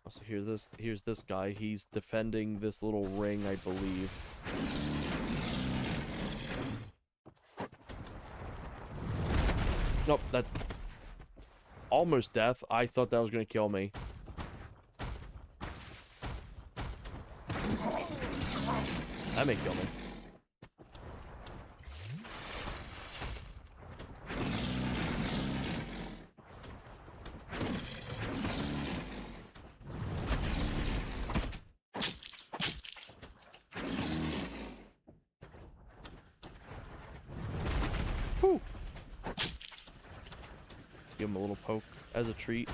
[SPEAKER 1] So here's this guy. He's defending this little ring, I believe. Nope, that's almost death. I thought that was gonna kill me. That may kill me. Whew. Give him a little poke as a treat.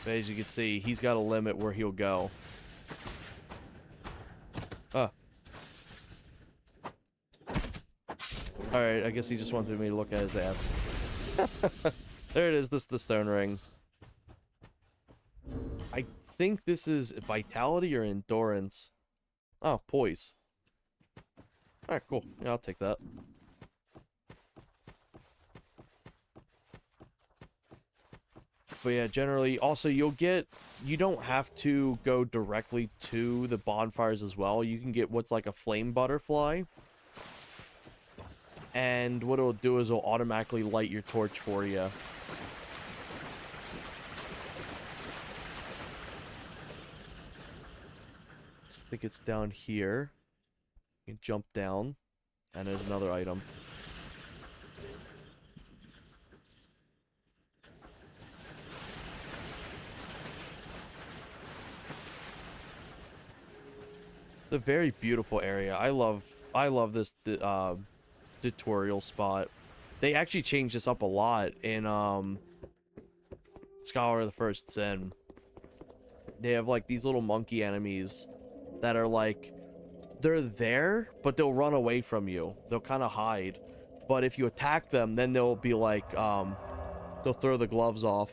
[SPEAKER 1] But as you can see, he's got a limit where he'll go. Alright, I guess he just wanted me to look at his ass. There it is, this is the stone ring. I think this is vitality or endurance. Oh, poise. Alright, cool. Yeah, I'll take that. But yeah, generally, also you don't have to go directly to the bonfires as well. You can get what's like a flame butterfly. And what it'll do is it'll automatically light your torch for you. I think it's down here. You can jump down. And there's another item. It's a very beautiful area. I love this tutorial spot. They actually changed this up a lot in Scholar of the First Sin. They have like these little monkey enemies that are like, they're there, but they'll run away from you. They'll kind of hide. But if you attack them, then they'll be like, they'll throw the gloves off.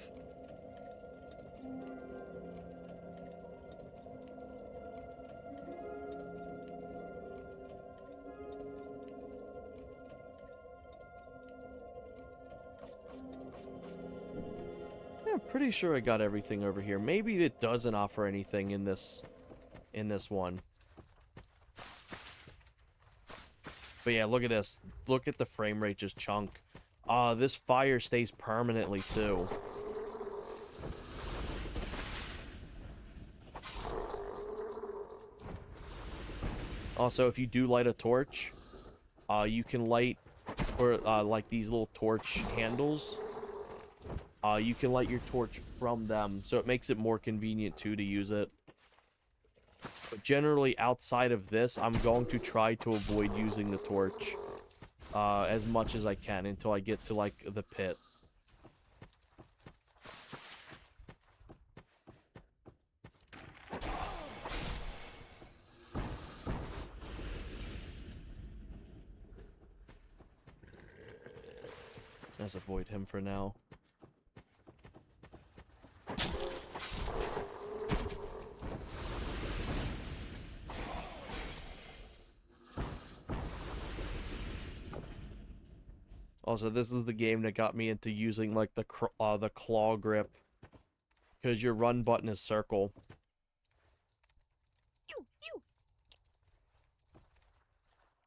[SPEAKER 1] I'm pretty sure I got everything over here. Maybe it doesn't offer anything in this one. But yeah, look at this. Look at the frame rate just chunk. This fire stays permanently too. Also, if you do light a torch, you can light or like these little torch handles. You can light your torch from them, so it makes it more convenient too to use it. But generally, outside of this, I'm going to try to avoid using the torch as much as I can until I get to like the pit. Let's avoid him for now. Also, this is the game that got me into using like the claw grip, because your run button is circle.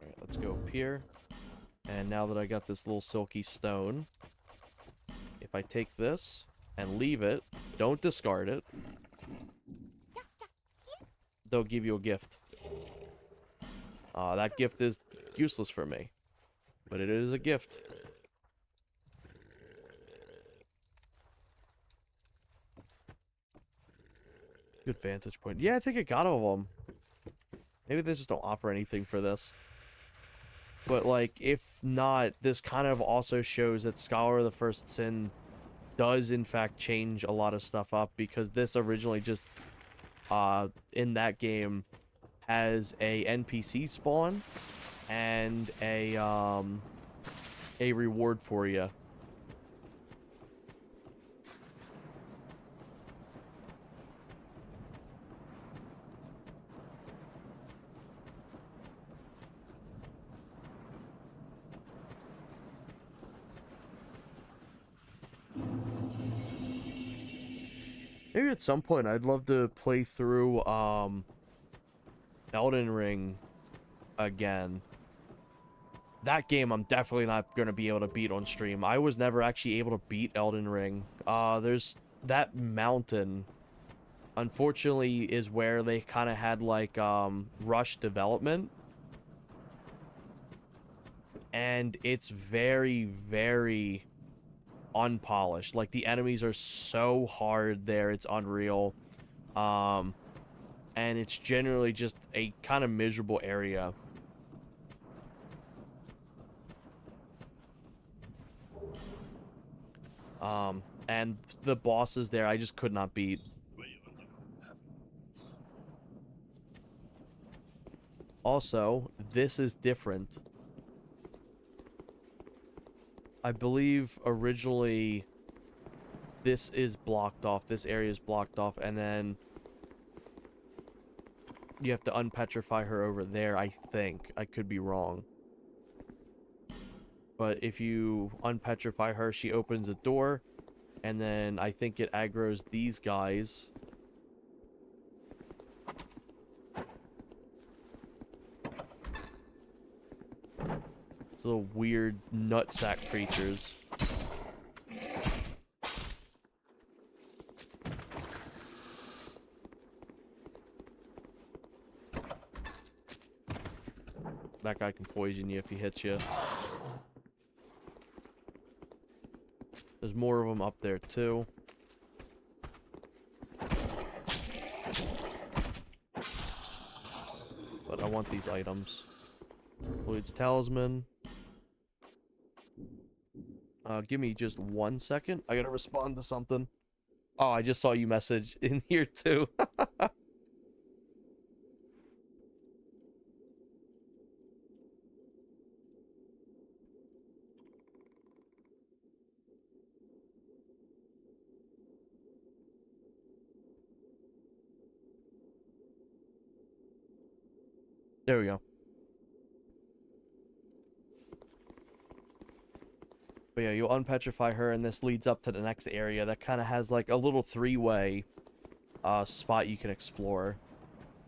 [SPEAKER 1] All right, let's go up here. And now that I got this little silky stone, if I take this and leave it, don't discard it, they'll give you a gift. That gift is useless for me, but it is a gift. Good vantage point. Yeah, I think I got all of them. Maybe they just don't offer anything for this. But, like, if not, this kind of also shows that Scholar of the First Sin does, in fact, change a lot of stuff up, because this originally just, in that game, has a NPC spawn and a reward for you. Maybe at some point I'd love to play through Elden Ring again. That game I'm definitely not going to be able to beat on stream. I was never actually able to beat Elden Ring. There's that mountain, unfortunately, is where they kind of had like rushed development. And it's very, very unpolished. Like, the enemies are so hard there, it's unreal. And it's generally just a kind of miserable area. And the bosses there I just could not beat. Also, this is different. I believe originally this is blocked off, this area is blocked off, and then you have to unpetrify her over there, I think. I could be wrong. But if you unpetrify her, she opens a door, and then I think it aggroes these guys. These little weird nutsack creatures. That guy can poison you if he hits you. There's more of them up there too. But I want these items. Lloyd's Talisman. Give me just 1 second. I gotta respond to something. Oh, I just saw you message in here too. There we go. But yeah, you'll unpetrify her, and this leads up to the next area that kind of has like a little three-way spot you can explore.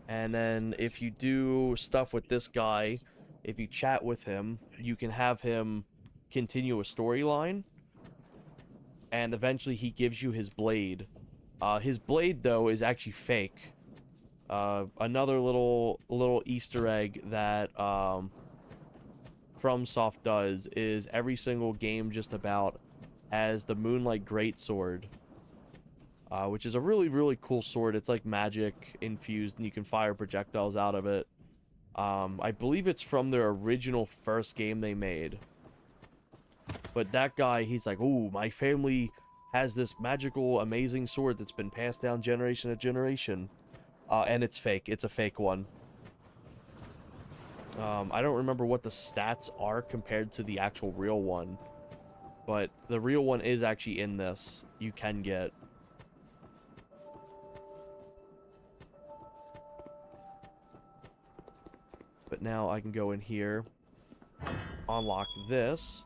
[SPEAKER 1] And then if you do stuff with this guy, if you chat with him, you can have him continue a storyline. And eventually he gives you his blade. His blade, though, is actually fake. Another little Easter egg that FromSoft does is every single game just about has the Moonlight Greatsword, which is a really, really cool sword. It's like magic infused, and you can fire projectiles out of it. I believe it's from their original first game they made. But that guy, he's like, "Ooh, my family has this magical, amazing sword that's been passed down generation to generation." And it's fake. It's a fake one. I don't remember what the stats are compared to the actual real one. But the real one is actually in this. You can get. But now I can go in here, unlock this,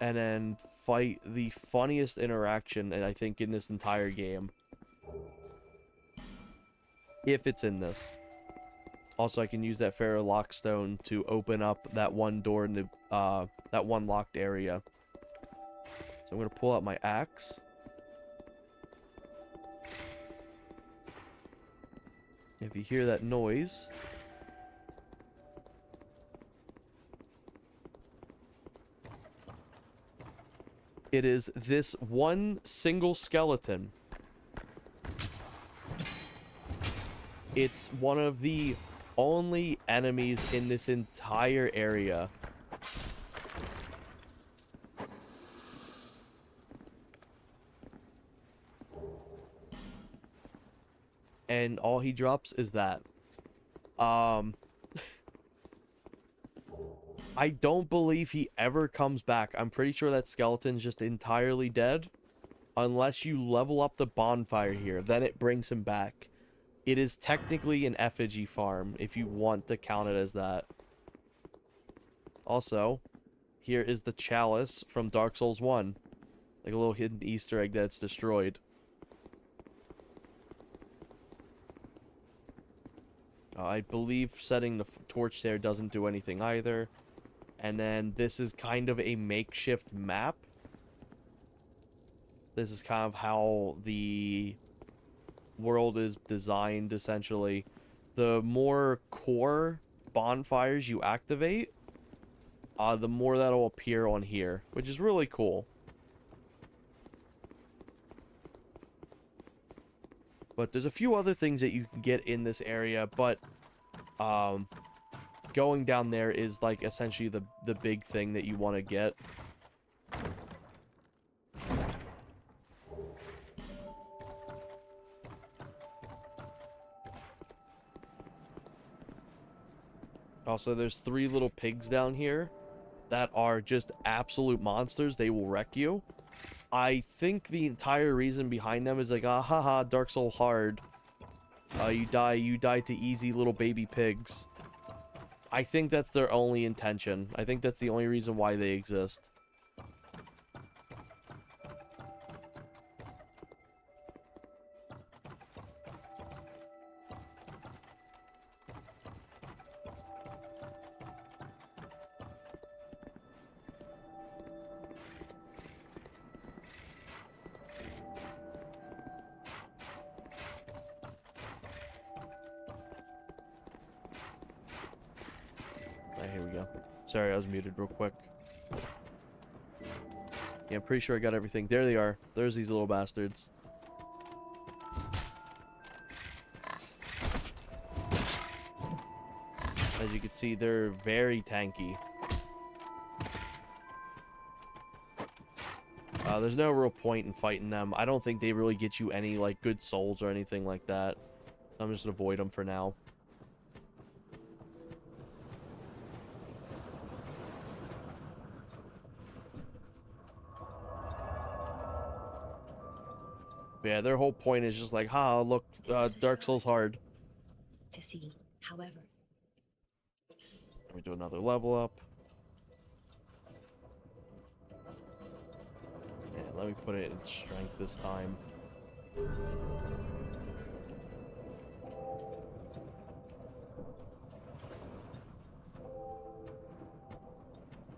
[SPEAKER 1] and then fight the funniest interaction, and I think, in this entire game. If it's in this. Also, I can use that Pharaoh Lockstone to open up that one door in the, that one locked area. So I'm going to pull out my axe. If you hear that noise, it is this one single skeleton. It's one of the only enemies in this entire area. And all he drops is that. I don't believe he ever comes back. I'm pretty sure that skeleton's just entirely dead. Unless you level up the bonfire here, then it brings him back. It is technically an effigy farm, if you want to count it as that. Also, here is the chalice from Dark Souls 1. Like a little hidden Easter egg that's destroyed. I believe setting the torch there doesn't do anything either. And then this is kind of a makeshift map. This is kind of how the world is designed, essentially. The more core bonfires you activate, the more that'll appear on here, which is really cool. But there's a few other things that you can get in this area, but going down there is like essentially the big thing that you want to get. Also, there's 3 little pigs down here that are just absolute monsters. They will wreck you. I think the entire reason behind them is like, ah, haha, Dark Soul hard. You die to easy little baby pigs. I think that's their only intention. I think that's the only reason why they exist. Here we go. Sorry, I was muted real quick. Yeah, I'm pretty sure I got everything. There they are. There's these little bastards. As you can see, they're very tanky. There's no real point in fighting them. I don't think they really get you any, like, good souls or anything like that. I'm just gonna avoid them for now. Yeah, their whole point is just like, ha, look, Dark Souls hard.
[SPEAKER 2] To see, however.
[SPEAKER 1] Let me do another level up. Yeah, let me put it in strength this time.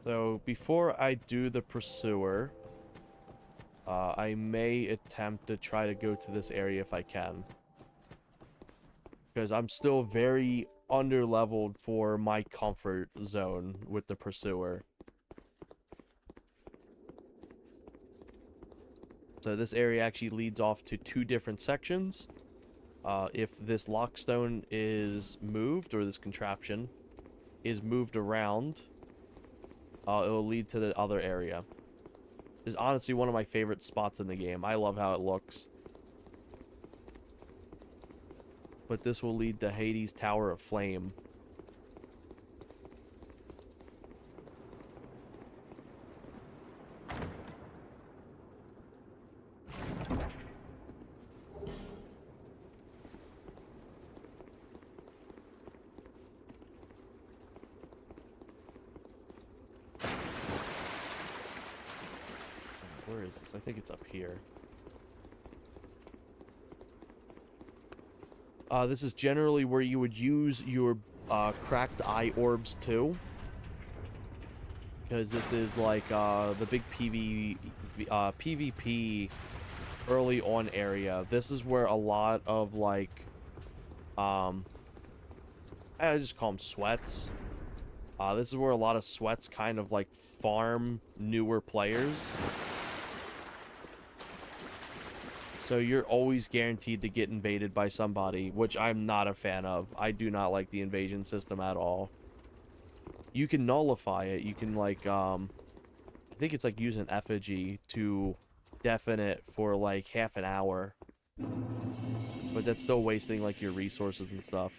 [SPEAKER 1] So, before I do the Pursuer, I may attempt to try to go to this area if I can. Because I'm still very under-leveled for my comfort zone with the Pursuer. So this area actually leads off to 2 different sections. If this lockstone is moved, or this contraption is moved around, it will lead to the other area. It's honestly one of my favorite spots in the game. I love how it looks. But this will lead to Hades' Tower of Flame. Where is this? I think it's up here. This is generally where you would use your cracked eye orbs too. Because this is like the big PvP early on area. This is where a lot of like, I just call them sweats. This is where a lot of sweats kind of like farm newer players. So you're always guaranteed to get invaded by somebody, which I'm not a fan of. I do not like the invasion system at all. You can nullify it. You can like, I think it's like use an effigy to deafen it for like half an hour. But that's still wasting like your resources and stuff.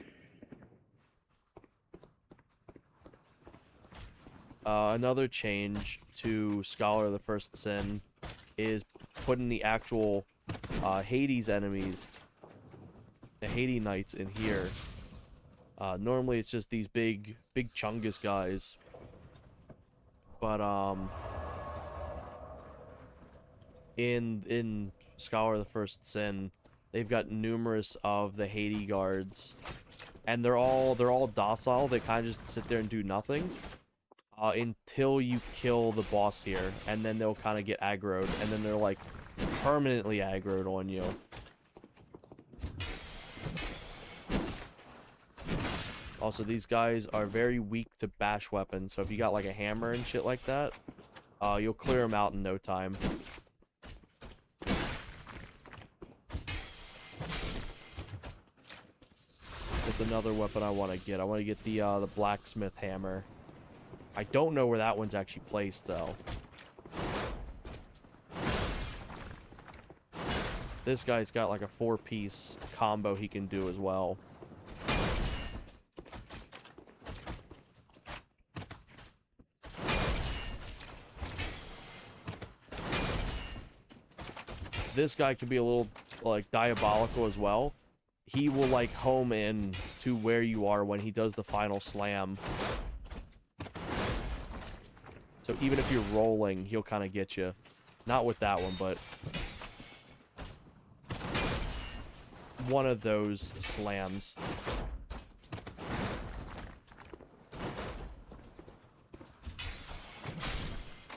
[SPEAKER 1] Another change to Scholar of the First Sin is putting the actual Hades enemies, the Hades Knights, in here. Normally it's just these big Chungus guys, but in Scholar of the First Sin, they've got numerous of the Hades guards, and they're all docile. They kind of just sit there and do nothing until you kill the boss here, and then they'll kind of get aggroed, and then they're like permanently aggroed on you. Also, these guys are very weak to bash weapons, so if you got like a hammer and shit like that, you'll clear them out in no time. That's another weapon I want to get. I want to get the blacksmith hammer. I don't know where that one's actually placed, though. This guy's got like a 4-piece combo he can do as well. This guy can be a little like diabolical as well. He will like home in to where you are when he does the final slam. So even if you're rolling, he'll kind of get you. Not with that one, but one of those slams.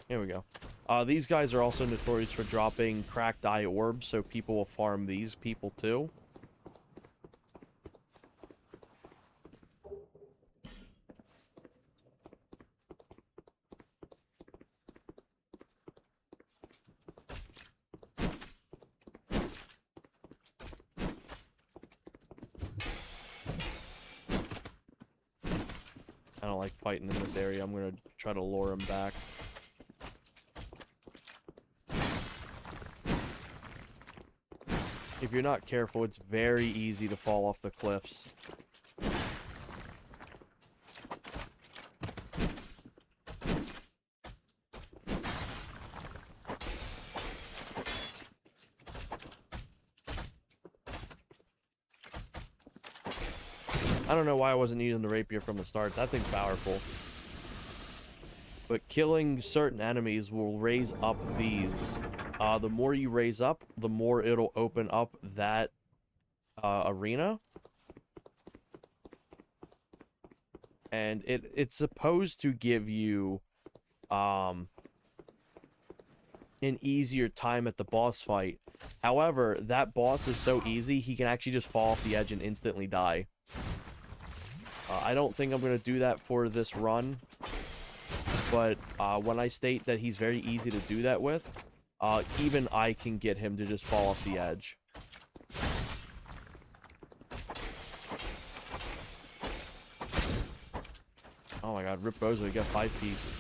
[SPEAKER 1] Here we go. These guys are also notorious for dropping cracked eye orbs, so people will farm these people too. I don't like fighting in this area. I'm gonna try to lure him back. If you're not careful, it's very easy to fall off the cliffs. I don't know why I wasn't using the rapier from the start. That thing's powerful. But killing certain enemies will raise up these. The more you raise up, the more it'll open up that arena. And it's supposed to give you an easier time at the boss fight. However, that boss is so easy, he can actually just fall off the edge and instantly die. I don't think I'm going to do that for this run, but when I state that he's very easy to do that with, even I can get him to just fall off the edge. Oh my god, Rip Bozo, you got 5-pieced.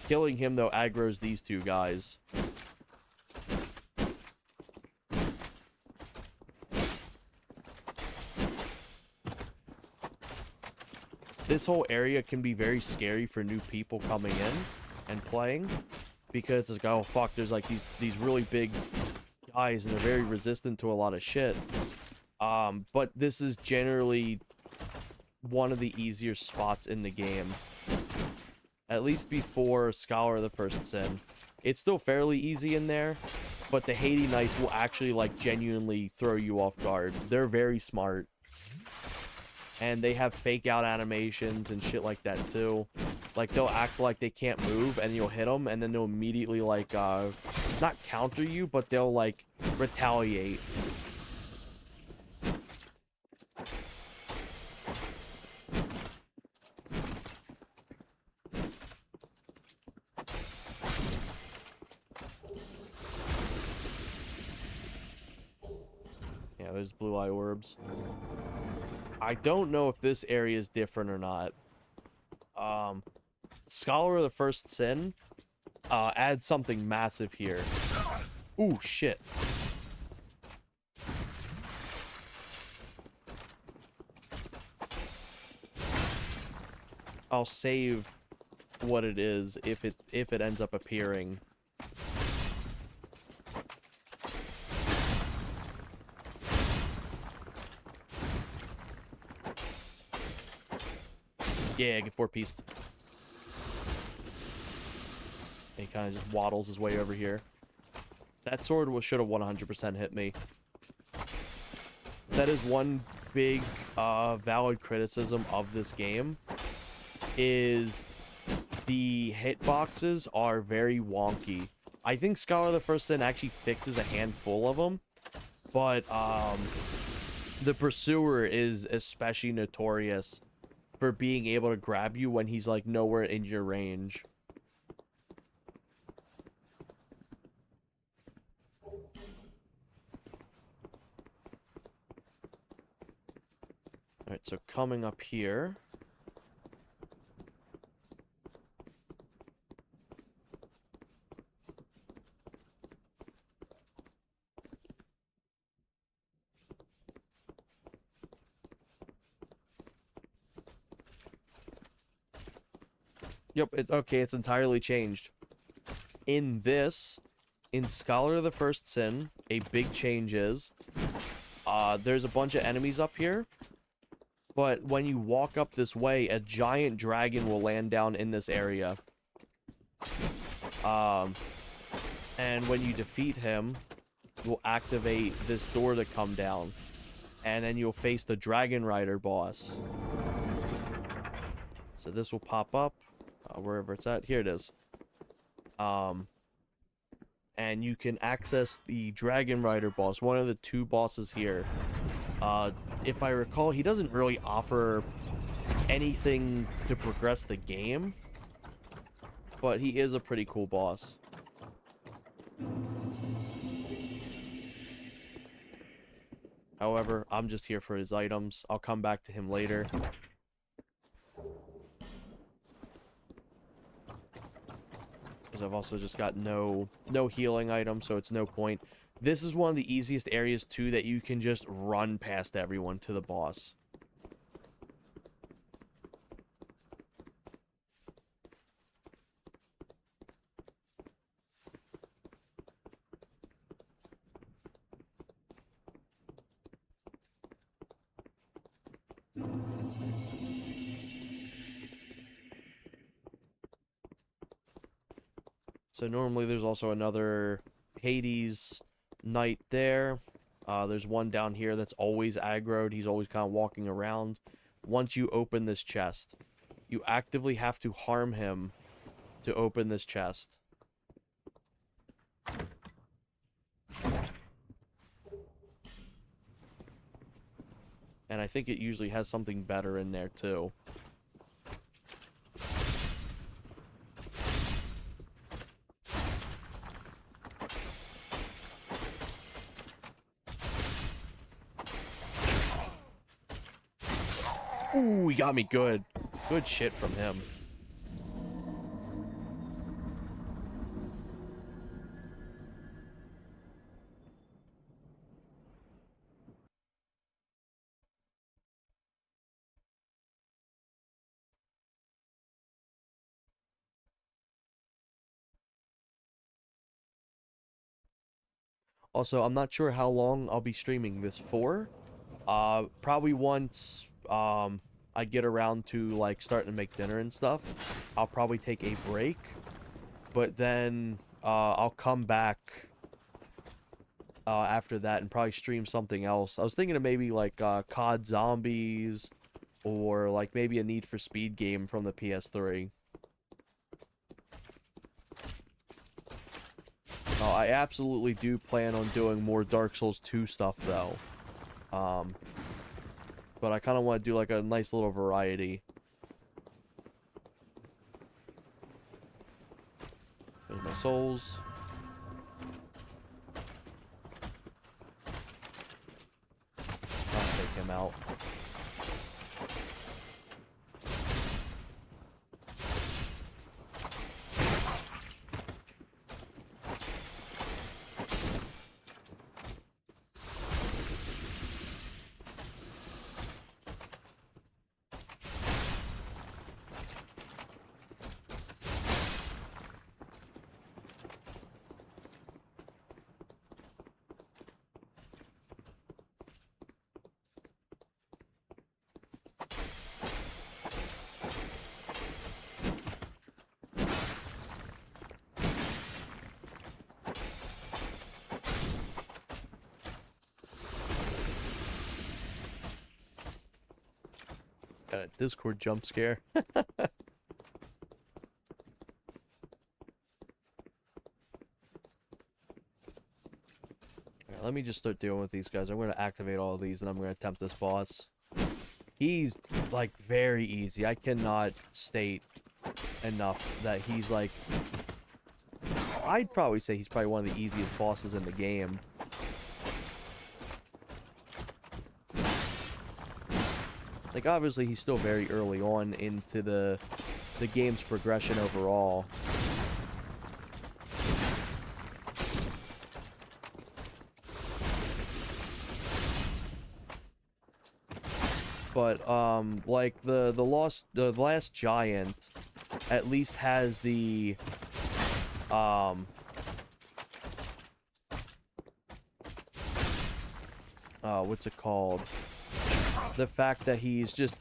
[SPEAKER 1] Killing him, though, aggro's these two guys. This whole area can be very scary for new people coming in and playing, because it's like, oh fuck, there's like these really big guys and they're very resistant to a lot of shit. But this is generally one of the easier spots in the game. At least before Scholar of the First Sin. It's still fairly easy in there, but the Haiti Knights will actually like genuinely throw you off guard. They're very smart. And they have fake out animations and shit like that too. Like they'll act like they can't move and you'll hit them and then they'll immediately like not counter you, but they'll like retaliate. Yeah, there's blue eye orbs. I don't know if this area is different or not. Scholar of the First Sin adds something massive here. Ooh, shit. I'll save what it is if it ends up appearing. Yeah, get 4-pieced. He kind of just waddles his way over here. That sword should have 100% hit me. That is one big valid criticism of this game, is the hitboxes are very wonky. I think Scholar of the First Sin actually fixes a handful of them, but the Pursuer is especially notorious for being able to grab you when he's like nowhere in your range. Alright, so coming up here. Yep, okay, it's entirely changed. In Scholar of the First Sin, a big change is, there's a bunch of enemies up here, but when you walk up this way, a giant dragon will land down in this area. And when you defeat him, you'll activate this door to come down, and then you'll face the Dragon Rider boss. So this will pop up. Wherever it's at. Here it is. And you can access the Dragon Rider boss, one of the two bosses here. If I recall, he doesn't really offer anything to progress the game, but he is a pretty cool boss. However, I'm just here for his items. I'll come back to him later. I've also just got no healing items, so it's no point. This is one of the easiest areas too that you can just run past everyone to the boss. So normally there's also another Hades knight there. There's one down here that's always aggroed. He's always kind of walking around. Once you open this chest, you actively have to harm him to open this chest. And I think it usually has something better in there too. Ooh, he got me good. Good shit from him. Also, I'm not sure how long I'll be streaming this for. Probably once I get around to like starting to make dinner and stuff, I'll probably take a break. But then I'll come back after that and probably stream something else. I was thinking of maybe like COD Zombies or like maybe a Need for Speed game from the PS3. I absolutely do plan on doing more Dark Souls 2 stuff though. But I kind of want to do like a nice little variety. There's my souls. I'll take him out. Got a Discord jump scare. Alright, let me just start dealing with these guys. I'm going to activate all of these and I'm going to attempt this boss. He's like very easy. I cannot state enough that he's like... I'd probably say he's probably one of the easiest bosses in the game. Like, obviously, he's still very early on into the game's progression overall. But, like, the last giant at least has the, what's it called? The fact that he's just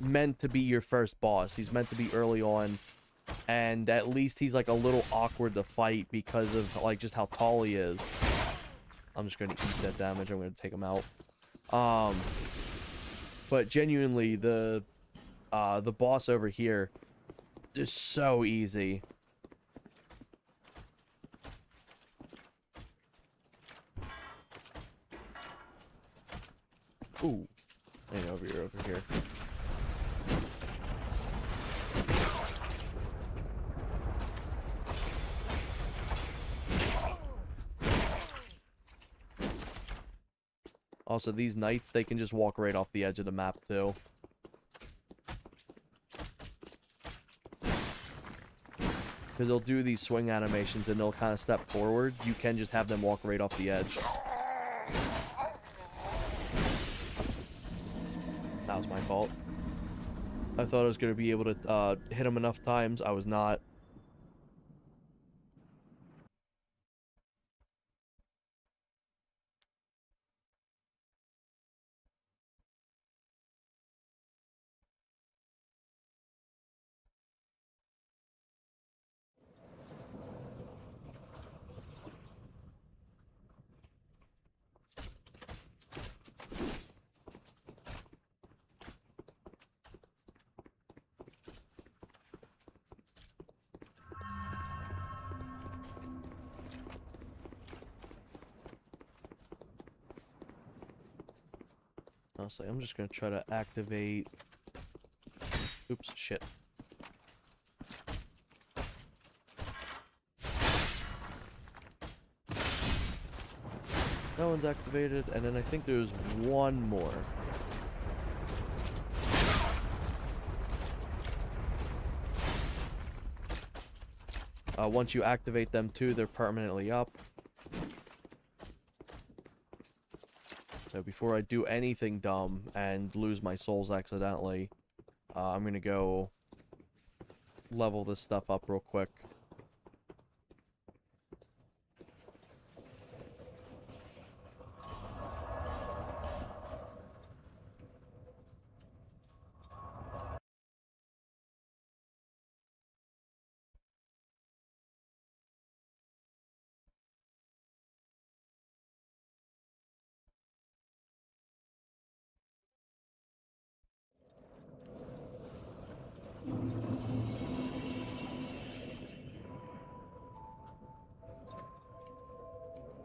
[SPEAKER 1] meant to be your first boss. He's meant to be early on, and at least he's like a little awkward to fight because of like just how tall he is. I'm just gonna eat that damage. I'm gonna take him out. But genuinely, the boss over here is so easy. Ooh. Hey, over here. Also, these knights, they can just walk right off the edge of the map, too. Because they'll do these swing animations and they'll kind of step forward. You can just have them walk right off the edge. That was my fault. I thought I was going to be able to hit him enough times. I was not. Honestly, I'm just gonna try to activate... Oops, shit. That one's activated, and then I think there's one more. Once you activate them too, they're permanently up. So before I do anything dumb and lose my souls accidentally, I'm gonna go level this stuff up real quick.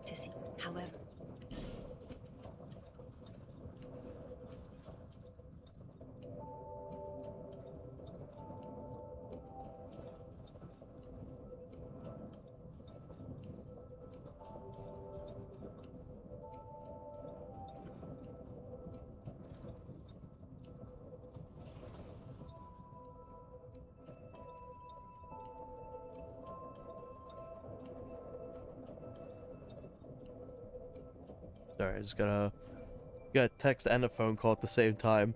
[SPEAKER 2] To see, however.
[SPEAKER 1] Sorry, I just got a text and a phone call at the same time.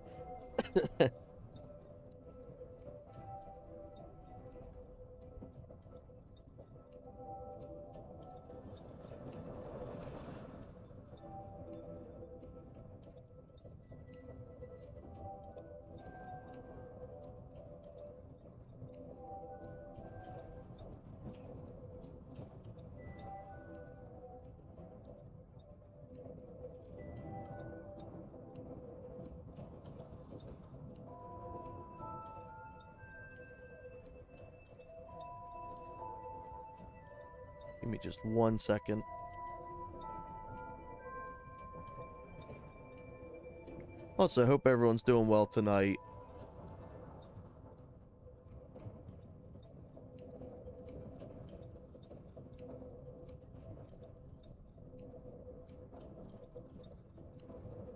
[SPEAKER 1] Give me just 1 second. Also, hope everyone's doing well tonight.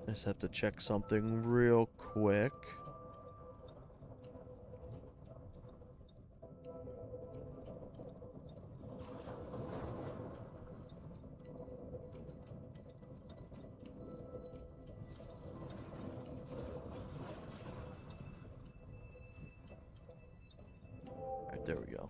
[SPEAKER 1] I just have to check something real quick. Alright, there we go.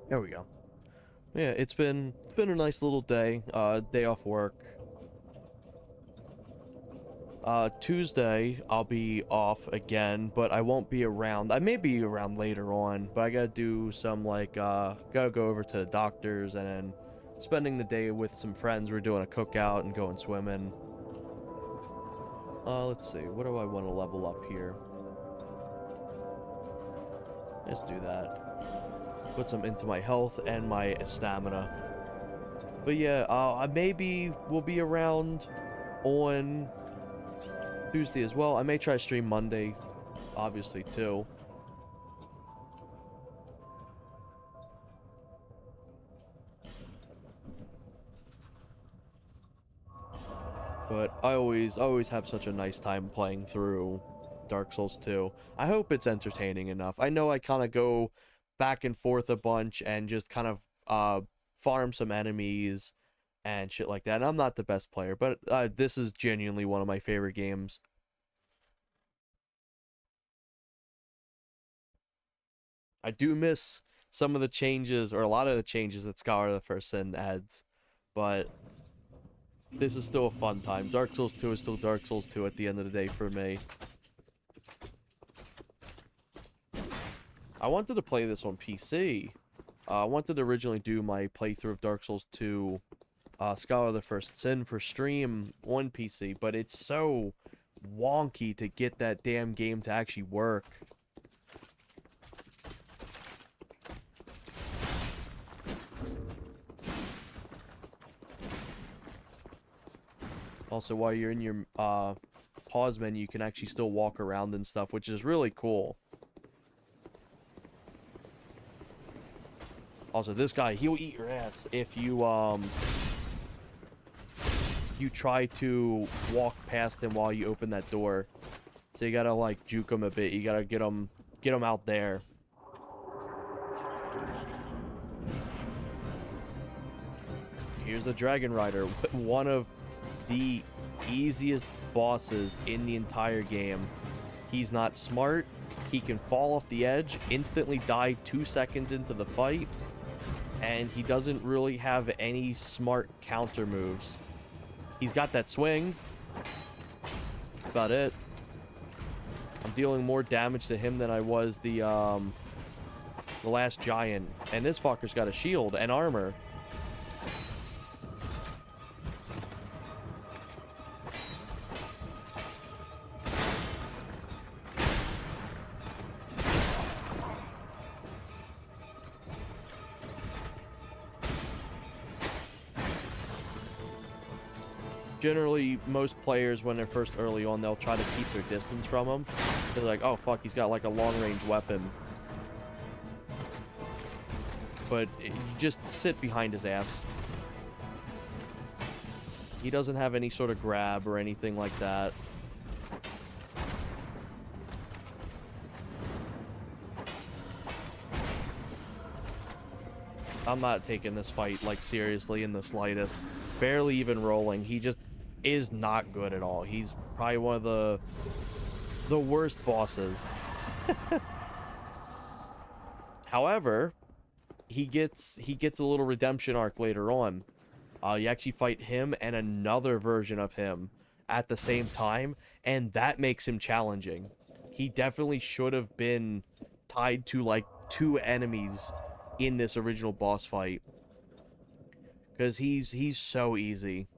[SPEAKER 1] There we go. Yeah, it's been a nice little day. Day off work. Tuesday I'll be off again, but I won't be around. I may be around later on, but I gotta do some like gotta go over to the doctor's and then spending the day with some friends. We're doing a cookout and going swimming. Let's see. What do I want to level up here? Let's do that. Put some into my health and my stamina. But yeah, I maybe will be around on Tuesday as well. I may try to stream Monday, obviously, too. But I always have such a nice time playing through Dark Souls 2. I hope it's entertaining enough. I know I kind of go back and forth a bunch and just kind of farm some enemies and shit like that. And I'm not the best player, but this is genuinely one of my favorite games. I do miss some of the changes, or a lot of the changes that Scholar of the First Sin adds, but this is still a fun time. Dark Souls 2 is still Dark Souls 2 at the end of the day for me. I wanted to play this on PC, I wanted to originally do my playthrough of Dark Souls 2, Scholar of the First Sin for stream on PC, but it's so wonky to get that damn game to actually work. Also, while you're in your pause menu, you can actually still walk around and stuff, which is really cool. Also, this guy, he'll eat your ass if you you try to walk past him while you open that door. So you gotta like juke him a bit. You gotta get him out there. Here's the Dragon Rider, one of the easiest bosses in the entire game. He's not smart. He can fall off the edge, instantly die 2 seconds into the fight, and he doesn't really have any smart counter moves. He's got that swing. That's about it. I'm dealing more damage to him than I was the last giant. And this fucker's got a shield and armor. Generally, most players, when they're first early on, they'll try to keep their distance from him. They're like, oh, fuck, he's got like a long-range weapon. But you just sit behind his ass. He doesn't have any sort of grab or anything like that. I'm not taking this fight, like, seriously in the slightest. Barely even rolling. He just is not good at all. He's probably one of the worst bosses. However, he gets a little redemption arc later on. You actually fight him and another version of him at the same time, and that makes him challenging. He definitely should have been tied to like 2 enemies in this original boss fight, because he's so easy.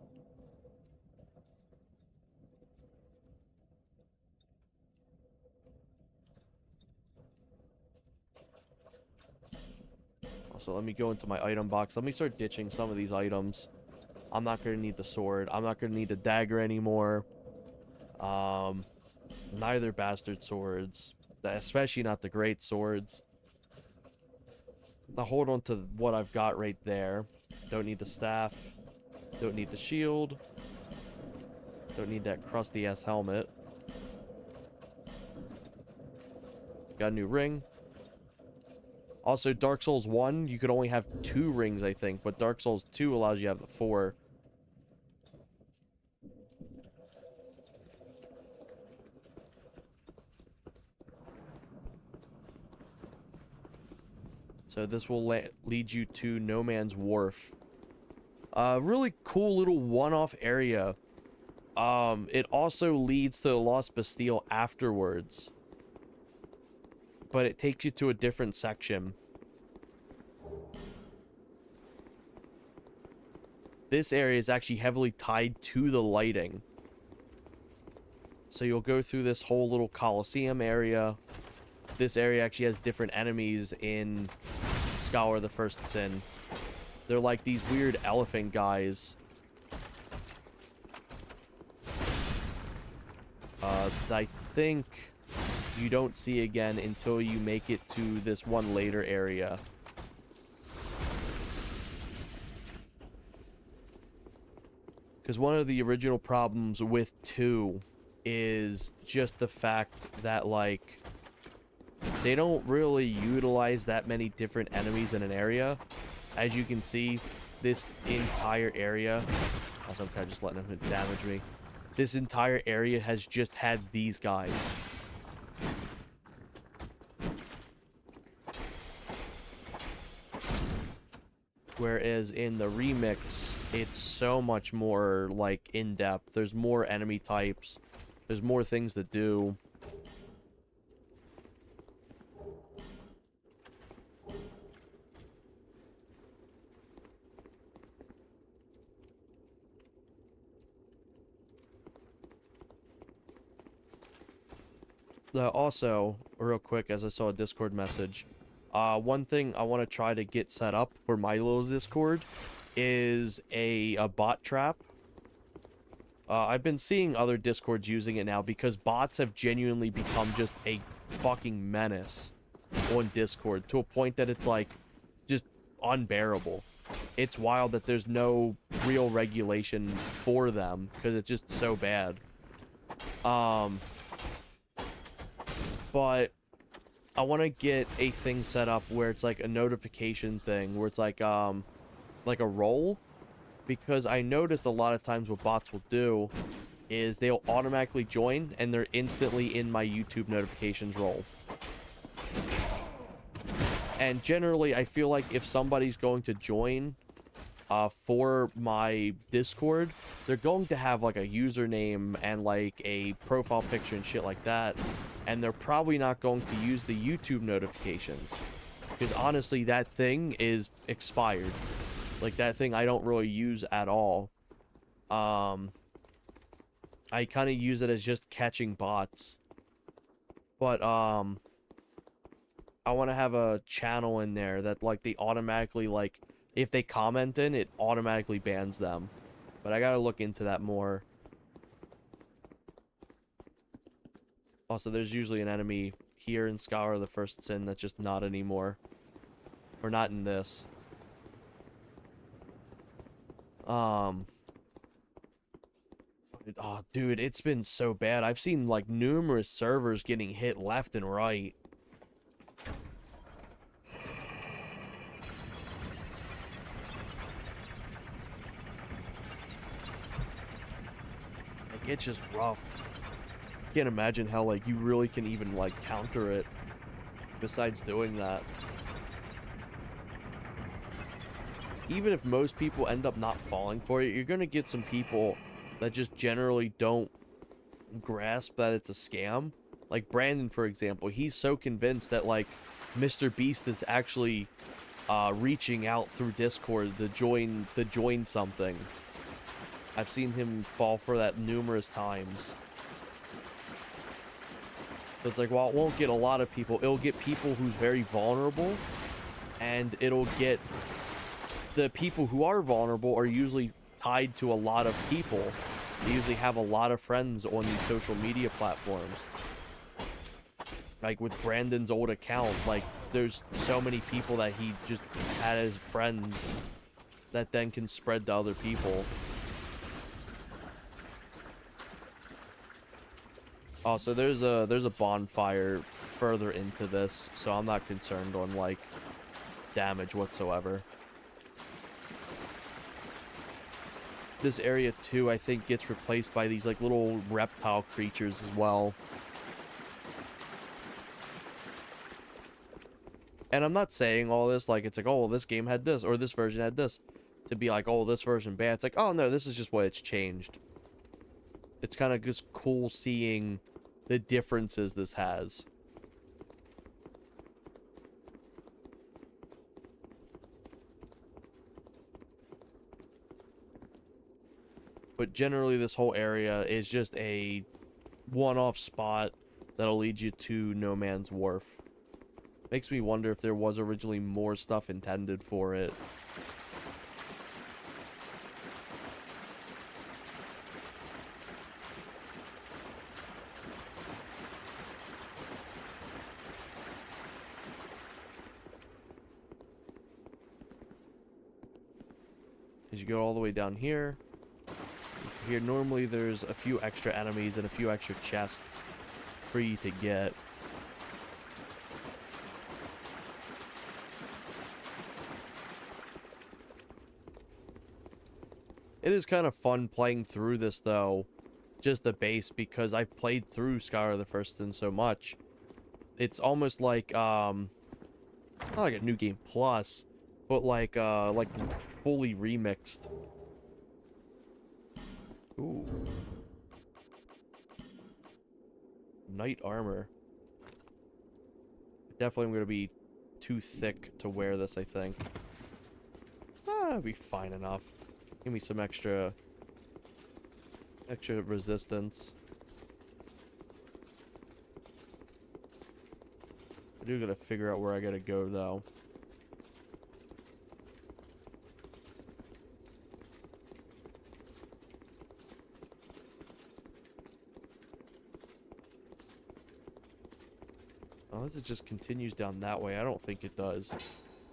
[SPEAKER 1] So let me go into my item box. Let me start ditching some of these items. I'm not going to need the sword. I'm not going to need the dagger anymore. Neither bastard swords. Especially not the great swords. I'll hold on to what I've got right there. Don't need the staff. Don't need the shield. Don't need that crusty-ass helmet. Got a new ring. Also, Dark Souls 1, you could only have 2 rings, I think, but Dark Souls 2 allows you to have the 4. So this will lead you to No Man's Wharf. Really cool little one-off area. It also leads to the Lost Bastille afterwards, but it takes you to a different section. This area is actually heavily tied to the lighting. So you'll go through this whole little Coliseum area. This area actually has different enemies in Scholar of the First Sin. They're like these weird elephant guys. I think you don't see again until you make it to this one later area. Because one of the original problems with 2 is just the fact that, like, they don't really utilize that many different enemies in an area. As you can see, this entire area... Also, I'm kind of just letting him damage me. This entire area has just had these guys. Whereas in the remix, it's so much more, like, in-depth. There's more enemy types. There's more things to do. Also, real quick, as I saw a Discord message, one thing I want to try to get set up for my little Discord is a bot trap. I've been seeing other Discords using it now because bots have genuinely become just a fucking menace on Discord to a point that it's like just unbearable. It's wild that there's no real regulation for them because it's just so bad. But I want to get a thing set up where it's like a notification thing where it's like a role, because I noticed a lot of times what bots will do is they'll automatically join and they're instantly in my YouTube notifications role. And generally, I feel like if somebody's going to join for my Discord, they're going to have like a username and like a profile picture and shit like that. And they're probably not going to use the YouTube notifications. Because honestly, that thing is expired. Like, that thing I don't really use at all. I kind of use it as just catching bots. But, I want to have a channel in there that, like, they automatically, like, if they comment in, it automatically bans them. But I gotta look into that more. Also, there's usually an enemy here in Scholar of the First Sin that's just not anymore. Or not in this. Oh, dude, it's been so bad. I've seen, like, numerous servers getting hit left and right. Like, it's just rough. Can't imagine how, like, you really can even, like, counter it besides doing that. Even if most people end up not falling for it, you're gonna get some people that just generally don't grasp that it's a scam. Like Brandon, for example, he's so convinced that, like, Mr. Beast is actually reaching out through Discord to join something. I've seen him fall for that numerous times. So it's like, while it won't get a lot of people, it'll get people who's very vulnerable, and it'll get the people who are vulnerable are usually tied to a lot of people. They usually have a lot of friends on these social media platforms. Like with Brandon's old account, like, there's so many people that he just had as friends that then can spread to other people. Also, there's a bonfire further into this, so I'm not concerned on, like, damage whatsoever. This area too, I think, gets replaced by these, like, little reptile creatures as well. And I'm not saying all this like it's like, oh, well, this game had this or this version had this, to be like, oh, this version bad. It's like, oh no, this is just what it's changed. It's kind of just cool seeing the differences this has. But generally, this whole area is just a one-off spot that'll lead you to No Man's Wharf. Makes me wonder if there was originally more stuff intended for it. As you go all the way down here, here normally there's a few extra enemies and a few extra chests for you to get. It is kind of fun playing through this, though, just the base, because I've played through Scholar of the First Sin so much. It's almost like, not like a New Game Plus, but like fully remixed. Ooh. Knight armor. Definitely going to be too thick to wear this, I think. It'll be fine enough. Give me some extra resistance. I do gotta figure out where I gotta go, though. Unless it just continues down that way. I don't think it does.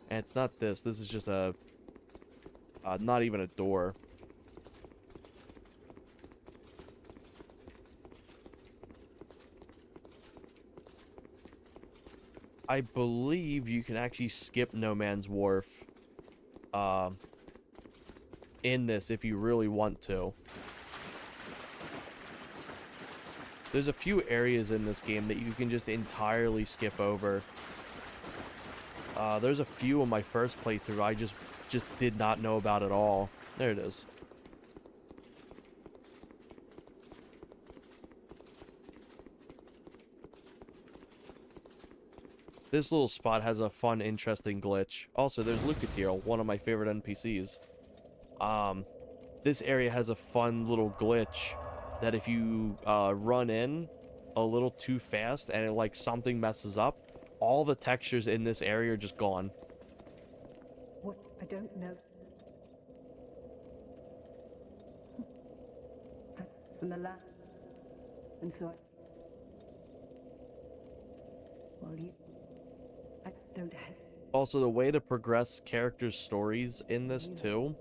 [SPEAKER 1] And it's not this. This is just a... not even a door. I believe you can actually skip No Man's Wharf in this if you really want to. There's a few areas in this game that you can just entirely skip over. There's a few in my first playthrough I just did not know about at all. There it is. This little spot has a fun, interesting glitch. Also, there's Lucatiel, one of my favorite NPCs. This area has a fun little glitch that if you run in a little too fast and like something messes up, all the textures in this area are just gone.
[SPEAKER 4] What? I don't know. From the lab. And so well, I don't have...
[SPEAKER 1] Also, the way to progress characters' stories in this too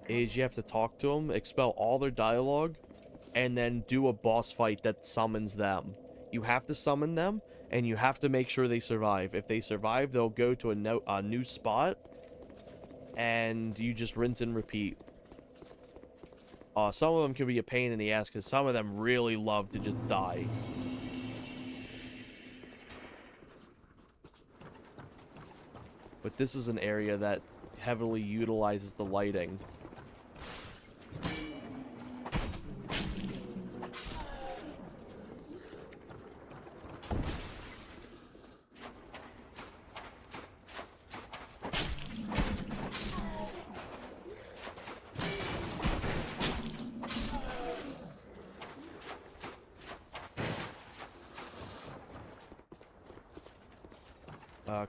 [SPEAKER 1] is you have to talk to them, expel all their dialogue, and then do a boss fight that summons them. You have to summon them, and you have to make sure they survive. If they survive, they'll go to a new spot, and you just rinse and repeat. Some of them can be a pain in the ass, because some of them really love to just die. But this is an area that heavily utilizes the lighting.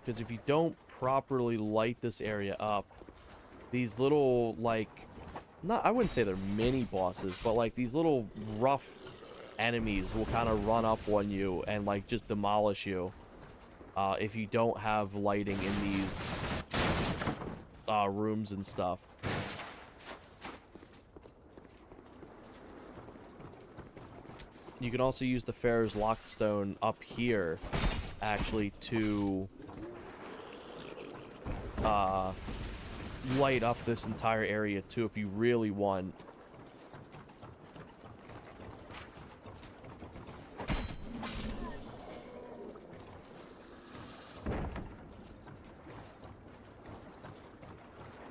[SPEAKER 1] Because if you don't properly light this area up, these little, like, I wouldn't say they're mini bosses, but like these little rough enemies will kind of run up on you and like just demolish you if you don't have lighting in these rooms and stuff. You can also use the Pharaoh's Lockstone up here actually to light up this entire area too if you really want.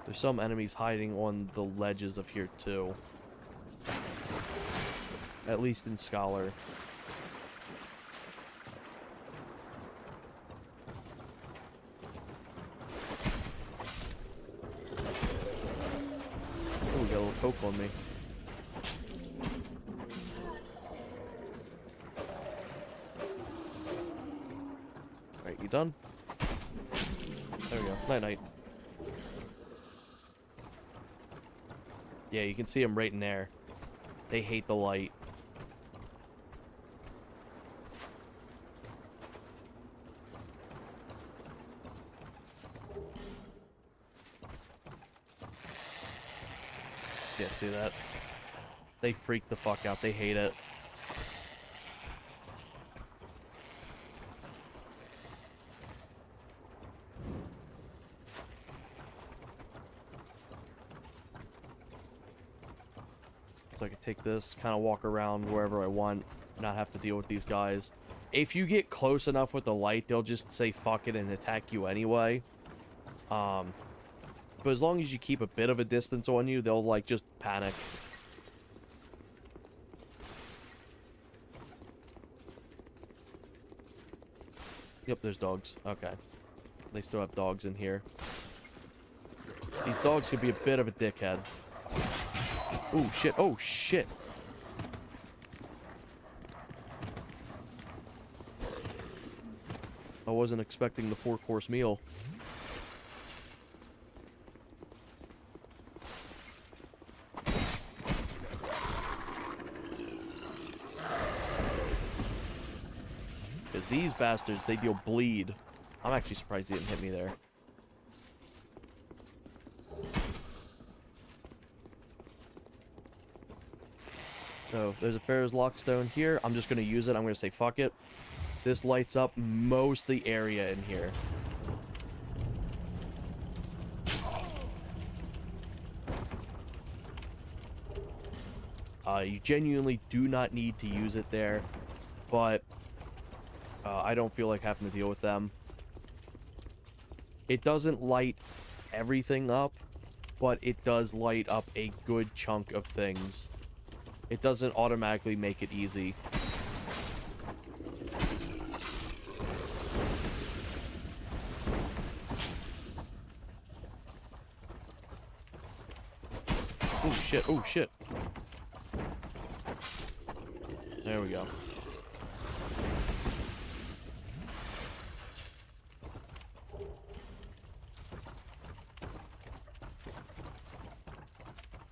[SPEAKER 1] There's some enemies hiding on the ledges of here too. At least in Scholar. Oh, we got a little coke on me. Alright, you done? There we go. Night-night. Yeah, you can see them right in there. They hate the light. Yeah, see that? They freak the fuck out. They hate it. So I can take this, kind of walk around wherever I want, not have to deal with these guys. If you get close enough with the light, they'll just say fuck it and attack you anyway. But as long as you keep a bit of a distance on you, they'll, like, just panic. Yep, there's dogs. Okay. They still have dogs in here. These dogs can be a bit of a dickhead. Oh, shit. Oh, shit. I wasn't expecting the 4-course meal. Because these bastards, they deal bleed. I'm actually surprised he didn't hit me there. So, there's a Pharaoh's Lockstone here. I'm just going to use it. I'm going to say, fuck it. This lights up most of the area in here. You genuinely do not need to use it there, but I don't feel like having to deal with them. It doesn't light everything up, but it does light up a good chunk of things. It doesn't automatically make it easy. Oh shit, oh shit. There we go.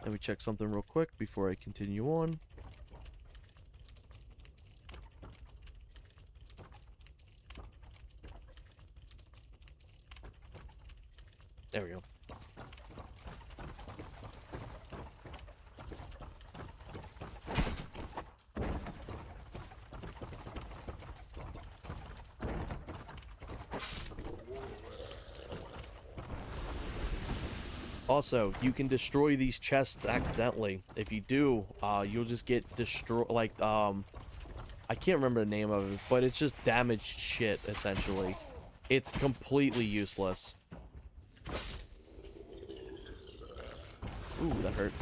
[SPEAKER 1] Let me check something real quick before I continue on. There we go. Also, you can destroy these chests accidentally. If you do, you'll just get destroyed, like, I can't remember the name of it, but it's just damaged shit, essentially. It's completely useless. Ooh, that hurt.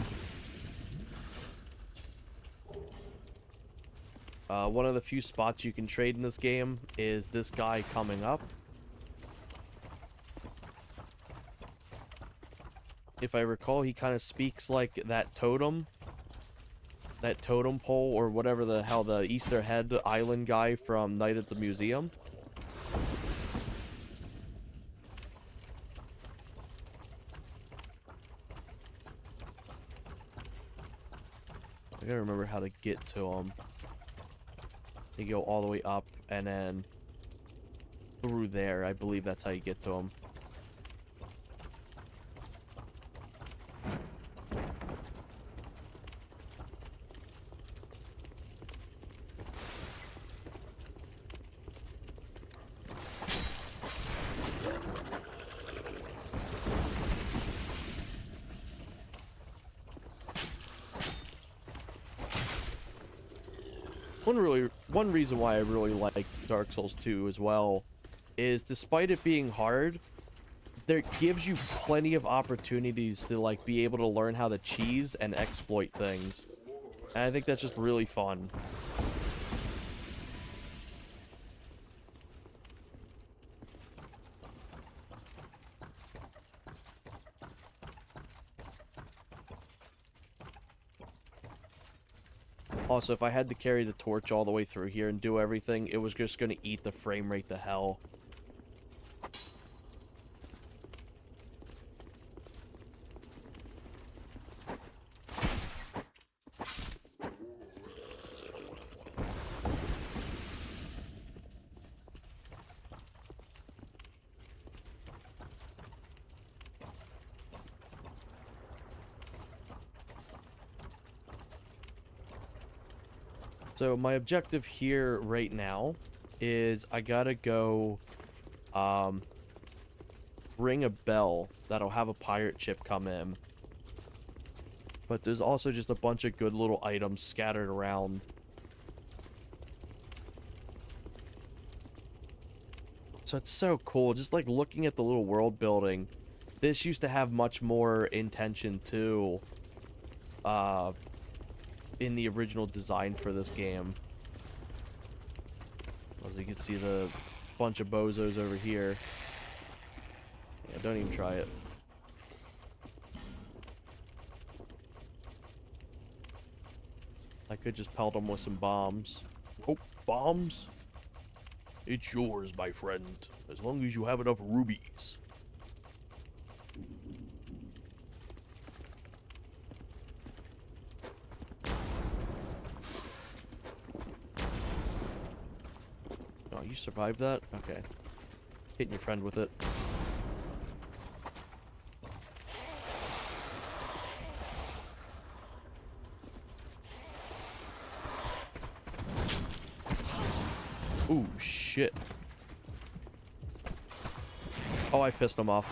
[SPEAKER 1] One of the few spots you can trade in this game is this guy coming up. If I recall, he kind of speaks like that totem pole, or whatever the hell, the Easter Head Island guy from Night at the Museum. I gotta remember how to get to him. You go all the way up and then through there. I believe that's how you get to him. One reason why I really like Dark Souls 2 as well is, despite it being hard, there gives you plenty of opportunities to, like, be able to learn how to cheese and exploit things. And I think that's just really fun. Also, if I had to carry the torch all the way through here and do everything, it was just going to eat the frame rate to hell. So my objective here right now is I gotta go ring a bell that'll have a pirate ship come in. But there's also just a bunch of good little items scattered around. So it's so cool, just like looking at the little world building. This used to have much more intention too. In the original design for this game. As you can see, the bunch of bozos over here. Yeah, don't even try it. I could just pelt them with some bombs. Oh, bombs? It's yours, my friend, as long as you have enough rubies. Oh, you survived that? Okay. Hitting your friend with it. Ooh, shit. Oh, I pissed him off.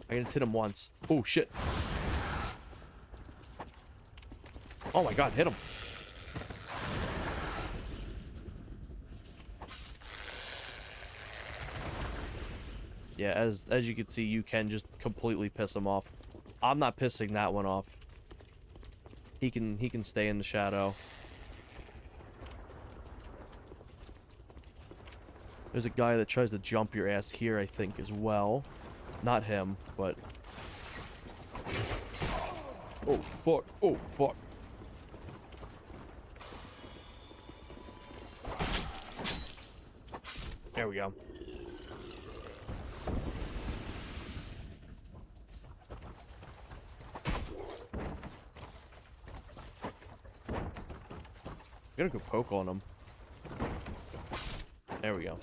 [SPEAKER 1] I can just hit him once. Oh, shit. Oh my god, hit him. Yeah, as you can see, you can just completely piss him off. I'm not pissing that one off. He can stay in the shadow. There's a guy that tries to jump your ass here, I think, as well. Not him, but... Oh, fuck. Oh, fuck. There we go. I'm gonna go poke on him. There we go.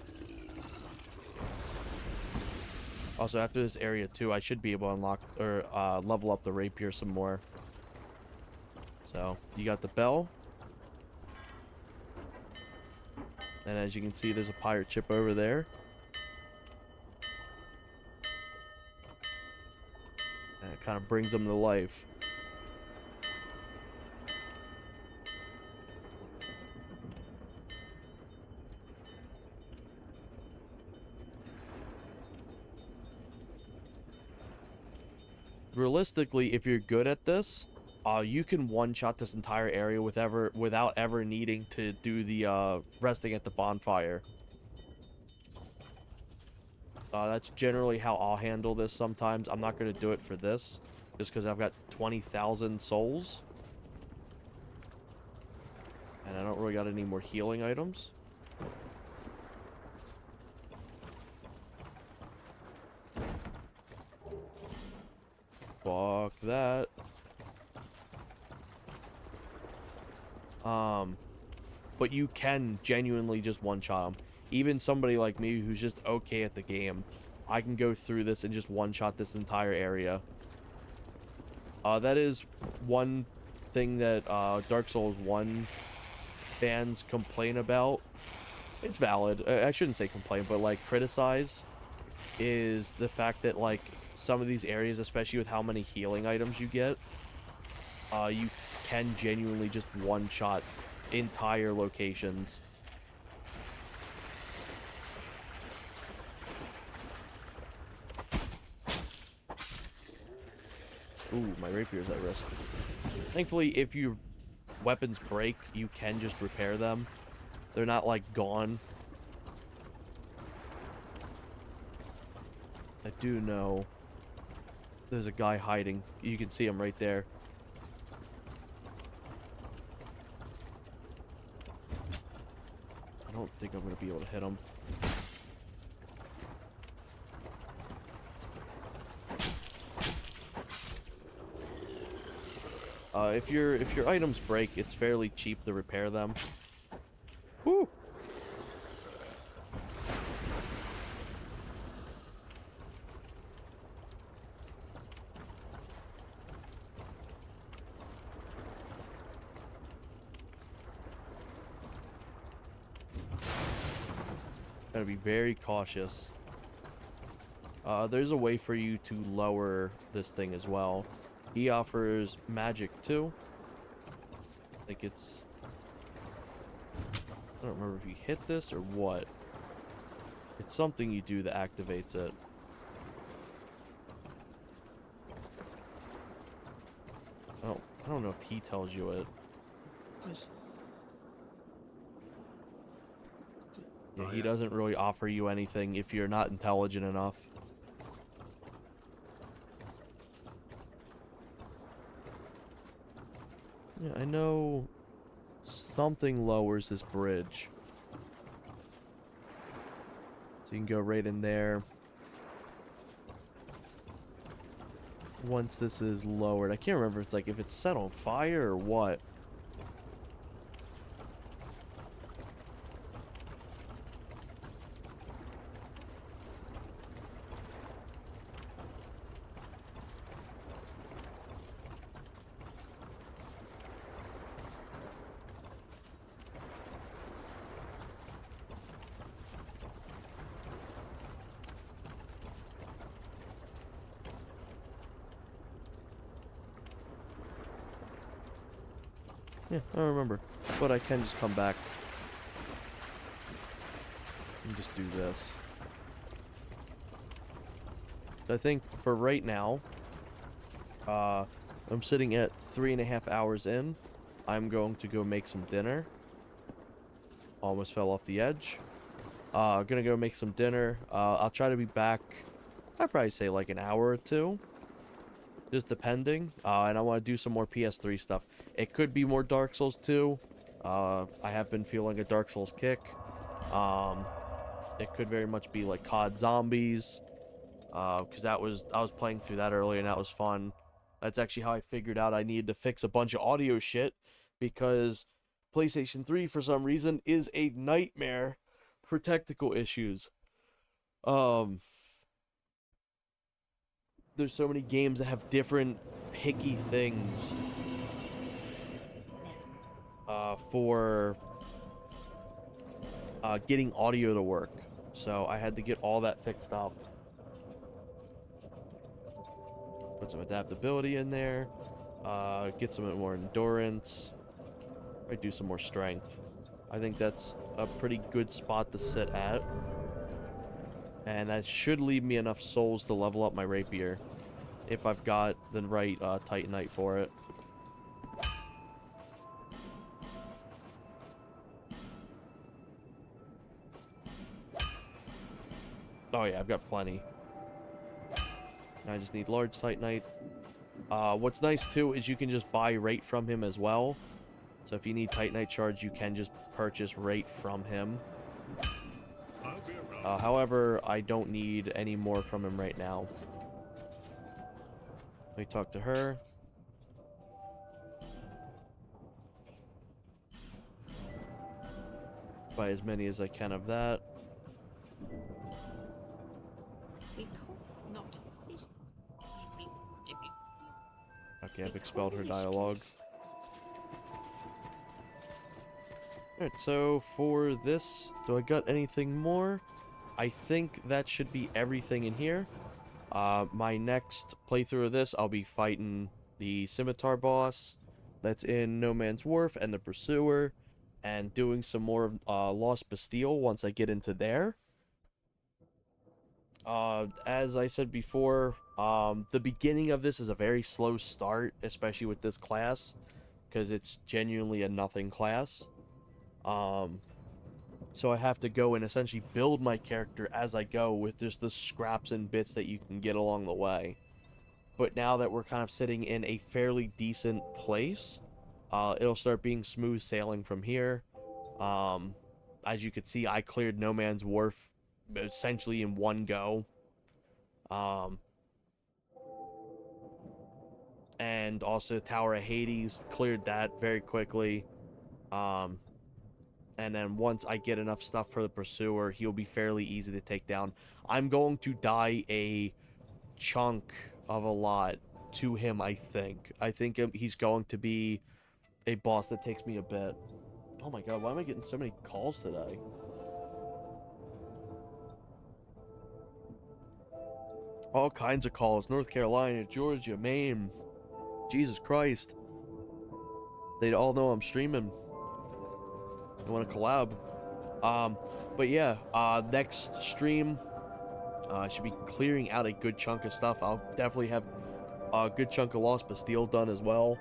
[SPEAKER 1] Also, after this area too, I should be able to unlock or level up the rapier some more. So, you got the bell. And as you can see, there's a pirate ship over there. And it kind of brings them to life. Realistically, if you're good at this, you can one-shot this entire area without ever needing to do the resting at the bonfire. That's generally how I'll handle this sometimes. I'm not going to do it for this, just because I've got 20,000 souls. And I don't really got any more healing items. Fuck that. But you can genuinely just one-shot them. Even somebody like me who's just okay at the game, I can go through this and just one-shot this entire area. That is one thing that Dark Souls 1 fans complain about. It's valid. I shouldn't say complain, but like criticize, is the fact that like some of these areas, especially with how many healing items you get, you can genuinely just one-shot entire locations. Ooh, my rapier's at risk. Thankfully, if your weapons break, you can just repair them. They're not, like, gone. I do know there's a guy hiding. You can see him right there. I don't think I'm going to be able to hit him. If your items break, it's fairly cheap to repair them. Woo! Gotta be very cautious. There's a way for you to lower this thing as well. He offers magic too. I think it's... I don't remember if you hit this or what. It's something you do that activates it. I don't know if he tells you it. Yeah, he doesn't really offer you anything if you're not intelligent enough. Yeah, I know something lowers this bridge. So you can go right in there. Once this is lowered. I can't remember if it's like if it's set on fire or what. Yeah, I don't remember. But I can just come back and just do this. So I think for right now, I'm sitting at 3.5 hours in. I'm going to go make some dinner. Almost fell off the edge. Gonna go make some dinner. I'll try to be back, I'd probably say like an hour or two. Just depending. And I want to do some more PS3 stuff. It could be more Dark Souls 2. I have been feeling a Dark Souls kick. It could very much be like COD Zombies. Because I was playing through that earlier and that was fun. That's actually how I figured out I needed to fix a bunch of audio shit. Because PlayStation 3, for some reason, is a nightmare for technical issues. There's so many games that have different picky things for getting audio to work. So I had to get all that fixed up. Put some adaptability in there. Get some more endurance. I do some more strength. I think that's a pretty good spot to sit at. And that should leave me enough souls to level up my rapier. If I've got the right Titanite for it. Oh yeah, I've got plenty. I just need large Titanite. What's nice too is you can just buy rate from him as well. So if you need Titanite charge, you can just purchase rate from him. However, I don't need any more from him right now. Let me talk to her. Buy as many as I can of that. Okay, I've expelled her dialogue. Alright, so for this, do I got anything more? I think that should be everything in here. My next playthrough of this, I'll be fighting the Scimitar boss that's in No Man's Wharf and the Pursuer, and doing some more Lost Bastille once I get into there. As I said before, the beginning of this is a very slow start, especially with this class, because it's genuinely a nothing class. So I have to go and essentially build my character as I go with just the scraps and bits that you can get along the way. But now that we're kind of sitting in a fairly decent place, it'll start being smooth sailing from here. As you can see, I cleared No Man's Wharf essentially in one go. And also Tower of Hades, cleared that very quickly. And then once I get enough stuff for the Pursuer, he'll be fairly easy to take down. I'm going to die a chunk of a lot to him, I think. I think he's going to be a boss that takes me a bit. Oh my god, why am I getting so many calls today? All kinds of calls. North Carolina, Georgia, Maine. Jesus Christ. They all know I'm streaming. They want to collab. But yeah, next stream, I should be clearing out a good chunk of stuff. I'll definitely have a good chunk of Lost Bastille done as well.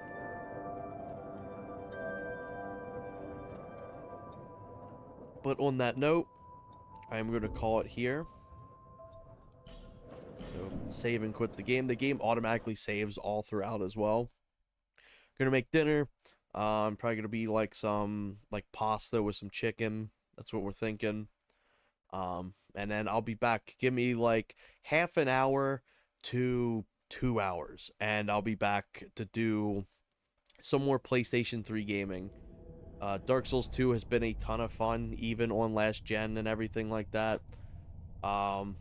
[SPEAKER 1] But on that note, I'm going to call it here. So save and quit the game. The game automatically saves all throughout as well. Gonna make dinner. Probably gonna be like some like pasta with some chicken. That's what we're thinking. And then I'll be back. Give me like half an hour to 2 hours, and I'll be back to do some more PlayStation 3 gaming. Dark Souls 2 has been a ton of fun, even on last gen and everything like that. Um,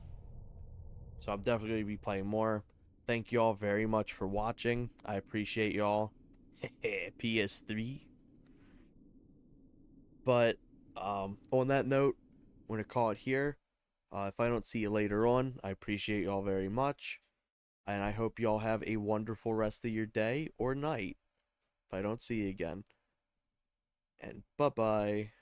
[SPEAKER 1] so I'm definitely going to be playing more. Thank you all very much for watching. I appreciate y'all. PS3. But on that note, I'm going to call it here. If I don't see you later on, I appreciate y'all very much. And I hope y'all have a wonderful rest of your day or night if I don't see you again. And bye-bye.